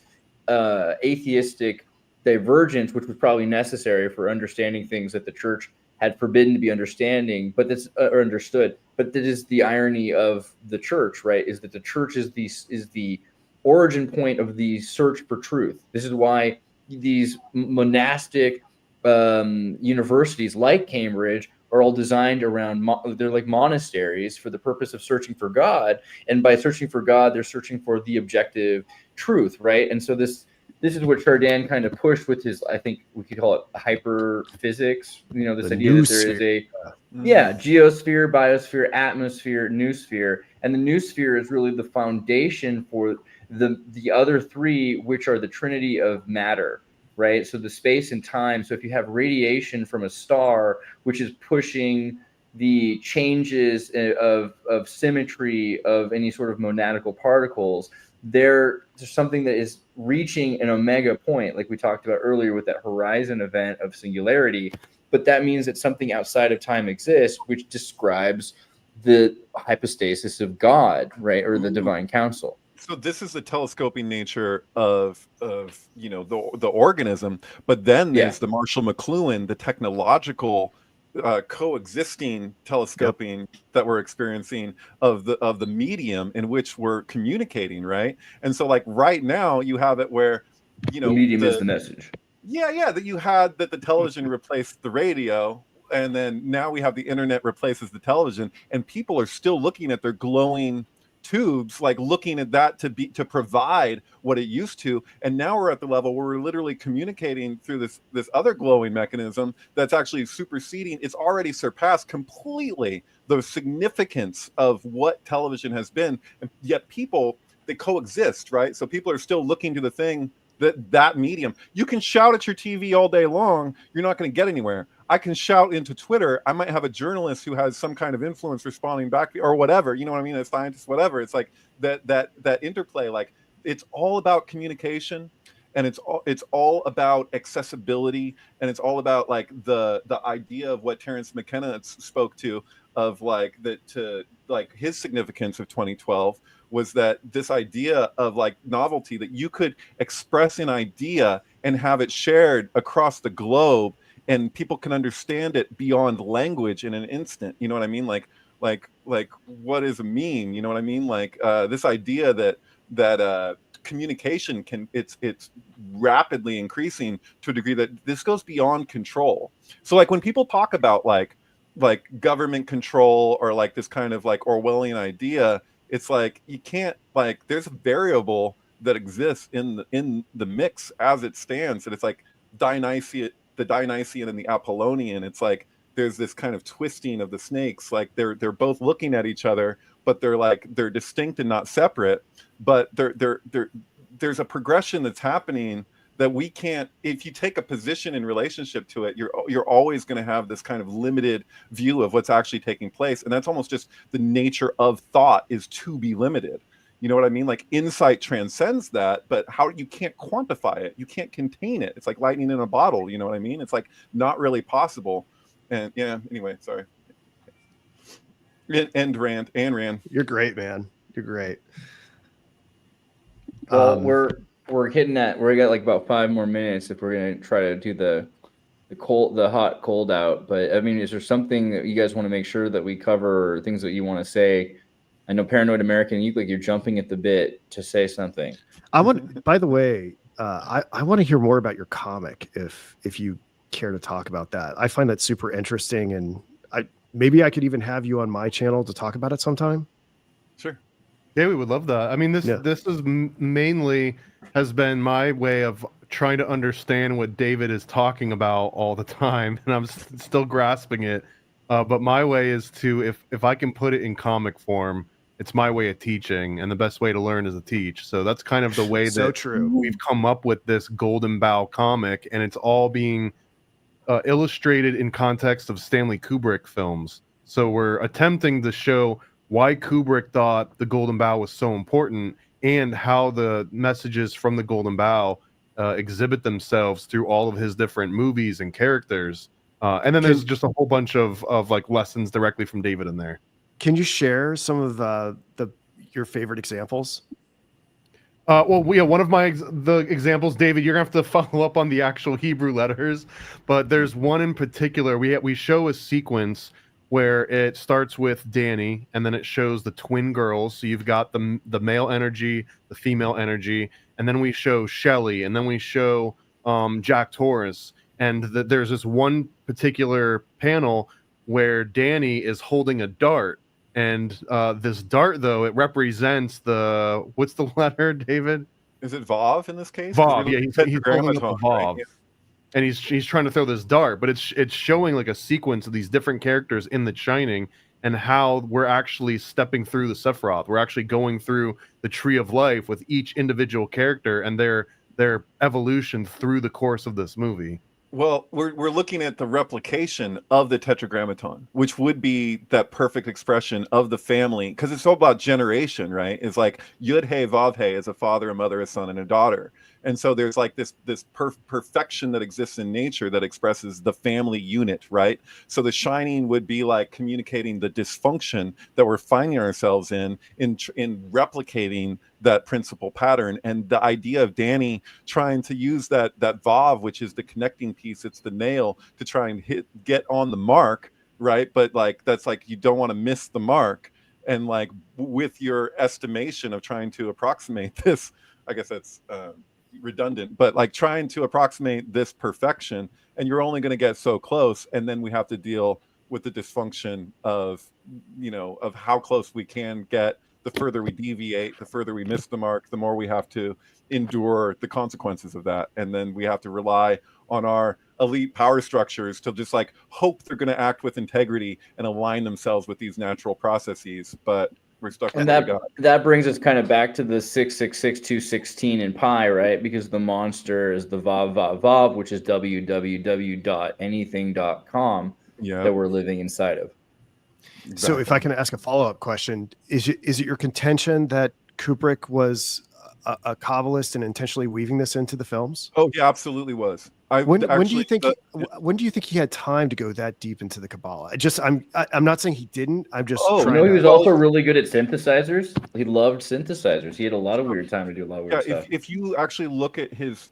atheistic divergence, which was probably necessary for understanding things that the church had forbidden to be understanding, but that's or understood. But that is the irony of the church, right? Is that the church is the origin point of the search for truth. This is why these monastic universities like Cambridge are all designed around they're like monasteries for the purpose of searching for God, and by searching for God they're searching for the objective truth, right? And so this is what Chardin kind of pushed with his, I think we could call it hyperphysics, you know, this idea that there is a geosphere, biosphere, atmosphere, noosphere, and the noosphere is really the foundation for the other three, which are the trinity of matter, right? So the space and time. So if you have radiation from a star, which is pushing the changes of symmetry of any sort of monadical particles, there's something that is reaching an omega point, like we talked about earlier with that horizon event of singularity. But that means that something outside of time exists, which describes the hypostasis of God, right? Or the divine counsel. So this is the telescoping nature of you know the organism, but then there's the Marshall McLuhan, the technological coexisting telescoping that we're experiencing of the medium in which we're communicating, right? And so like right now you have it where you know the medium is the message. That you had that the television replaced the radio, and then now we have the internet replaces the television, and people are still looking at their glowing tubes, like looking at that to provide what it used to. And now we're at the level where we're literally communicating through this other glowing mechanism that's actually superseding, it's already surpassed completely the significance of what television has been. And yet people, they coexist, right? So people are still looking to the thing that medium. You can shout at your TV all day long, you're not going to get anywhere. I can shout into Twitter. I might have a journalist who has some kind of influence responding back or whatever, you know what I mean? A scientist, whatever. It's like that interplay, like it's all about communication, and it's all about accessibility, and it's all about like the idea of what Terence McKenna spoke to of like that to like his significance of 2012 was that this idea of like novelty, that you could express an idea and have it shared across the globe and people can understand it beyond language in an instant. You know what I mean? Like what does it mean? You know what I mean? Like this idea that communication it's rapidly increasing to a degree that this goes beyond control. So like when people talk about like government control or like this kind of like Orwellian idea, it's like you can't, like there's a variable that exists in the mix as it stands, and it's like the Dionysian and the Apollonian. It's like there's this kind of twisting of the snakes, like they're both looking at each other, but they're distinct and not separate. But there's a progression that's happening that we can't, if you take a position in relationship to it, you're always going to have this kind of limited view of what's actually taking place. And that's almost just the nature of thought, is to be limited. You know what I mean? Like insight transcends that, but how you can't quantify it, you can't contain it. It's like lightning in a bottle. You know what I mean? It's like not really possible. And yeah, anyway, sorry. End rant. You're great, man. You're great. Well, we're hitting that. We got like about 5 more minutes if we're gonna try to do the hot cold out. But I mean, is there something that you guys want to make sure that we cover, or things that you want to say? I know Paranoid American, you're jumping at the bit to say something. I want, by the way, I want to hear more about your comic if you care to talk about that. I find that super interesting, and maybe I could even have you on my channel to talk about it sometime. Sure. Yeah, we would love that. I mean, this is mainly has been my way of trying to understand what David is talking about all the time, and I'm still grasping it. But my way is to, if I can put it in comic form, it's my way of teaching, and the best way to learn is to teach. So that's kind of the way So that true. We've come up with this Golden Bough comic, and it's all being illustrated in context of Stanley Kubrick films. So we're attempting to show why Kubrick thought the Golden Bough was so important, and how the messages from the Golden Bough exhibit themselves through all of his different movies and characters. And then there's just a whole bunch of like lessons directly from David in there. Can you share some of your favorite examples? One of the examples, David, you're gonna have to follow up on the actual Hebrew letters, but there's one in particular. We show a sequence where it starts with Danny, and then it shows the twin girls. So you've got the male energy, the female energy, and then we show Shelley, and then we show Jack Torrance. And there's this one particular panel where Danny is holding a dart. And this dart, though, it represents what's the letter, David? Is it Vav in this case? Vav, yeah, he's holding up a Vav. Right? And he's trying to throw this dart, but it's showing like a sequence of these different characters in The Shining, and how we're actually stepping through the Sephiroth. We're actually going through the tree of life with each individual character and their evolution through the course of this movie. Well, we're looking at the replication of the Tetragrammaton, which would be that perfect expression of the family, because it's all about generation, right? It's like Yud He Vav He is a father, a mother, a son, and a daughter. And so there's like this perfection that exists in nature that expresses the family unit, right? So The Shining would be like communicating the dysfunction that we're finding ourselves in replicating that principal pattern. And the idea of Danny trying to use that Vav, which is the connecting piece, it's the nail, to try and get on the mark, right? But like that's like you don't want to miss the mark. And like with your estimation of trying to approximate this, I guess that's redundant, but like trying to approximate this perfection, and you're only going to get so close, and then we have to deal with the dysfunction of how close we can get. The further we deviate, the further we miss the mark, the more we have to endure the consequences of that. And then we have to rely on our elite power structures to just like hope they're going to act with integrity and align themselves with these natural processes. But we're stuck with and that brings us kind of back to the 666-216 in pi, right? Because the monster is the Vav Vav Vav, which is www.anything.com that we're living inside of. Exactly. So if I can ask a follow-up question, is it your contention that Kubrick was a Kabbalist and intentionally weaving this into the films? Oh, he absolutely was. When do you think when do you think he had time to go that deep into the Kabbalah? I'm not saying he didn't. I'm just You know, he was also really good at synthesizers. He loved synthesizers. He had a lot of weird time to do a lot of weird stuff. If you actually look at his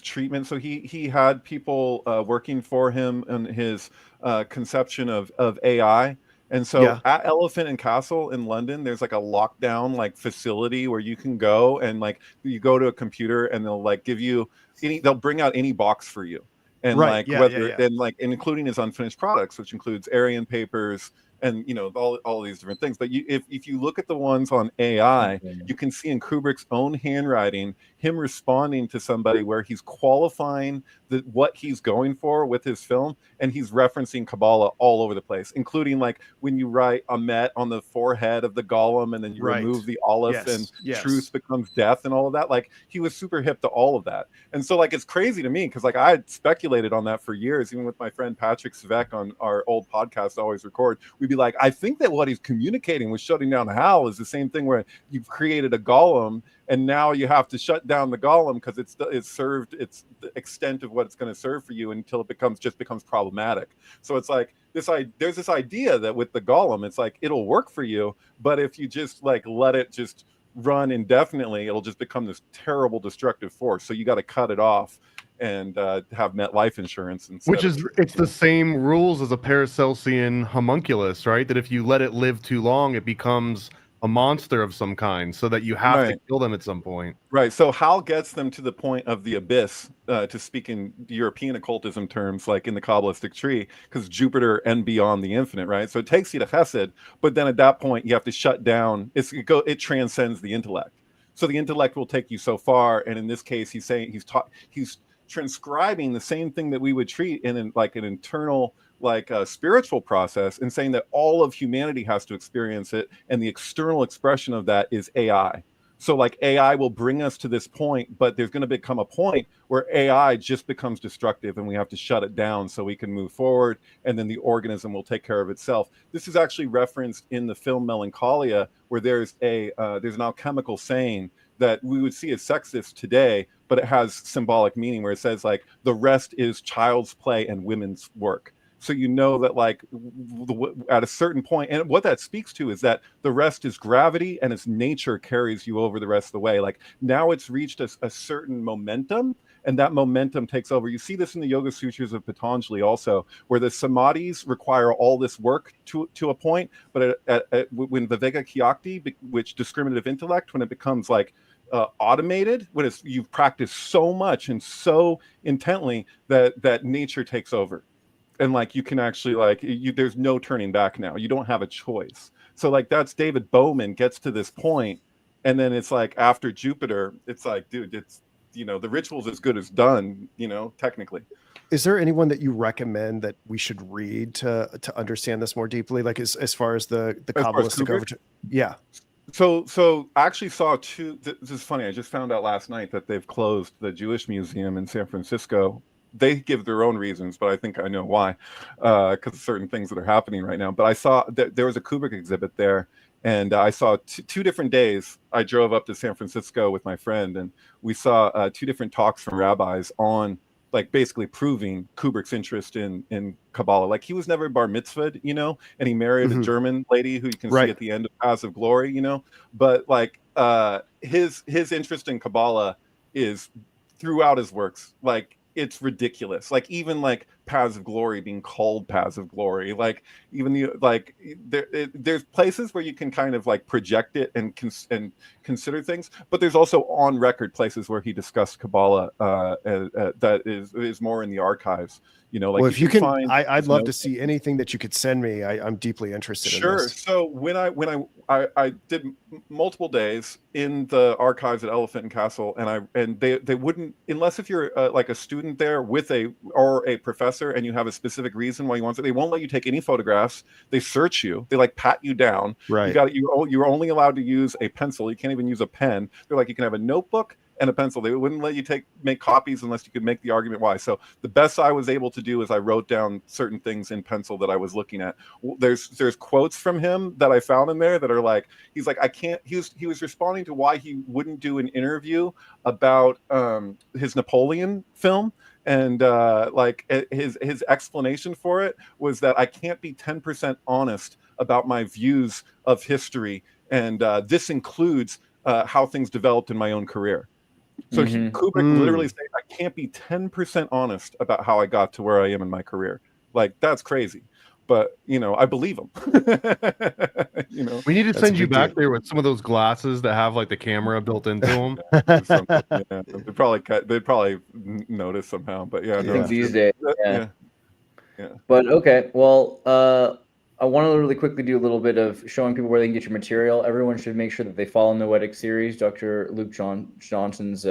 treatment, so he had people working for him in his conception of AI. And so at Elephant and Castle in London, there's like a lockdown like facility where you can go and like you go to a computer and they'll like give you they'll bring out any box for you. And and including his unfinished products, which includes Aryan papers and all these different things. But if you look at the ones on AI, you can see in Kubrick's own handwriting him responding to somebody where he's qualifying what he's going for with his film, and he's referencing Kabbalah all over the place, including like when you write Amet on the forehead of the golem, and then you remove the Aleph and truth becomes death and all of that. Like he was super hip to all of that. And so like it's crazy to me because like I had speculated on that for years, even with my friend Patrick Svek on our old podcast Always Record. We'd be like, I think that what he's communicating with shutting down Hal is the same thing where you've created a golem and now you have to shut down the golem because it's the extent of what it's going to serve for you until it becomes problematic. So it's like there's this idea that with the golem, it's like it'll work for you, but if you just like let it just run indefinitely, it'll just become this terrible destructive force. So you got to cut it off and have life insurance. It's the same rules as a Paracelsian homunculus, right? That if you let it live too long, it becomes a monster of some kind, so that you have to kill them at some point. Right. So Hal gets them to the point of the abyss, to speak in European occultism terms, like in the Kabbalistic tree, because Jupiter and beyond the infinite, right? So it takes you to Chesed, but then at that point you have to shut down. It transcends the intellect. So the intellect will take you so far, and in this case, he's saying he's transcribing the same thing that we would treat in like an internal like a spiritual process, and saying that all of humanity has to experience it, and the external expression of that is AI. So like AI will bring us to this point, but there's going to become a point where AI just becomes destructive and we have to shut it down so we can move forward, and then the organism will take care of itself. This is actually referenced in the film Melancholia, where there's an alchemical saying that we would see as sexist today, but it has symbolic meaning, where it says like the rest is child's play and women's work. So you know that like at a certain point, and what that speaks to is that the rest is gravity, and its nature carries you over the rest of the way. Like now it's reached a certain momentum, and that momentum takes over. You see this in the Yoga Sutras of Patanjali also, where the samadhis require all this work to a point, but when Viveka Kyakti, which discriminative intellect, when it becomes like automated, when you've practiced so much and so intently that nature takes over. And like you can actually there's no turning back now. You don't have a choice. So like that's David Bowman gets to this point, and then it's like after Jupiter, it's like, dude, it's the ritual's as good as done, technically. Is there anyone that you recommend that we should read to understand this more deeply? Like as far as the Kabbalistic overture? Yeah. So I actually saw two. This is funny. I just found out last night that they've closed the Jewish Museum in San Francisco. They give their own reasons, but I think I know why, because of certain things that are happening right now. But I saw that there was a Kubrick exhibit there, and I saw two different days. I drove up to San Francisco with my friend, and we saw two different talks from rabbis on like basically proving Kubrick's interest in Kabbalah. Like he was never bar mitzvahed, and he married a German lady who you can see at the end of Paths of Glory, But like his interest in Kabbalah is throughout his works. Like it's ridiculous. Like even like Paths of Glory being called Paths of Glory, like even there's places where you can kind of like project it and consider things, but there's also on record places where he discussed Kabbalah that is more in the archives. Well, if you can, I'd love to see anything that you could send me. I'm deeply interested in this. So when I did multiple days in the archives at Elephant and Castle, and they wouldn't, unless if you're like a student there with a professor and you have a specific reason why you want it, they won't let you take any photographs. They search you. They like pat you down. Right. You're only allowed to use a pencil. You can't even use a pen. They're like, you can have a notebook and a pencil. They wouldn't let you make copies unless you could make the argument why. So the best I was able to do is I wrote down certain things in pencil that I was looking at. There's quotes from him that I found in there that are like, he's like, I can't. He was responding to why he wouldn't do an interview about his Napoleon film. And like his explanation for it was that I can't be 10% honest about my views of history, and this includes how things developed in my own career. So Kubrick literally said, I can't be 10% honest about how I got to where I am in my career. Like, that's crazy. But, you know, I believe him. You know, we need to send you back there with some of those glasses that have like the camera built into them. Yeah, they'd probably notice somehow. But yeah, no, these days. Yeah. But okay, well, I want to really quickly do a little bit of showing people where they can get your material. Everyone should make sure that they follow Noetic Series, Dr. Luke Johnson's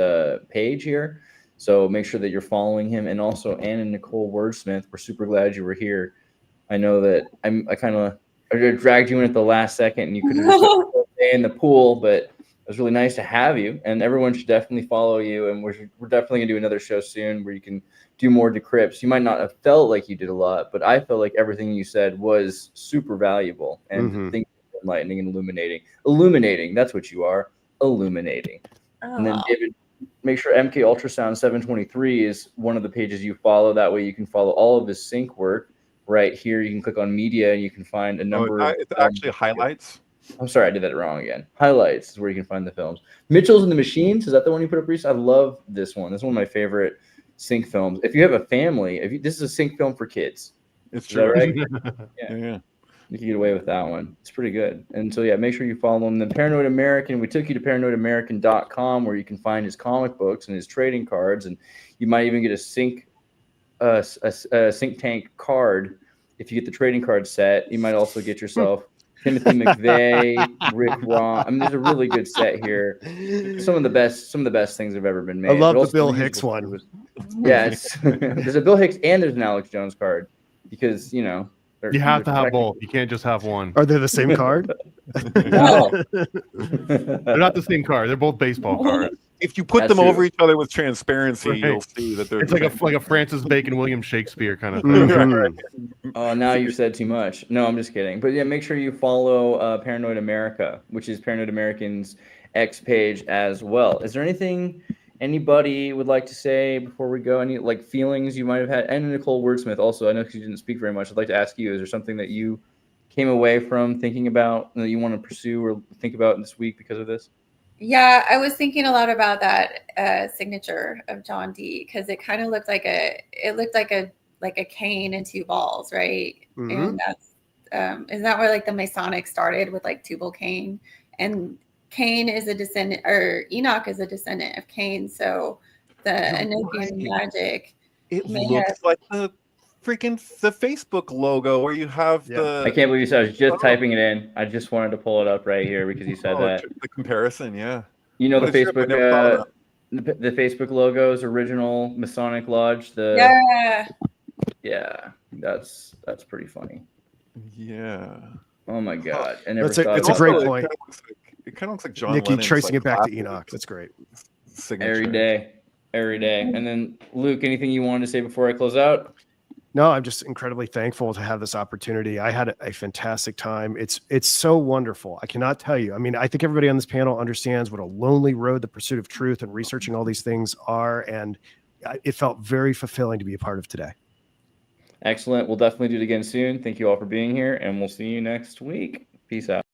page here. So make sure that you're following him, and also Ann and Nicole Wordsmith. We're super glad you were here. I know that I kind of dragged you in at the last second, and you could have just stayed in the pool, but it was really nice to have you. And everyone should definitely follow you. And we're definitely gonna do another show soon where you can do more decrypts. You might not have felt like you did a lot, but I felt like everything you said was super valuable and things enlightening and illuminating. That's what you are, illuminating. And then David, make sure MK Ultrasound 723 is one of the pages you follow. That way you can follow all of his sync work. Right here, you can click on media and you can find a number of... It's actually highlights. I'm sorry, I did that wrong again. Highlights is where you can find the films. Mitchell's and the Machines, is that the one you put up recently? I love this one. This is one of my favorite sync films. If you have a family, this is a sync film for kids. It's true. Right? Yeah. You can get away with that one. It's pretty good. And so, yeah, make sure you follow him. Then Paranoid American, we took you to paranoidamerican.com where you can find his comic books and his trading cards. And you might even get a Synctank card if you get the trading card set. You might also get yourself Timothy McVeigh, Rick Ron. I mean, there's a really good set here. Some of the best things have ever been made. I love the Bill Hicks one. Yeah, there's a Bill Hicks and there's an Alex Jones card because you have to have both. You can't just have one. Are they the same card? No, they're not the same card. They're both baseball cards. If you put them over each other with transparency, you'll see that they're. It's like a Francis Bacon, William Shakespeare kind of thing. Oh, now you've said too much. No, I'm just kidding. But yeah, make sure you follow Paranoid America, which is Paranoid American's X page as well. Is there anything anybody would like to say before we go? Any feelings you might have had? And Nicole Wordsmith also. I know she didn't speak very much. I'd like to ask you: is there something that you came away from thinking about that you want to pursue or think about this week because of this? Yeah, I was thinking a lot about that signature of John Dee because it kind of looked like a cane and two balls, right? And that's isn't that where the Masonic started with Tubal Cain, and Cain is a descendant, or Enoch is a descendant of Cain, so the Enochian magic. It looks like the Facebook logo where you have the. I can't believe you said. I was just typing it in. I just wanted to pull it up right here because you said that. The comparison, yeah. You know the Facebook, the Facebook logo's original Masonic Lodge. Yeah, that's pretty funny. Yeah. Oh my God! It's a great point. It kind of looks like John Nikki Lennon's, tracing it back to Enoch. That's great. Signature. Every day. And then Luke, anything you wanted to say before I close out? No, I'm just incredibly thankful to have this opportunity. I had a fantastic time. It's so wonderful. I cannot tell you. I mean, I think everybody on this panel understands what a lonely road the pursuit of truth and researching all these things are. And it felt very fulfilling to be a part of today. Excellent. We'll definitely do it again soon. Thank you all for being here, and we'll see you next week. Peace out.